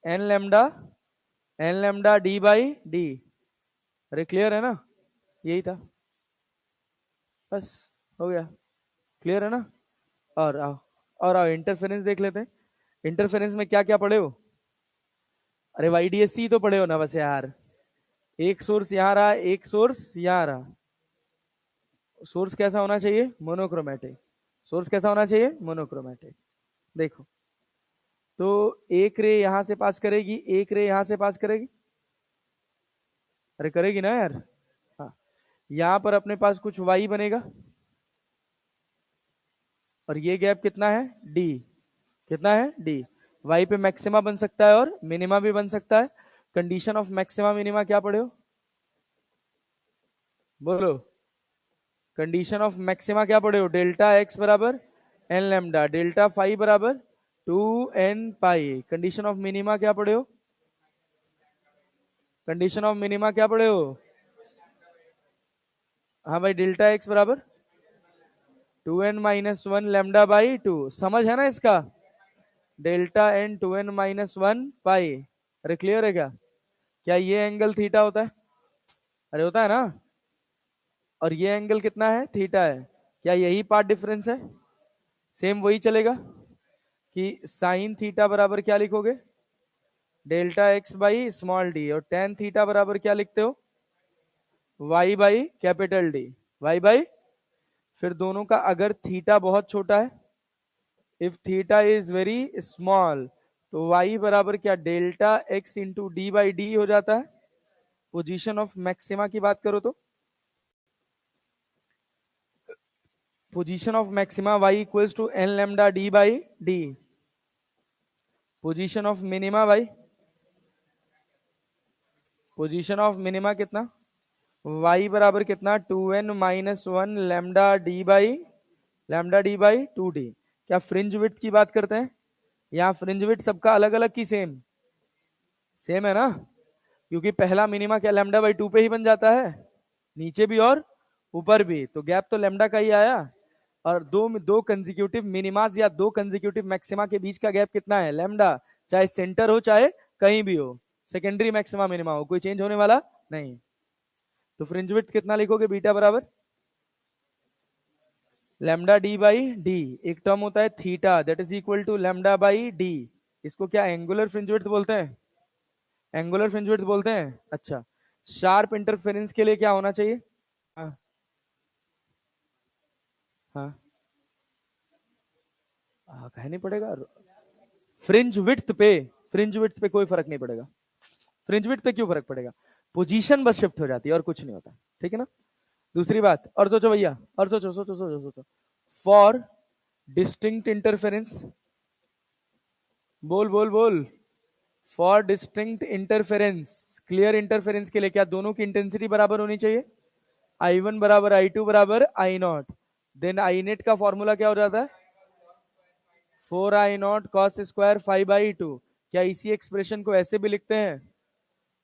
n lambda, n lambda D by d. अरे क्लियर है ना? यही था, बस हो गया। क्लियर है ना? और आओ, और आओ इंटरफेरेंस देख लेते हैं। इंटरफेरेंस में क्या क्या पढ़े हो? अरे वाईडीएससी तो पढ़े हो ना बस यार। एक सोर्स यहां रहा, एक सोर्स यहां रहा। सोर्स कैसा होना चाहिए? मोनोक्रोमेटिक। सोर्स कैसा होना चाहिए? मोनोक्रोमेटिक। देखो, तो एक रे यहां से पास करेगी, एक रे यहां से पास करेगी। अरे करेगी ना यार। हाँ, यहां पर अपने पास कुछ वाई बनेगा, और ये गैप कितना है? डी। कितना है? डी। वाई पे मैक्सिमा बन सकता है और मिनिमा भी बन सकता है। कंडीशन ऑफ मैक्सिमा मिनिमा क्या पढ़े हो? बोलो। कंडीशन ऑफ मैक्सिमा क्या पढ़े हो? डेल्टा एक्स बराबर एन लेमडा, डेल्टा फाई बराबर 2n pi. Condition of minima क्या पढ़े हो? कंडीशन ऑफ मिनिमा क्या पढ़े हो? हाँ भाई, डेल्टा एक्स बराबर 2n-1 लेमडा बाई 2। समझ है ना इसका? डेल्टा n 2n-1 पाई। अरे क्लियर है क्या? क्या ये एंगल थीटा होता है? अरे होता है ना। और ये एंगल कितना है? थीटा है। क्या यही पार्ट डिफरेंस है? सेम वही चलेगा कि साइन थीटा बराबर क्या लिखोगे? Delta x by small d. और टेन थीटा बराबर क्या लिखते हो? Y by capital D. Y by, फिर दोनों का अगर थीटा बहुत छोटा है, if theta is very small, तो वाई बराबर क्या? Delta x into D by d हो जाता है। पोजीशन ऑफ मैक्सिमा की बात करो तो position of maxima y equals to n lambda D by d. Position of minima y, position of minima कितना? वाई बराबर कितना? 2n-1 lambda D by 2d। क्या फ्रिंज विड्थ की बात करते हैं? यहाँ फ्रिंज विड्थ सबका अलग अलग की सेम? सेम है ना, क्योंकि पहला मिनिमा क्या लेमडा बाई 2 पे ही बन जाता है, नीचे भी और ऊपर भी, तो गैप तो लेमडा का ही आया। और दो दो कंजिक्यूटिव मिनिमास या दो कंजिक्यूटिव मैक्सिमा के बीच का गैप कितना है? लेमडा। चाहे सेंटर हो चाहे कहीं भी हो, सेकेंडरी मैक्सिमा मिनिमा हो, कोई चेंज होने वाला नहीं। तो फ्रिंज विड्थ कितना लिखोगे? बीटा बराबर लेमडा डी बाई डी। एक टर्म होता है theta, that is equal to lambda by d. इसको क्या एंगुलर फ्रिंज विड्थ बोलते हैं? एंगुलर फ्रिंज विड्थ बोलते हैं। अच्छा, शार्प इंटरफेरेंस के लिए क्या होना चाहिए? हाँ हाँ, कहनी पड़ेगा। फ्रिंज विड्थ पे, फ्रिंज विड्थ पे कोई फर्क नहीं पड़ेगा। फ्रिंज विड्थ पे क्यों फर्क पड़ेगा? पोजीशन बस शिफ्ट हो जाती है और कुछ नहीं होता। ठीक है ना? दूसरी बात और सोचो भैया, और सोचो सोचो सोचो सोचो। फॉर डिस्टिंक्ट इंटरफेरेंस, बोल बोल बोल। For distinct interference, clear interference के लिए क्या दोनों की इंटेंसिटी बराबर होनी चाहिए? I1 बराबर I2 बराबर I0। देन आई नेट का फॉर्मूला क्या हो जाता है? 4I0 cos square 5/2। क्या इसी एक्सप्रेशन को ऐसे भी लिखते हैं?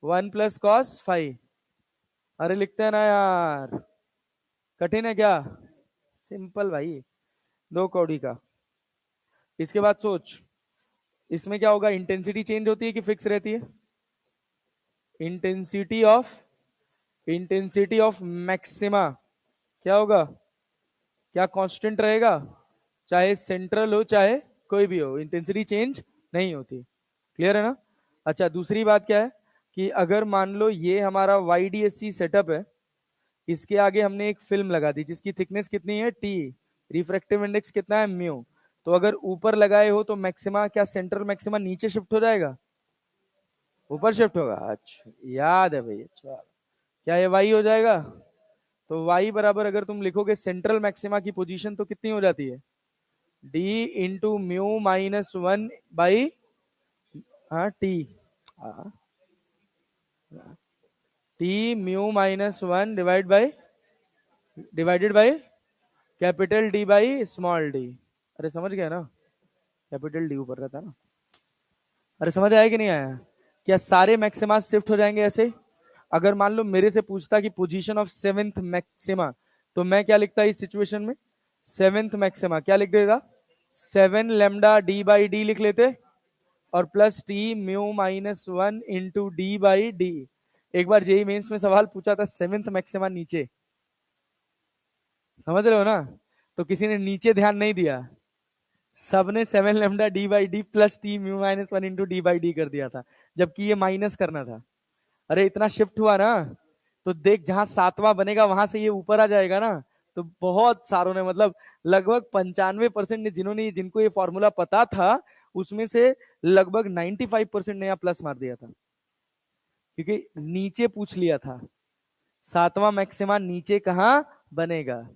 1 + cos 5। अरे लिखते हैं ना यार, कठिन है क्या? सिंपल भाई, 2 कौड़ी का। इसके बाद सोच, इसमें क्या होगा? इंटेंसिटी चेंज होती है कि फिक्स रहती है? Intensity of, intensity of maxima क्या होगा? क्या कांस्टेंट रहेगा? चाहे सेंट्रल हो चाहे कोई भी हो, इंटेंसिटी चेंज नहीं होती। क्लियर है ना? अच्छा, दूसरी बात क्या है कि अगर मान लो ये हमारा वाईडीएससी सेटअप है, इसके आगे हमने एक फिल्म लगा दी जिसकी थिकनेस कितनी है? टी। रिफ्रैक्टिव इंडेक्स कितना है? म्यू। तो अगर ऊपर लगाए हो तो मैक्सिमा, क्या सेंट्रल मैक्सिमा नीचे शिफ्ट हो जाएगा? ऊपर शिफ्ट होगा। अच्छा याद है भैया, चलो। क्या ये वाई हो जाएगा? तो y बराबर अगर तुम लिखोगे सेंट्रल मैक्सिमा की पोजीशन तो कितनी हो जाती है, d into mu minus one by, हाँ t, t mu minus one divided by capital D by small d. अरे समझ गया ना, कैपिटल डी ऊपर रहता है ना। अरे समझ आया कि नहीं आया? क्या सारे मैक्सिमा शिफ्ट हो जाएंगे ऐसे? अगर मान लो मेरे से पूछता कि पोजीशन ऑफ सेवेंथ मैक्सिमा, तो मैं क्या लिखता इस सिचुएशन में? सेवेंथ मैक्सिमा क्या लिख देगा, 7 लैम्डा डी बाई डी लिख लेते, और plus T mu minus one into D by d. एक बार जेई मेंस में सवाल पूछा था सेवेंथ मैक्सिमा नीचे, समझ रहे हो ना? तो किसी ने नीचे ध्यान नहीं दिया, सबने 7 lambda d by D plus T mu minus one into D by D कर दिया था, जबकि ये माइनस करना था। अरे इतना शिफ्ट हुआ ना, तो देख जहां सातवां बनेगा वहां से ये ऊपर आ जाएगा ना। तो बहुत सारों ने, मतलब लगभग 95% ने, जिनको ये फॉर्मूला पता था, उसमें से लगभग 95% ने यहाँ प्लस मार दिया था, क्योंकि नीचे पूछ लिया था सातवां मैक्सिमा नीचे कहाँ बनेगा।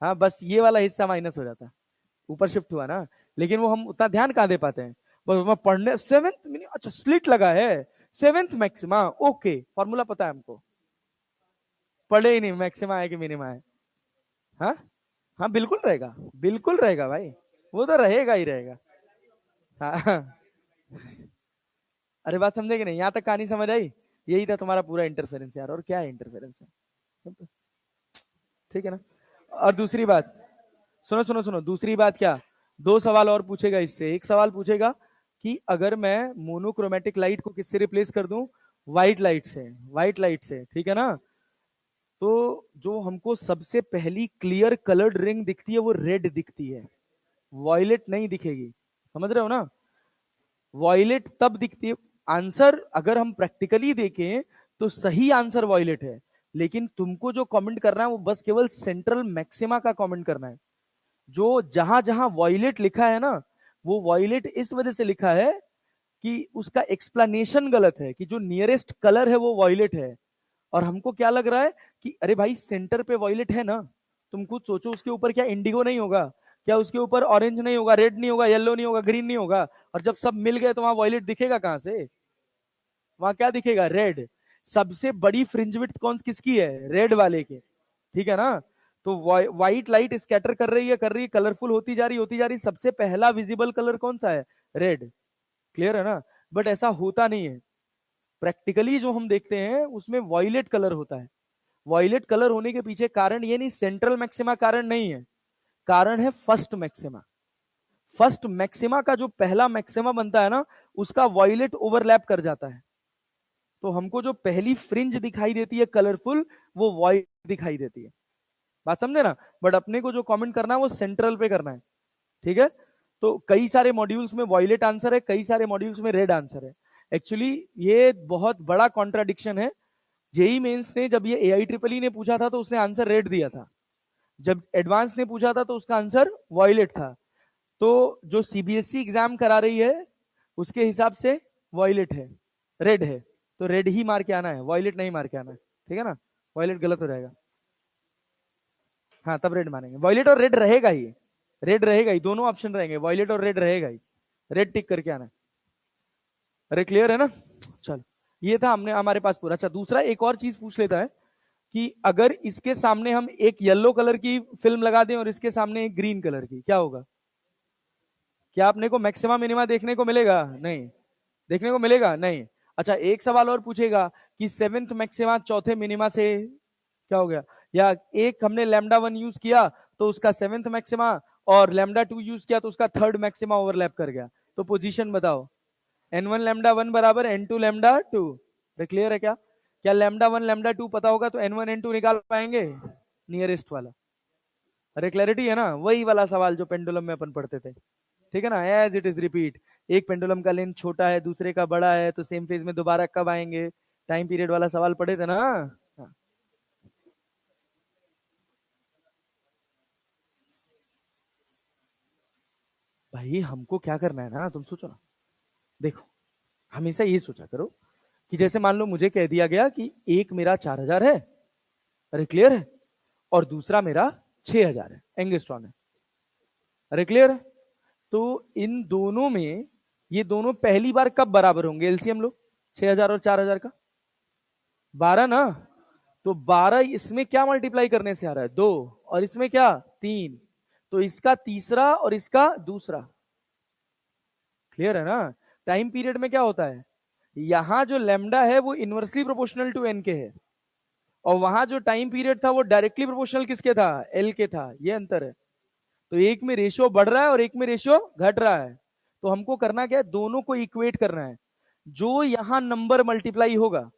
हाँ बस ये वाला हिस्सा माइनस हो जाता, ऊपर शिफ्ट हुआ ना, लेकिन वो हम उतना ध्यान कहाँ दे पाते हैं। बस मैं पढ़ने सेवेंथ, अच्छा स्लिट लगा है, सेवेंथ मैक्सिमा, ओके फॉर्मूला पता है हमको, पढ़े ही नहीं मैक्सिमा है कि मिनिमा है। हाँ हाँ बिल्कुल रहेगा, बिल्कुल रहेगा भाई, वो तो रहेगा ही रहेगा। हाँ अरे बात समझे कि नहीं, यहाँ तक कहानी समझ आई? यही था तुम्हारा पूरा इंटरफेरेंस यार, और क्या है इंटरफेरेंस है, ठीक है ना? और दूसरी बात, सुनो सुनो सुनो, दूसरी बात क्या, दो सवाल और पूछेगा इससे। एक सवाल पूछेगा कि अगर मैं मोनोक्रोमेटिक लाइट को किससे रिप्लेस कर दूं, व्हाइट लाइट से, व्हाइट लाइट से, ठीक है ना? तो जो हमको सबसे पहली क्लियर कलर्ड रिंग दिखती है वो रेड दिखती है, वॉयलेट नहीं दिखेगी, समझ रहे हो ना? वॉयलेट तब दिखती है। आंसर अगर हम प्रैक्टिकली देखें तो सही आंसर वॉयलेट है, लेकिन तुमको जो कमेंट करना है वो बस केवल सेंट्रल मैक्सिमा का कमेंट करना है। जो जहां जहां वॉयलेट लिखा है ना, वो वॉयलेट इस वजह से लिखा है कि उसका एक्सप्लेनेशन गलत है, कि जो नियरेस्ट कलर है वो वॉयलेट है। और हमको क्या लग रहा है कि अरे भाई सेंटर पे वॉयलेट है ना, तुम खुद सोचो उसके ऊपर क्या इंडिगो नहीं होगा, क्या उसके ऊपर ऑरेंज नहीं होगा, रेड नहीं होगा, येलो नहीं होगा, ग्रीन नहीं होगा? और जब सब मिल गए तो वहां वॉयलेट दिखेगा कहां से? वहां क्या दिखेगा, रेड। सबसे बड़ी फ्रिंज विड्थ कौन किसकी है, रेड वाले के, ठीक है ना? तो व्हाइट लाइट स्कैटर कर रही है, कर रही है, कलरफुल होती जा रही, होती जा रही, सबसे पहला विजिबल कलर कौन सा है, रेड। क्लियर है ना? बट ऐसा होता नहीं है, प्रैक्टिकली जो हम देखते हैं उसमें वॉयलेट कलर होता है। वॉयलेट कलर होने के पीछे कारण ये नहीं, सेंट्रल मैक्सिमा कारण नहीं है, कारण है फर्स्ट मैक्सिमा। फर्स्ट मैक्सिमा का जो पहला मैक्सिमा बनता है ना, उसका वॉयलेट ओवरलैप कर जाता है, तो हमको जो पहली फ्रिंज दिखाई देती है कलरफुल, वो वॉयलेट दिखाई देती है। बात समझे ना? बट अपने को जो कमेंट करना है वो सेंट्रल पे करना है, ठीक है? तो कई सारे मॉड्यूल्स में वॉयलेट आंसर है, कई सारे मॉड्यूल्स में रेड आंसर है। एक्चुअली ये बहुत बड़ा कॉन्ट्राडिक्शन है। जेई मेंस ने जब ये एआई ट्रिपल ई ने पूछा था तो उसने आंसर रेड दिया था, जब एडवांस ने पूछा था तो उसका आंसर वॉयलेट था। तो जो सीबीएसई एग्जाम करा रही है उसके हिसाब से वॉयलेट है, रेड है, तो रेड ही मार के आना है, वॉयलेट नहीं मार के आना है, ठीक है ना? वॉयलेट गलत हो जाएगा। हाँ तब रेड मानेंगे, वॉयलेट और रेड रहेगा ही, रेड रहेगा ही, दोनों ऑप्शन रहेंगे, वॉयलेट और रेड रहेगा ही, रेड टिक करके आना है। अरे क्लियर है ना? चलो, ये था हमने हमारे पास पूरा। अच्छा दूसरा एक और चीज पूछ लेता है कि अगर इसके सामने हम एक येलो कलर की फिल्म लगा दें और इसके सामने एक ग्रीन कलर की, क्या होगा? क्या अपने को मैक्सिमा मिनिमा देखने को मिलेगा? नहीं, देखने को मिलेगा नहीं। अच्छा एक सवाल और पूछेगा कि सेवेंथ मैक्सिमा चौथे मिनिमा से क्या हो गया, या एक हमने लैम्डा वन यूज किया तो उसका सेवेंथ मैक्सिमा, और लैम्डा टू यूज किया तो उसका थर्ड मैक्सिमा ओवरलैप कर गया, तो पोजीशन बताओ। एन वन लैम्डा वन बराबर n two lambda two. Clear है क्या? क्या लैम्डा वन लैम्डा टू पता होगा तो एन वन एन टू निकाल पाएंगे, नियरेस्ट वाला। अरे क्लैरिटी है ना? वही वाला सवाल जो पेंडुलम में अपन पढ़ते थे, ठीक है ना? एज इट इज रिपीट, एक पेंडुलम का लेंथ छोटा है दूसरे का बड़ा है तो सेम फेज में दोबारा कब आएंगे, टाइम पीरियड वाला सवाल पढ़े थे ना? हाँ। भाई हमको क्या करना है ना, तुम सोचो ना, देखो हमेशा ये सोचा करो कि जैसे मान लो मुझे कह दिया गया कि एक मेरा 4000 है, अरे क्लियर है, और दूसरा मेरा 6000 है, एंगस्ट्रॉन है। अरे क्लियर है, तो इन दोनों में ये दोनों पहली बार कब बराबर होंगे? एलसीएम लो, 6000 और 4000 का 12 ना, तो 12 इसमें क्या मल्टीप्लाई करने से आ रहा है? 2, और इसमें क्या? 3, तो इसका तीसरा और इसका दूसरा। क्लियर है ना? टाइम पीरियड में क्या होता है, यहां जो लेमडा है वो इनवर्सली प्रोपोर्शनल टू एन के है, और वहां जो टाइम पीरियड था वो डायरेक्टली प्रोपोर्शनल किसके था? एल के था। ये अंतर है। तो एक में रेशियो बढ़ रहा है और एक में रेशियो घट रहा है। तो हमको करना क्या है, दोनों को इक्वेट करना है। जो यहां नंबर मल्टीप्लाई होगा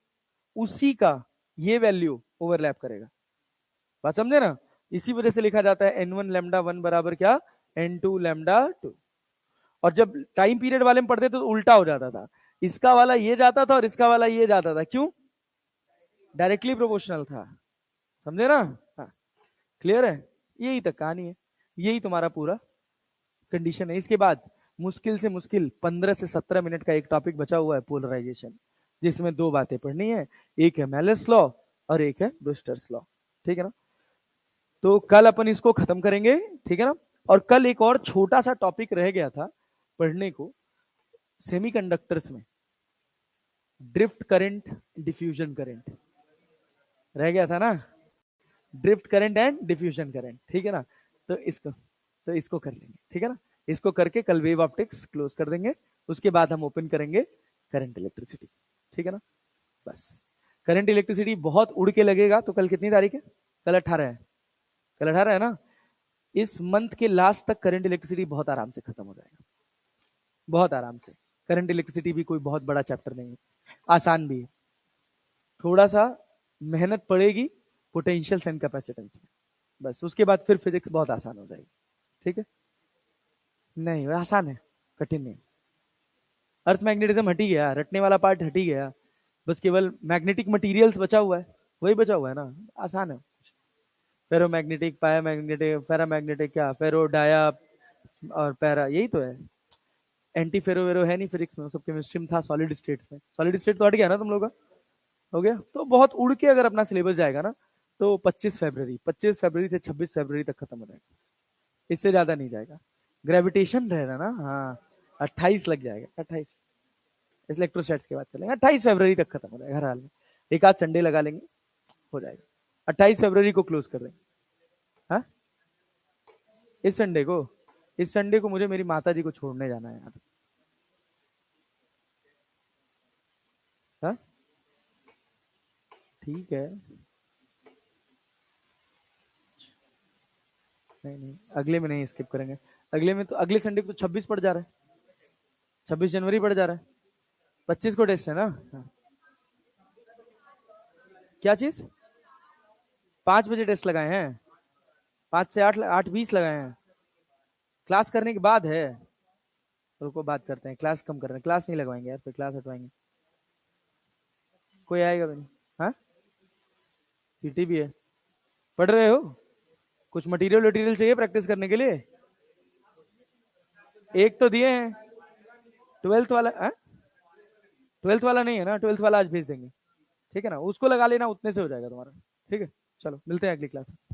उसी का ये वैल्यू ओवरलैप करेगा। बात समझे ना? इसी वजह से लिखा जाता है एन वन लैम्डा वन बराबर क्या? N two lambda two. और जब टाइम पीरियड वाले में पढ़ते तो उल्टा हो जाता था, इसका वाला ये जाता था और इसका वाला ये जाता था। क्यों? डायरेक्टली प्रोपोर्शनल था। समझे ना? हाँ, क्लियर है? यही तक कहानी है, यही तुम्हारा पूरा कंडीशन है। इसके बाद मुश्किल से मुश्किल 15 से 17 मिनट का एक टॉपिक बचा हुआ है, पोलराइजेशन, जिसमें दो बातें पढ़नी है, एक है मेलिस लॉ और एक है ब्रूस्टर्स लॉ। ठीक है ना? तो कल अपन इसको खत्म करेंगे, ठीक है ना? और कल एक और छोटा सा टॉपिक रह गया था पढ़ने को, सेमीकंडक्टर्स में ड्रिफ्ट करंट, डिफ्यूजन करंट रह गया था ना, drift current and diffusion current. ठीक है ना? तो इसको कर लेंगे, ठीक है ना? इसको करके कल वेव ऑप्टिक्स क्लोज कर देंगे, उसके बाद हम ओपन करेंगे करंट इलेक्ट्रिसिटी। ठीक है ना? बस करंट इलेक्ट्रिसिटी बहुत उड़ के लगेगा। तो कल कितनी तारीख है? कल 18 है। कल 18 है ना? इस मंथ के लास्ट तक करंट इलेक्ट्रिसिटी बहुत आराम से खत्म हो जाएगा, बहुत आराम से। करंट इलेक्ट्रिसिटी भी कोई बहुत बड़ा चैप्टर नहीं है, आसान भी है। थोड़ा सा मेहनत पड़ेगी पोटेंशियल एंड कैपेसिटेंस में, बस उसके बाद फिर फिजिक्स बहुत आसान हो जाएगी। ठीक है? नहीं, आसान है, कठिन नहीं। अर्थ मैग्नेटिज्म हट ही गया, रटने वाला पार्ट हट ही गया, बस केवल मैग्नेटिक मटेरियल्स बचा हुआ है, वही बचा हुआ है ना, आसान है। फेरोमैग्नेटिक, पायामैग्नेटिक, फेरामैग्नेटिक, क्या फेरो डाया और पैरा, यही तो है। एंटी फेरो वेरो है नहीं फिजिक्स में, सब केमिस्ट्री में था। सॉलिड स्टेट्स में, सॉलिड स्टेट तो हट गया ना तुम लोग का, हो गया। तो बहुत उड़ के अगर अपना सिलेबस जाएगा ना, तो 25 फरवरी से 26 फरवरी तक खत्म हो जाएगा, इससे ज्यादा नहीं जाएगा। ग्रेविटेशन रहेगा ना, हाँ, 28 लग जाएगा, 28। इस इलेक्ट्रोस्टैट्स की बात कर लेंगे, 28 फरवरी तक खत्म हो जाएगा हर हाल में। एक आध संडे लगा लेंगे, हो जाएगा। 28 फरवरी को क्लोज कर देंगे। हाँ, इस संडे को मुझे मेरी माता जी को छोड़ने जाना है यार। हाँ, ठीक है। नहीं नहीं, अगले में नहीं स्किप करेंगे। अगले में तो अगले संडे को तो 26 पड़ जा रहा है, 26 जनवरी पड़ जा रहा है। 25 को टेस्ट है ना? हाँ। क्या चीज? 5 बजे टेस्ट लगाए हैं, 5 से 8, 8:20 लगाए हैं। क्लास करने के बाद है, रुको बात करते हैं। क्लास कम कर रहे हैं, क्लास नहीं लगवाएंगे यार, फिर क्लास हटवाएंगे। कोई आएगा भी नहीं। हाँ, सीटी भी है। पढ़ रहे हो? कुछ मटेरियल वटीरियल चाहिए प्रैक्टिस करने के लिए? एक तो दिए हैं, 12th वाला। हाँ, 12th वाला नहीं है ना, 12th वाला आज भेज देंगे। ठीक है ना? उसको लगा लेना, उतने से हो जाएगा तुम्हारा। ठीक है, चलो मिलते हैं अगली क्लास में।